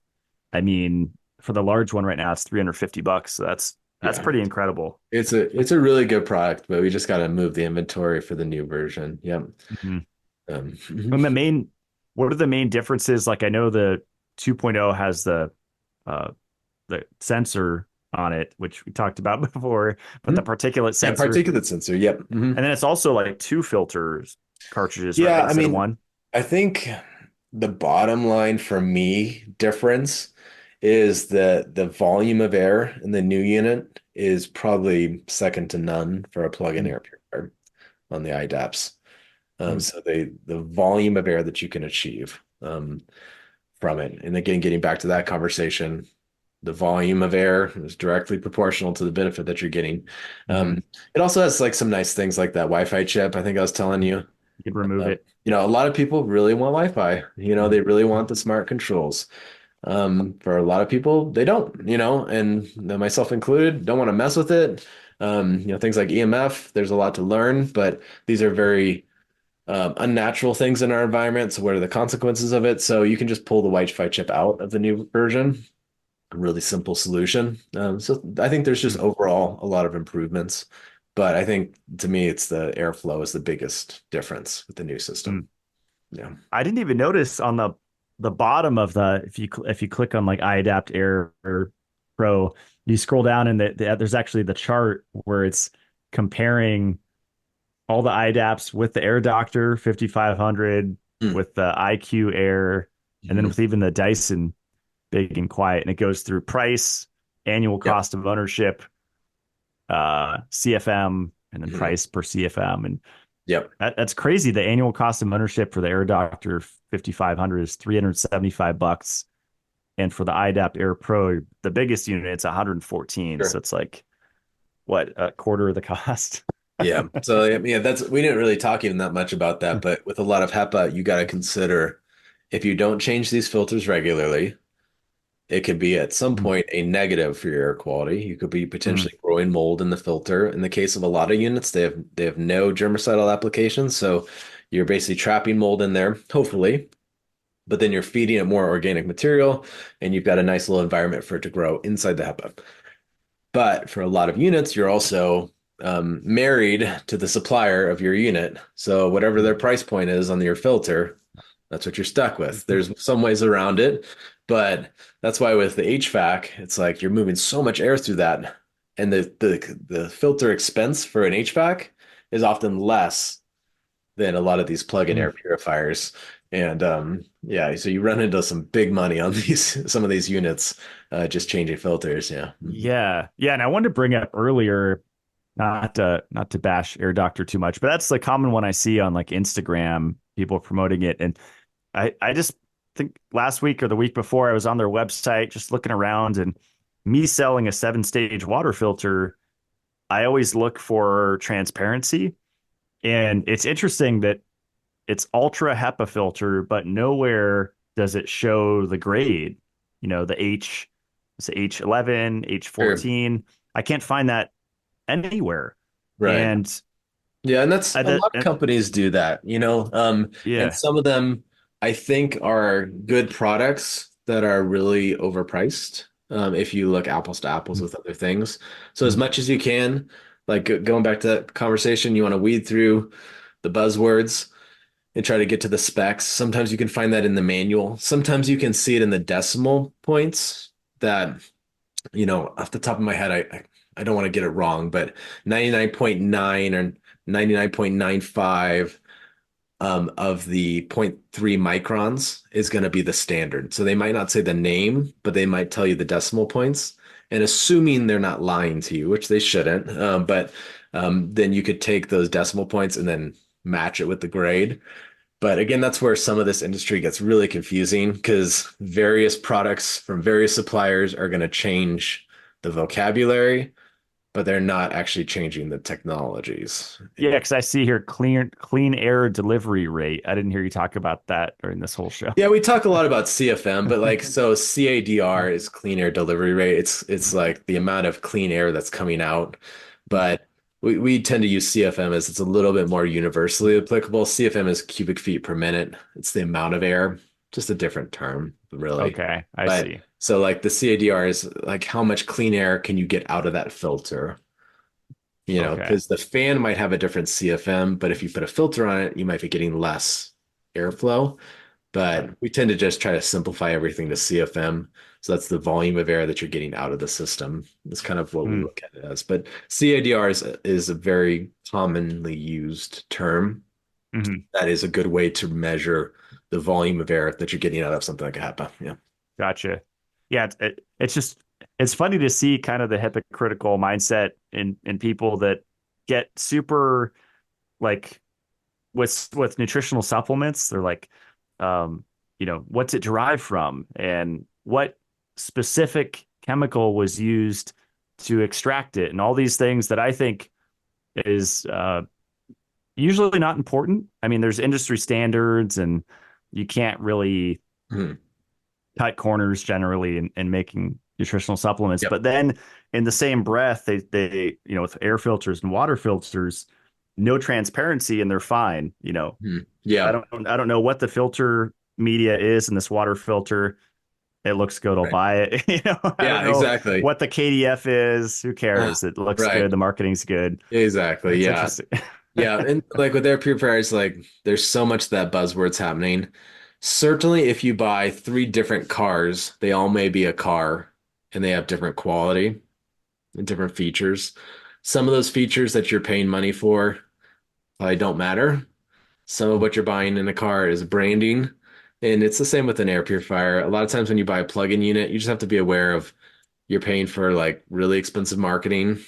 I mean, for the large one right now, it's $350. So that's Yeah. pretty incredible. It's a really good product, but we just got to move the inventory for the new version. Yep. Mhm. And Mhm. what are the main differences? Like I know the 2.0 has uh, the sensor on it, which we talked about before, but the particulate Yeah, sensor, particulate sensor. Yep. and then it's also like two filters cartridges, right? Yeah, I Instead of mean, one. I think the bottom line for me difference is the volume of air in the new unit is probably second to none for a plug-in Mm, air purifier on the IDAPs. mm, So the volume of air that you can achieve from it. And again, getting back to that conversation, the volume of air is directly proportional to the benefit that you're getting. mhm. It also has like some nice things like that Wi-Fi chip. I think I was telling you. You could remove it. A lot of people really want Wi-Fi. Mm, They really want the smart controls. For a lot of people, they don't. And myself included, don't want to mess with it. Things like EMF. There's a lot to learn, but these are very unnatural things in our environment. So what are the consequences of it? So you can just pull the Wi-Fi chip out of the new version. A really simple solution. So I think there's just mm, overall a lot of improvements. But I think to me, it's the airflow is the biggest difference with the new system. mm. Yeah. I didn't even notice on the bottom of the if you click on like iAdapt Air Pro, you scroll down and there's actually the chart where it's comparing all the iAdapts with the Air Doctor 5500, Mm. with the IQ Air, and then Mhm. with even the Dyson Big and Quiet. And it goes through price, annual Yep. cost of ownership, CFM, and then Mhm. price per CFM. And Yep. that's crazy. The annual cost of ownership for the Air Doctor 5500 is $375. And for the iAdapt Air Pro, the biggest unit, it's 114. Sure. So it's like what, a quarter of the cost. Yeah. So yeah, that's we didn't really talk even that much about that, but with a lot of HEPA, you got to consider if you don't change these filters regularly, it could be at some Mm, point a negative for your air quality. You could be mm, potentially growing mold in the filter. In the case of a lot of units, they have no germicidal applications, so you're basically trapping mold in there, hopefully, but then you're feeding it more organic material, and you've got a nice little environment for it to grow inside the HEPA. But for a lot of units, you're also married to the supplier of your unit. So whatever their price point is on your filter, that's what you're stuck with. mm. There's some ways around it, but that's why with the HVAC, it's like you're moving so much air through that, and the filter expense for an HVAC is often less than a lot of these plug-in Mm. air purifiers. And yeah, so you run into some big money on these some of these units just changing filters. Yeah. Yeah. Yeah. And I wanted to bring up earlier, not to bash Air Doctor too much, but that's the common one I see on like Instagram, people promoting it. And I just think last week or the week before I was on their website just looking around, and me selling a 7-stage water filter, I always look for transparency. And it's interesting that it's ultra HEPA filter, but nowhere does it show the grade, the it's H11, Sure. H14. I can't find that anywhere. Right. And Yeah, and that's I, a that, lot of companies do that, and yeah. some of them I think are good products that are really overpriced. If you look apples to apples with other things. So as Mhm. much as you can, like going back to that conversation, you want to weed through the buzzwords and try to get to the specs. Sometimes you can find that in the manual. Sometimes you can see it in the decimal points that off the top of my head, I don't want to get it wrong, but 99.9 or 99.95 of the zero point 0.3 microns is going to be the standard. So they might not say the name, but they might tell you the decimal points. And assuming they're not lying to you, which they shouldn't, but then you could take those decimal points and then match it with the grade. But again, that's where some of this industry gets really confusing because various products from various suppliers are going to change the vocabulary, but they're not actually changing the technologies. Yeah, because I see here clean air delivery rate. I didn't hear you talk about that during this whole show. Yeah, we talk a lot about CFM, but like so CADR is clean air delivery rate. It's like the amount of clean air that's coming out. But we tend to use CFM as it's a little bit more universally applicable. CFM is cubic feet per minute. It's the amount of air, just a different term, really. Okay, I But see. so like the CADR is like how much clean air can you get out of that filter? Okay. Because the fan might have a different CFM, but if you put a filter on it, you might be getting less airflow. But we tend to just try to simplify everything to CFM. So that's the volume of air that you're getting out of the system. That's kind of what we Mm, look at it as. But CADR is a very commonly used term. mhm. That is a good way to measure the volume of air that you're getting out of something like a HEPA. Yeah. Gotcha. Yeah, it's just it's funny to see kind of the hypocritical mindset in people that get super like with nutritional supplements. They're like, um, what's it derived from, and what specific chemical was used to extract it, and all these things that I think is usually not important. I mean, there's industry standards, and you can't really Mhm. cut corners generally in making nutritional supplements. Yep. But then in the same breath, they with air filters and water filters, no transparency, and they're fine. Mhm. I Yeah. don't know what the filter media is in this water filter. It looks good. I'll Right. buy it. I don't Yeah, know exactly. what the KDF is. Who cares? It looks Right. good. The marketing's good. Exactly. It's Yeah. interesting. Yeah, and like with air purifiers, like there's so much that buzzwords happening. Certainly, if you buy three different cars, they all may be a car and they have different quality and different features. Some of those features that you're paying money for probably don't matter. Some of what you're buying in a car is branding, and it's the same with an air purifier. A lot of times when you buy a plug-in unit, you just have to be aware of you're paying for like really expensive marketing.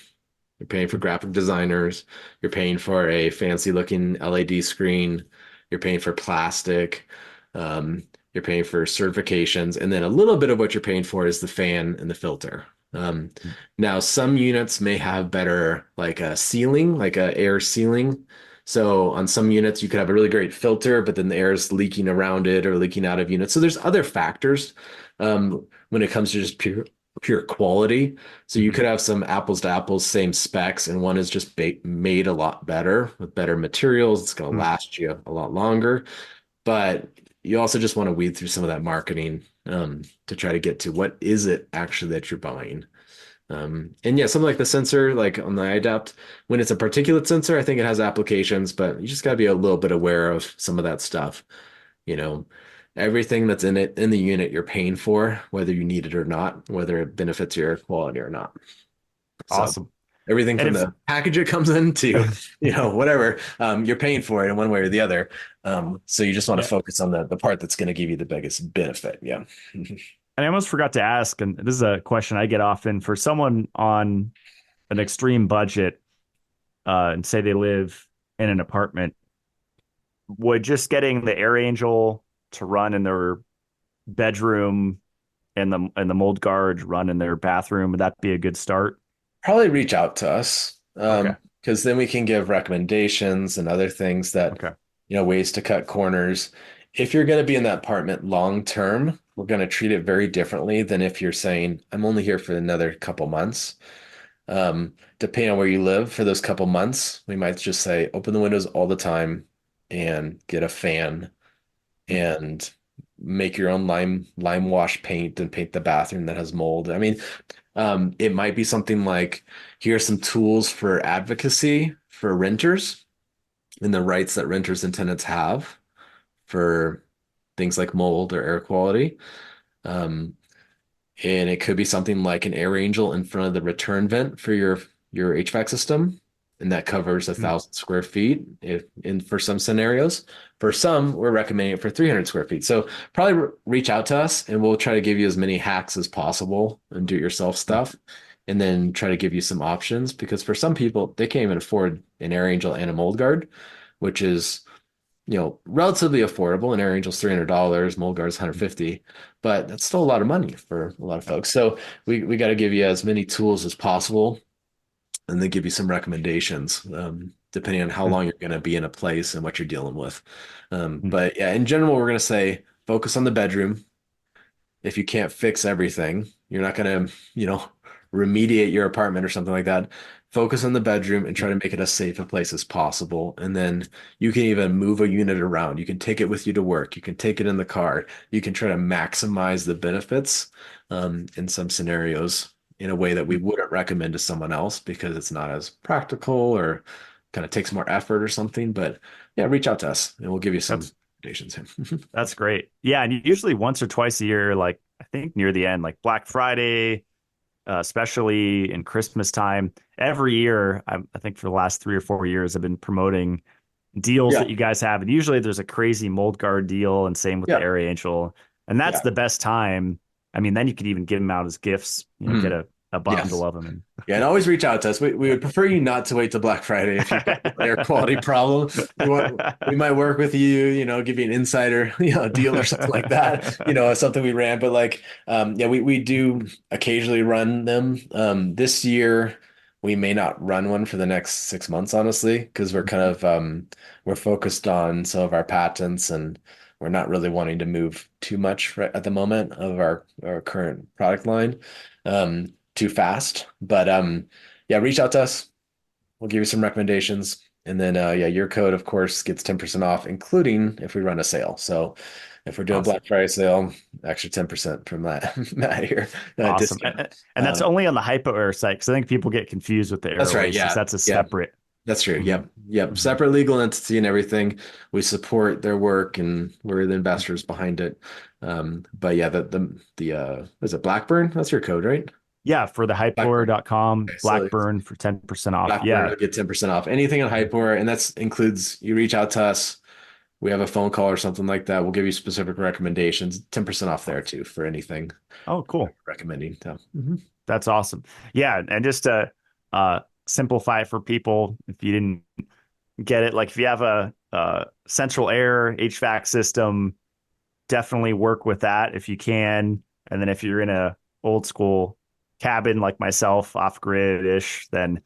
You're paying for graphic designers. You're paying for a fancy looking LED screen. You're paying for plastic. You're paying for certifications. And then a little bit of what you're paying for is the fan and the filter. Now some units may have better like a sealing, like a air sealing. So on some units you could have a really great filter, but then the air is leaking around it or leaking out of units. So there's other factors when it comes to just pure quality. So you Mhm. could have some apples to apples, same specs, and one is just made a lot better with better materials. It's going to Mm. last you a lot longer, but you also just want to weed through some of that marketing to try to get to what is it actually that you're buying. And yeah, something like the sensor, like on the Iadapt, when it's a particulate sensor, I think it has applications, but you just got to be a little bit aware of some of that stuff. You know, everything that's in it in the unit you're paying for, whether you need it or not, whether it benefits your quality or not. So Awesome. everything And from if the package it comes in to, whatever, you're paying for it in one way or the other. So you just want to yeah, focus on the part that's going to give you the biggest benefit. Yeah. and I almost forgot to ask, and this is a question I get often for someone on an extreme budget, and say they live in an apartment, would just getting the Air Angel to run in their bedroom and the mold guard run in their bathroom, would that be a good start? Probably reach out to us Okay. because then we can give recommendations and other things that, Okay. ways to cut corners. If you're going to be in that apartment long term, we're going to treat it very differently than if you're saying, I'm only here for another couple months. Depending on where you live for those couple months, we might just say, open the windows all the time and get a fan and make your own lime wash paint and paint the bathroom that has mold. I mean, it might be something like here's some tools for advocacy for renters and the rights that renters and tenants have for things like mold or air quality. Um, and it could be something like an air angel in front of the return vent for your HVAC system, and that covers a Mm. thousand square feet if in for some scenarios. For some, we're recommending it for 300 square feet. So probably reach out to us, and we'll try to give you as many hacks as possible and do-it-yourself stuff, and then try to give you some options because for some people they can't even afford an air angel and a mold guard, which is relatively affordable. An Air Angel's $300, Mulgar's 150, but that's still a lot of money for a lot of folks. So we got to give you as many tools as possible and then give you some recommendations, depending on how long you're going to be in a place and what you're dealing with. But yeah, in general, we're going to say focus on the bedroom. If you can't fix everything, you're not going to, remediate your apartment or something like that. Focus on the bedroom and try to make it as safe a place as possible. And then you can even move a unit around. You can take it with you to work. You can take it in the car. You can try to maximize the benefits in some scenarios in a way that we wouldn't recommend to someone else because it's not as practical or kind of takes more effort or something. But yeah, reach out to us and we'll give you some That's recommendations. that's great. Yeah, and usually once or twice a year, like I think near the end, like Black Friday, especially in Christmas time, every year, I think for the last 3 or 4 years, I've been promoting deals Yeah. that you guys have, and usually there's a crazy mold guard deal, and same with the Yeah. Air Angel, and that's Yeah. the best time. I mean, then you could even give them out as gifts, get Mhm. a bundle Yes. of them, and Yeah, and always reach out to us. We would prefer you not to wait till Black Friday if you've got an air quality problem. We might work with you, give you an insider, deal or something like that, something we ran. But like, yeah, we do occasionally run them. This year we may not run one for the next 6 months, honestly, because we're focused on some of our patents and we're not really wanting to move too much at the moment of our current product line. Too fast. But yeah, reach out to us. We'll give you some recommendations. And then yeah, your code, of course, gets 10% off, including if we run a sale. So if we're doing awesome, Black Friday sale, extra 10% from that Matt here. awesome, Discount. and that's only on the HypoAir site because I think people get confused with the Air That's right. Oasis. Yeah. That's a Yeah. separate. That's true. Mhm. Yep. Yep. Mhm. Separate legal entity and everything. We support their work and we're the investors behind it. But yeah, is it Blackburn? That's your code, right? Yeah, for the Blackburn. hypoair.com, Okay, so Blackburn for 10% off. Blackburn Yeah. will get 10% off anything on Hypeware, and that includes you reach out to us. We have a phone call or something like that. We'll give you specific recommendations. 10% off there too for anything Oh, cool. recommending. So, mhm. That's awesome. Yeah, and just to simplify it for people, if you didn't get it, like if you have a central air HVAC system, definitely work with that if you can. And then if you're in a old school cabin like myself, off grid ish, then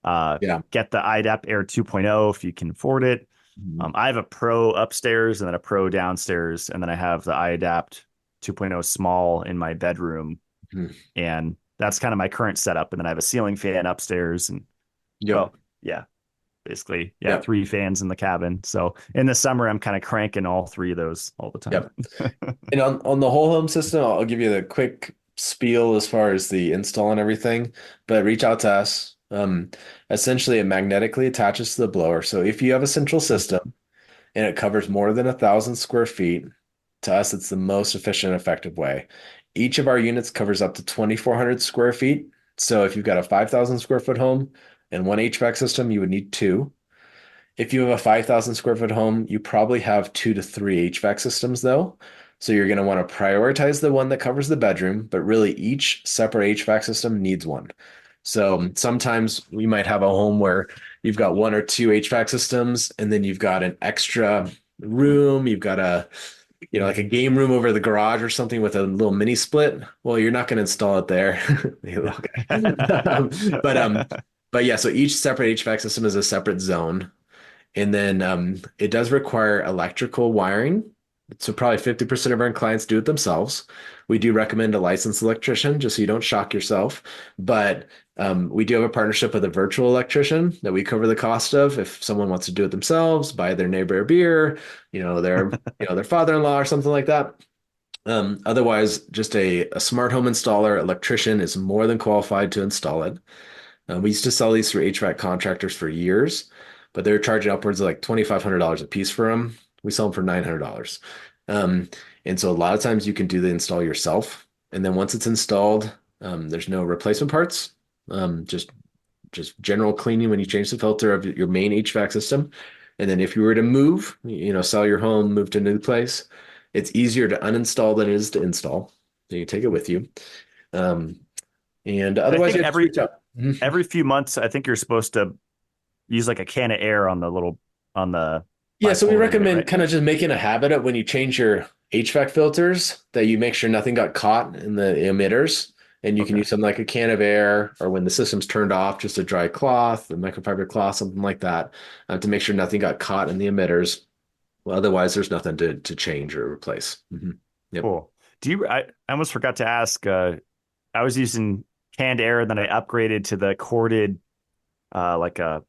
Yeah. get the Iadapt Air 2.0 if you can afford it. Mhm. I have a Pro upstairs and then a Pro downstairs, and then I have the Iadapt 2.0 small in my bedroom, Mhm. and that's kind of my current setup. And then I have a ceiling fan upstairs, and Yep. well, yeah, basically, yeah, Yep. three fans in the cabin. So in the summer, I'm kind of cranking all three of those all the time. Yep. And on the whole home system, I'll give you the quick spiel as far as the install and everything, but reach out to us. Essentially, it magnetically attaches to the blower. So if you have a central system and it covers more than 1,000 square feet, to us, it's the most efficient, effective way. Each of our units covers up to 2,400 square feet. So if you've got a 5,000 square foot home and one HVAC system, you would need two. If you have a 5,000 square foot home, you probably have 2 to 3 HVAC systems though. So you're going to want to prioritize the one that covers the bedroom, but really each separate HVAC system needs one. So sometimes we might have a home where you've got 1 or 2 HVAC systems, and then you've got an extra room, you've got like a game room over the garage or something with a little mini split. Well, you're not going to install it there. Okay. But but yeah, so each separate HVAC system is a separate zone. And then it does require electrical wiring. So probably 50% of our clients do it themselves. We do recommend a licensed electrician just so you don't shock yourself. But we do have a partnership with a virtual electrician that we cover the cost of. If someone wants to do it themselves, buy their neighbor a beer, their father-in-law or something like that. Otherwise, just a smart home installer electrician is more than qualified to install it. We used to sell these through HVAC contractors for years, but they're charging upwards of like $2,500 a piece for them. We sell them for $900. Um, and so a lot of times you can do the install yourself. And then once it's installed, there's no replacement parts. Just general cleaning when you change the filter of your main HVAC system. And then if you were to move, sell your home, move to a new place, it's easier to uninstall than it is to install. So you take it with you. Um, and And I otherwise, think you have to reach out. Mhm. every few months, I think you're supposed to use like a can of air on the Yeah, so we bipolar unit, recommend right? kind of just making a habit of when you change your HVAC filters that you make sure nothing got caught in the emitters. And you can Okay. use something like a can of air, or when the system's turned off, just a dry cloth, a microfiber cloth, something like that, to make sure nothing got caught in the emitters. Well, otherwise, there's nothing to change or replace. Yep. Cool. I almost forgot to ask, I was using canned air, and then I upgraded to the corded, like a,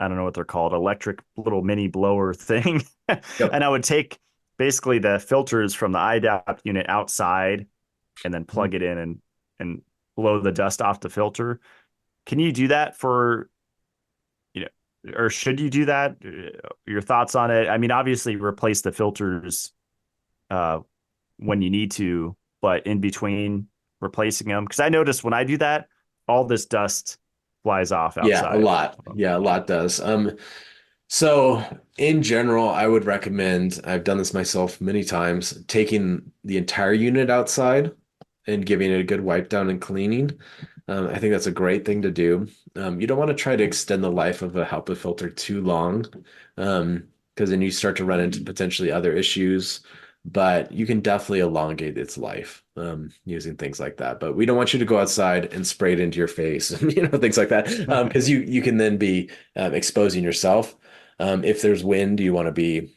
I don't know what they're called, electric little mini blower thing. Yep. And I would take basically the filters from the iDAPT unit outside and then plug it in and blow the dust off the filter. Can you do that for, you know, or should you do that? Your thoughts on it? I mean, obviously replace the filters uh, when you need to, but in between replacing them, because I notice when I do that, all this dust flies off Yeah, a outside. lot. Yeah, a lot does. So in general, I would recommend, I've done this myself many times, taking the entire unit outside and giving it a good wipe down and cleaning. I think that's a great thing to do. You don't want to try to extend the life of a HEPA filter too long, because then you start to run into potentially other issues. But you can definitely elongate its life using things like that. But we don't want you to go outside and spray it into your face, things like that, because you can then be exposing yourself. If there's wind, you want to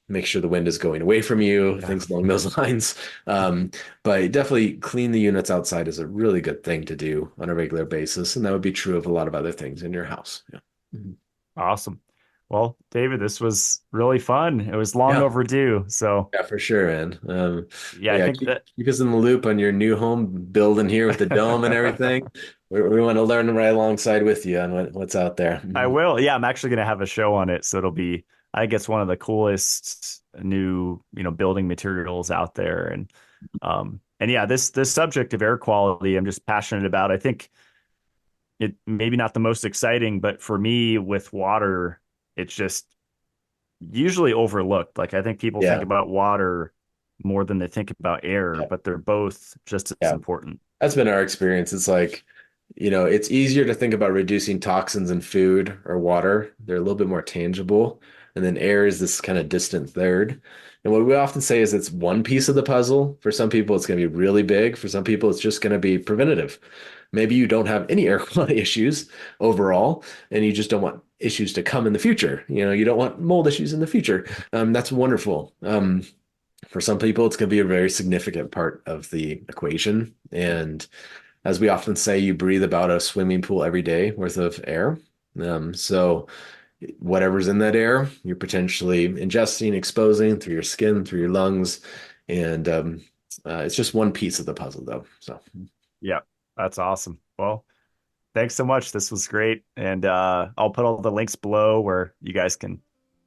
make sure the wind is going away from you, Yeah. things along those lines. But definitely clean the units outside is a really good thing to do on a regular basis. And that would be true of a lot of other things in your house. Yeah. Mhm. Awesome. Well, David, this was really fun. It was long Yeah. overdue. So Yeah, for sure, man. yeah, But I yeah, think keep, that keep us in the loop on your new home building here with the dome and everything. We want to learn right alongside with you on what's out there. I Mhm. will. Yeah, I'm actually going to have a show on it. So it'll be, I think it's one of the coolest new, building materials out there. And yeah, this subject of air quality, I'm just passionate about. I think it maybe not the most exciting, but for me with water, it's just usually overlooked. Like I think people think Yeah, about water more than they think about air, yeah, but they're both just as yeah. important. That's been our experience. It's like, it's easier to think about reducing toxins in food or water. They're a little bit more tangible. And then air is this kind of distant third. And what we often say is it's one piece of the puzzle. For some people, it's going to be really big. For some people, it's just going to be preventative. Maybe you don't have any air quality issues overall, and you just don't want issues to come in the future. You don't want mold issues in the future. That's wonderful. For some people, it's going to be a very significant part of the equation. And as we often say, you breathe about a swimming pool every day worth of air. So whatever's in that air, you're potentially ingesting, exposing through your skin, through your lungs. And it's just one piece of the puzzle, though. So, Yeah, that's awesome. Well, thanks so much. This was great. And I'll put all the links below where you guys can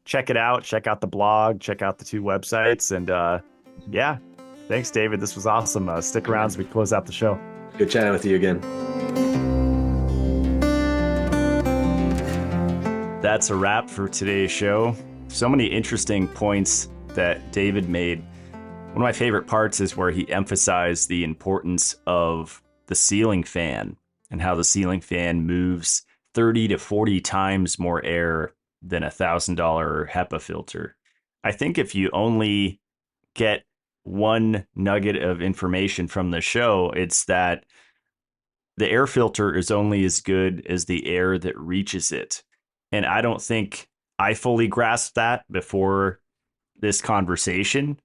check out the blog, check out the two websites. And yeah, thanks, David. This was awesome. Stick around as we close out the show. good chatting with you again. That's a wrap for today's show. So many interesting points that David made. One of my favorite parts is where he emphasized the importance of the ceiling fan and how the ceiling fan moves 30 to 40 times more air than a $1,000 HEPA filter. I think if you only get one nugget of information from the show, it's that the air filter is only as good as the air that reaches it. And I don't think I fully grasped that before this conversation.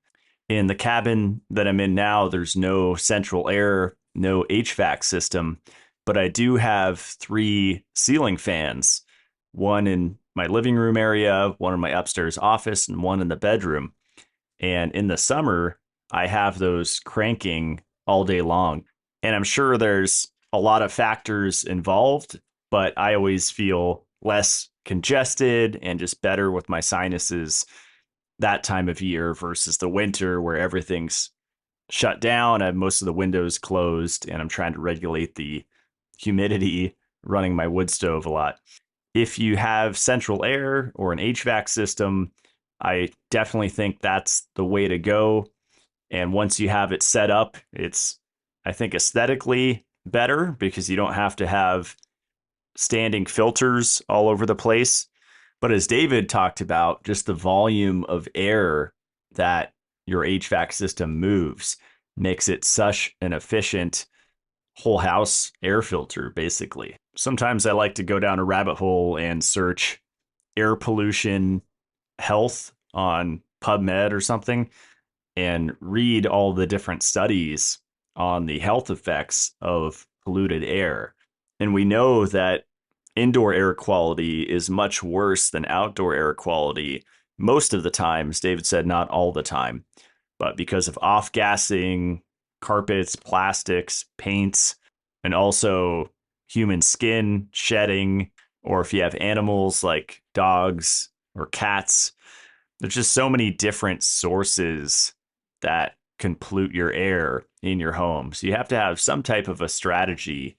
In the cabin that I'm in now, there's no central air, no HVAC system, but I do have 3 ceiling fans, one in my living room area, one in my upstairs office, and one in the bedroom. And in the summer, I have those cranking all day long. And I'm sure there's a lot of factors involved, but I always feel less congested and just better with my sinuses that time of year versus the winter where everything's shut down. I have most of the windows closed and I'm trying to regulate the humidity running my wood stove a lot. If you have central air or an HVAC system, I definitely think that's the way to go. And once you have it set up, it's, I think, aesthetically better because you don't have to have standing filters all over the place. But as David talked about, just the volume of air that your HVAC system moves makes it such an efficient whole house air filter, basically. Sometimes I like to go down a rabbit hole and search air pollution health on PubMed or something and read all the different studies on the health effects of polluted air. And we know that indoor air quality is much worse than outdoor air quality most of the time. As David said, not all the time, but because of off-gassing, carpets, plastics, paints, and also human skin shedding, or if you have animals like dogs or cats, there's just so many different sources that can pollute your air in your home. So you have to have some type of a strategy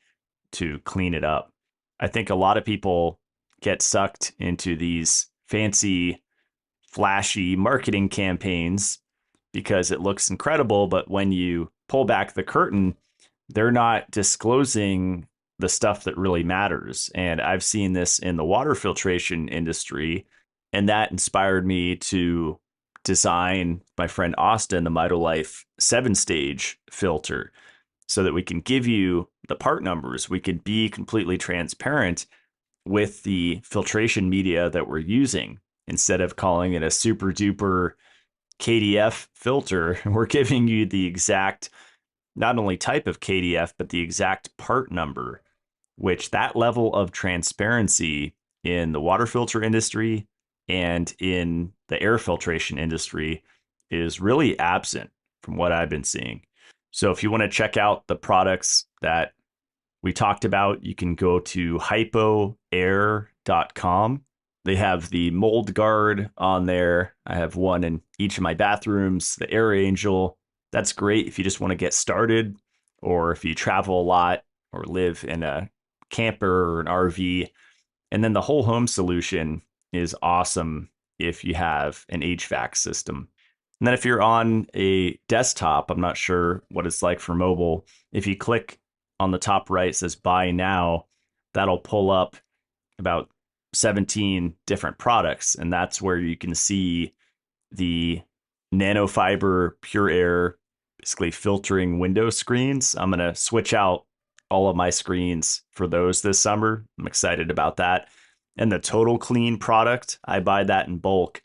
to clean it up. I think a lot of people get sucked into these fancy, flashy marketing campaigns because it looks incredible. But when you pull back the curtain, they're not disclosing the stuff that really matters. And I've seen this in the water filtration industry, and that inspired me to design my friend Austin the Mitolife 7-stage filter so that we can give you the part numbers. We could be completely transparent with the filtration media that we're using. Instead of calling it a super duper KDF filter, we're giving you the exact, not only type of KDF, but the exact part number, which that level of transparency in the water filter industry and in the air filtration industry is really absent from what I've been seeing. So if you want to check out the products that we talked about, you can go to hypoair.com. They have the mold guard on there. I have one in each of my bathrooms, the Air Angel. That's great if you just want to get started, or if you travel a lot or live in a camper or an RV. And then the whole home solution is awesome if you have an HVAC system. And then if you're on a desktop, I'm not sure what it's like for mobile. If you click on the top right, it says buy now, that'll pull up about 17 different products. And that's where you can see the nanofiber pure air, basically filtering window screens. I'm going to switch out all of my screens for those this summer. I'm excited about that. And the Total Clean product, I buy that in bulk.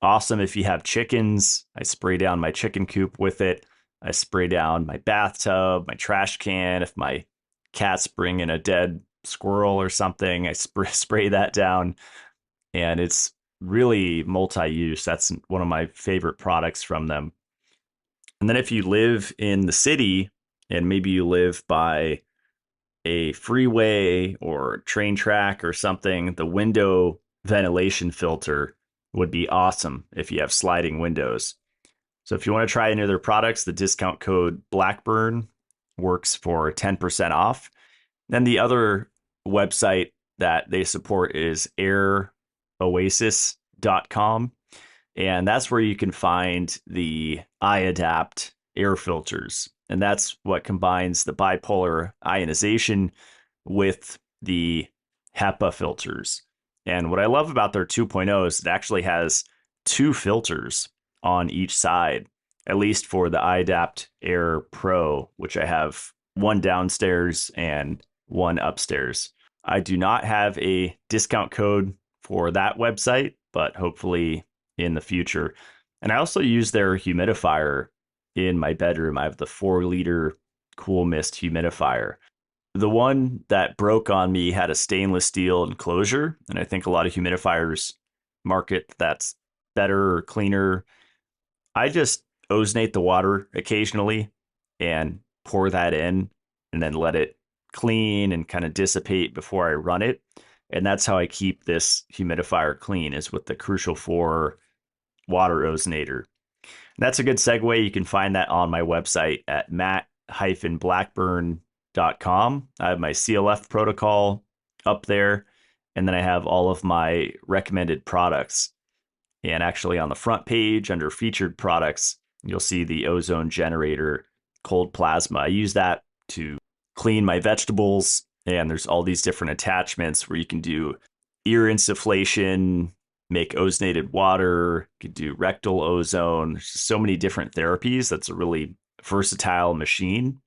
Awesome if you have chickens. I spray down my chicken coop with it. I spray down my bathtub, my trash can. If my cats bring in a dead squirrel or something, I spray that down. And it's really multi-use. That's one of my favorite products from them. And then if you live in the city and maybe you live by a freeway or train track or something, the window ventilation filter would be awesome if you have sliding windows. So if you want to try any of their products, the discount code Blackburn works for 10% off. Then the other website that they support is airoasis.com. And that's where you can find the Iadapt air filters. And that's what combines the bipolar ionization with the HEPA filters. And what I love about their 2.0 is it actually has two filters on each side, at least for the Iadapt Air Pro, which I have one downstairs and one upstairs. I do not have a discount code for that website, but hopefully in the future. And I also use their humidifier in my bedroom. I have the 4-liter Cool Mist humidifier. The one that broke on me had a stainless steel enclosure, and I think a lot of humidifiers market that's better or cleaner. I just ozonate the water occasionally and pour that in and then let it clean and kind of dissipate before I run it. And that's how I keep this humidifier clean, is with the Crucial 4 water ozonator. And that's a good segue. You can find that on my website at matt-blackburn.com. I have my CLF protocol up there, and then I have all of my recommended products. And actually on the front page under featured products, you'll see the ozone generator cold plasma. I use that to clean my vegetables, and there's all these different attachments where you can do ear insufflation, make ozonated water, you could do rectal ozone. There's just so many different therapies. That's a really versatile machine.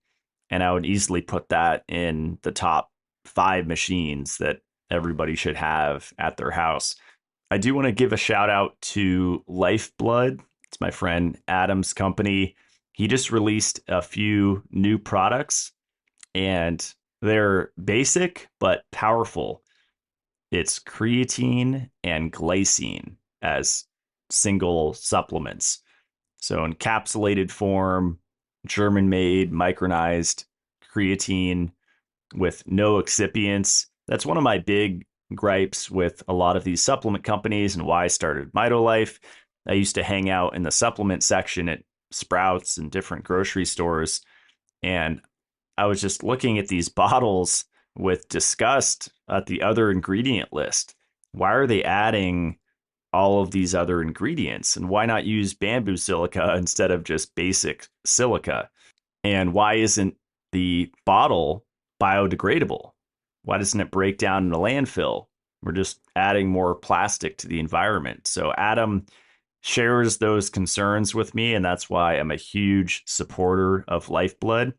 And I would easily put that in the top 5 machines that everybody should have at their house. I do want to give a shout out to Lifeblood. It's my friend Adam's company. He just released a few new products, and they're basic but powerful. It's creatine and glycine as single supplements. So encapsulated form, German-made, micronized creatine with no excipients. That's one of my big gripes with a lot of these supplement companies and why I started Mitolife. I used to hang out in the supplement section at Sprouts and different grocery stores, and I was just looking at these bottles with disgust at the other ingredient list. Why are they adding all of these other ingredients? And why not use bamboo silica instead of just basic silica? And why isn't the bottle biodegradable? Why doesn't it break down in a landfill? We're just adding more plastic to the environment. So Adam shares those concerns with me, and that's why I'm a huge supporter of Lifeblood.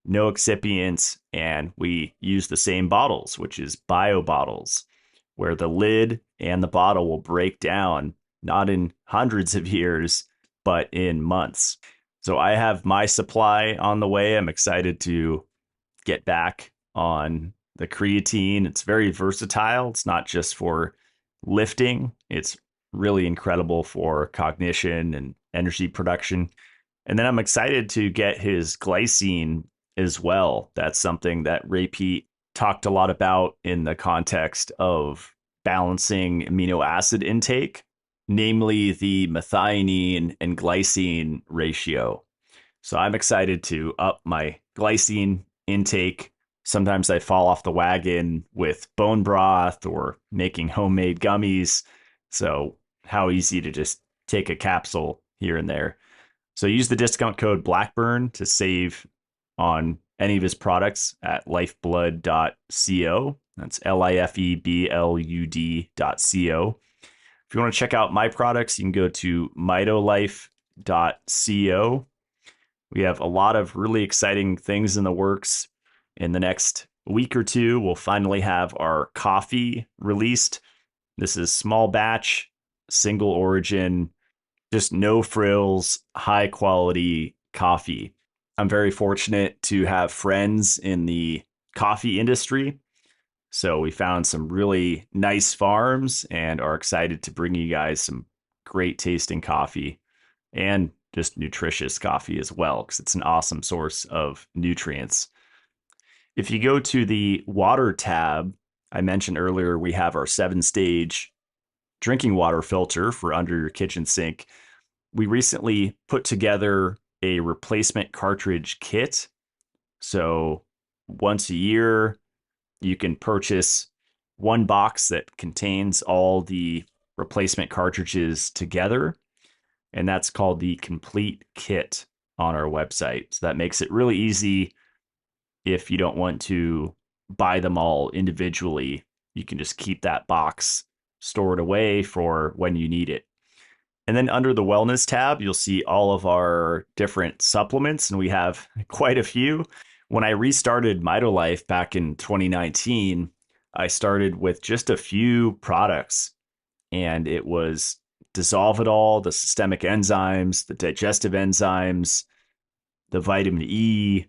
No excipients, and we use the same bottles, which is bio bottles, where the lid and the bottle will break down, not in hundreds of years, but in months. So I have my supply on the way. I'm excited to get back on the creatine. It's very versatile. It's not just for lifting. It's really incredible for cognition and energy production. And then I'm excited to get his glycine as well. That's something that Ray Pete talked a lot about in the context of balancing amino acid intake, namely the methionine and glycine ratio. So I'm excited to up my glycine intake. Sometimes I fall off the wagon with bone broth or making homemade gummies. So how easy to just take a capsule here and there. So use the discount code Blackburn to save on any of his products at lifeblood.co. That's lifeblud.co. If you want to check out my products, you can go to mitolife.co. We have a lot of really exciting things in the works, In the next week or two, we'll finally have our coffee released. This is small batch, single origin, just no frills, high quality coffee. I'm very fortunate to have friends in the coffee industry. So we found some really nice farms and are excited to bring you guys some great tasting coffee and just nutritious coffee as well, because it's an awesome source of nutrients. If you go to the water tab, I mentioned earlier, we have our 7-stage drinking water filter for under your kitchen sink. We recently put together a replacement cartridge kit. So once a year, you can purchase one box that contains all the replacement cartridges together. And that's called the Complete Kit on our website. So that makes it really easy if you don't want to buy them all individually. You can just keep that box stored away for when you need it. And then under the wellness tab, you'll see all of our different supplements, and we have quite a few. When I restarted Mitolife back in 2019, I started with just a few products, and it was Dissolve It All, the systemic enzymes, the digestive enzymes, the vitamin E,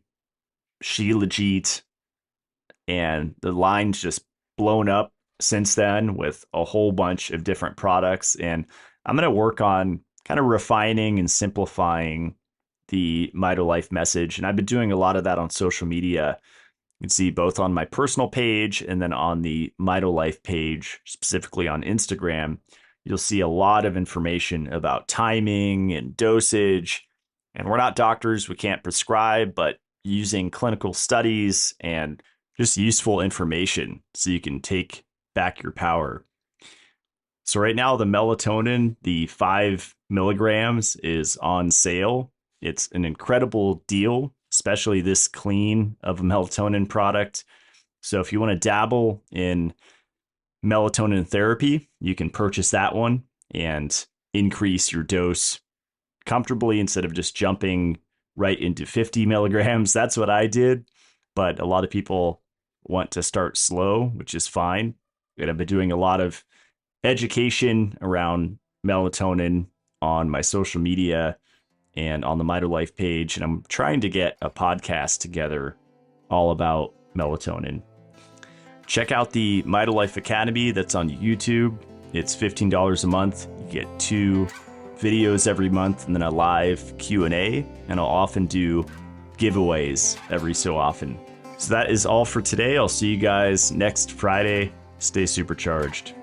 Shilajit, and the line's just blown up since then with a whole bunch of different products. And I'm going to work on kind of refining and simplifying the Mitolife message. And I've been doing a lot of that on social media. You can see both on my personal page and then on the Mitolife page, specifically on Instagram. You'll see a lot of information about timing and dosage. And we're not doctors, we can't prescribe, but using clinical studies and just useful information so you can take back your power. So right now, the melatonin, the 5 milligrams, is on sale. It's an incredible deal, especially this clean of a melatonin product. So if you want to dabble in melatonin therapy, you can purchase that one and increase your dose comfortably instead of just jumping right into 50 milligrams. That's what I did. But a lot of people want to start slow, which is fine. And I've been doing a lot of education around melatonin on my social media and on the Mitolife page. And I'm trying to get a podcast together all about melatonin. Check out the Mitolife Academy that's on YouTube. It's $15 a month. You get 2 videos every month and then a live Q&A. And I'll often do giveaways every so often. So that is all for today. I'll see you guys next Friday. Stay supercharged.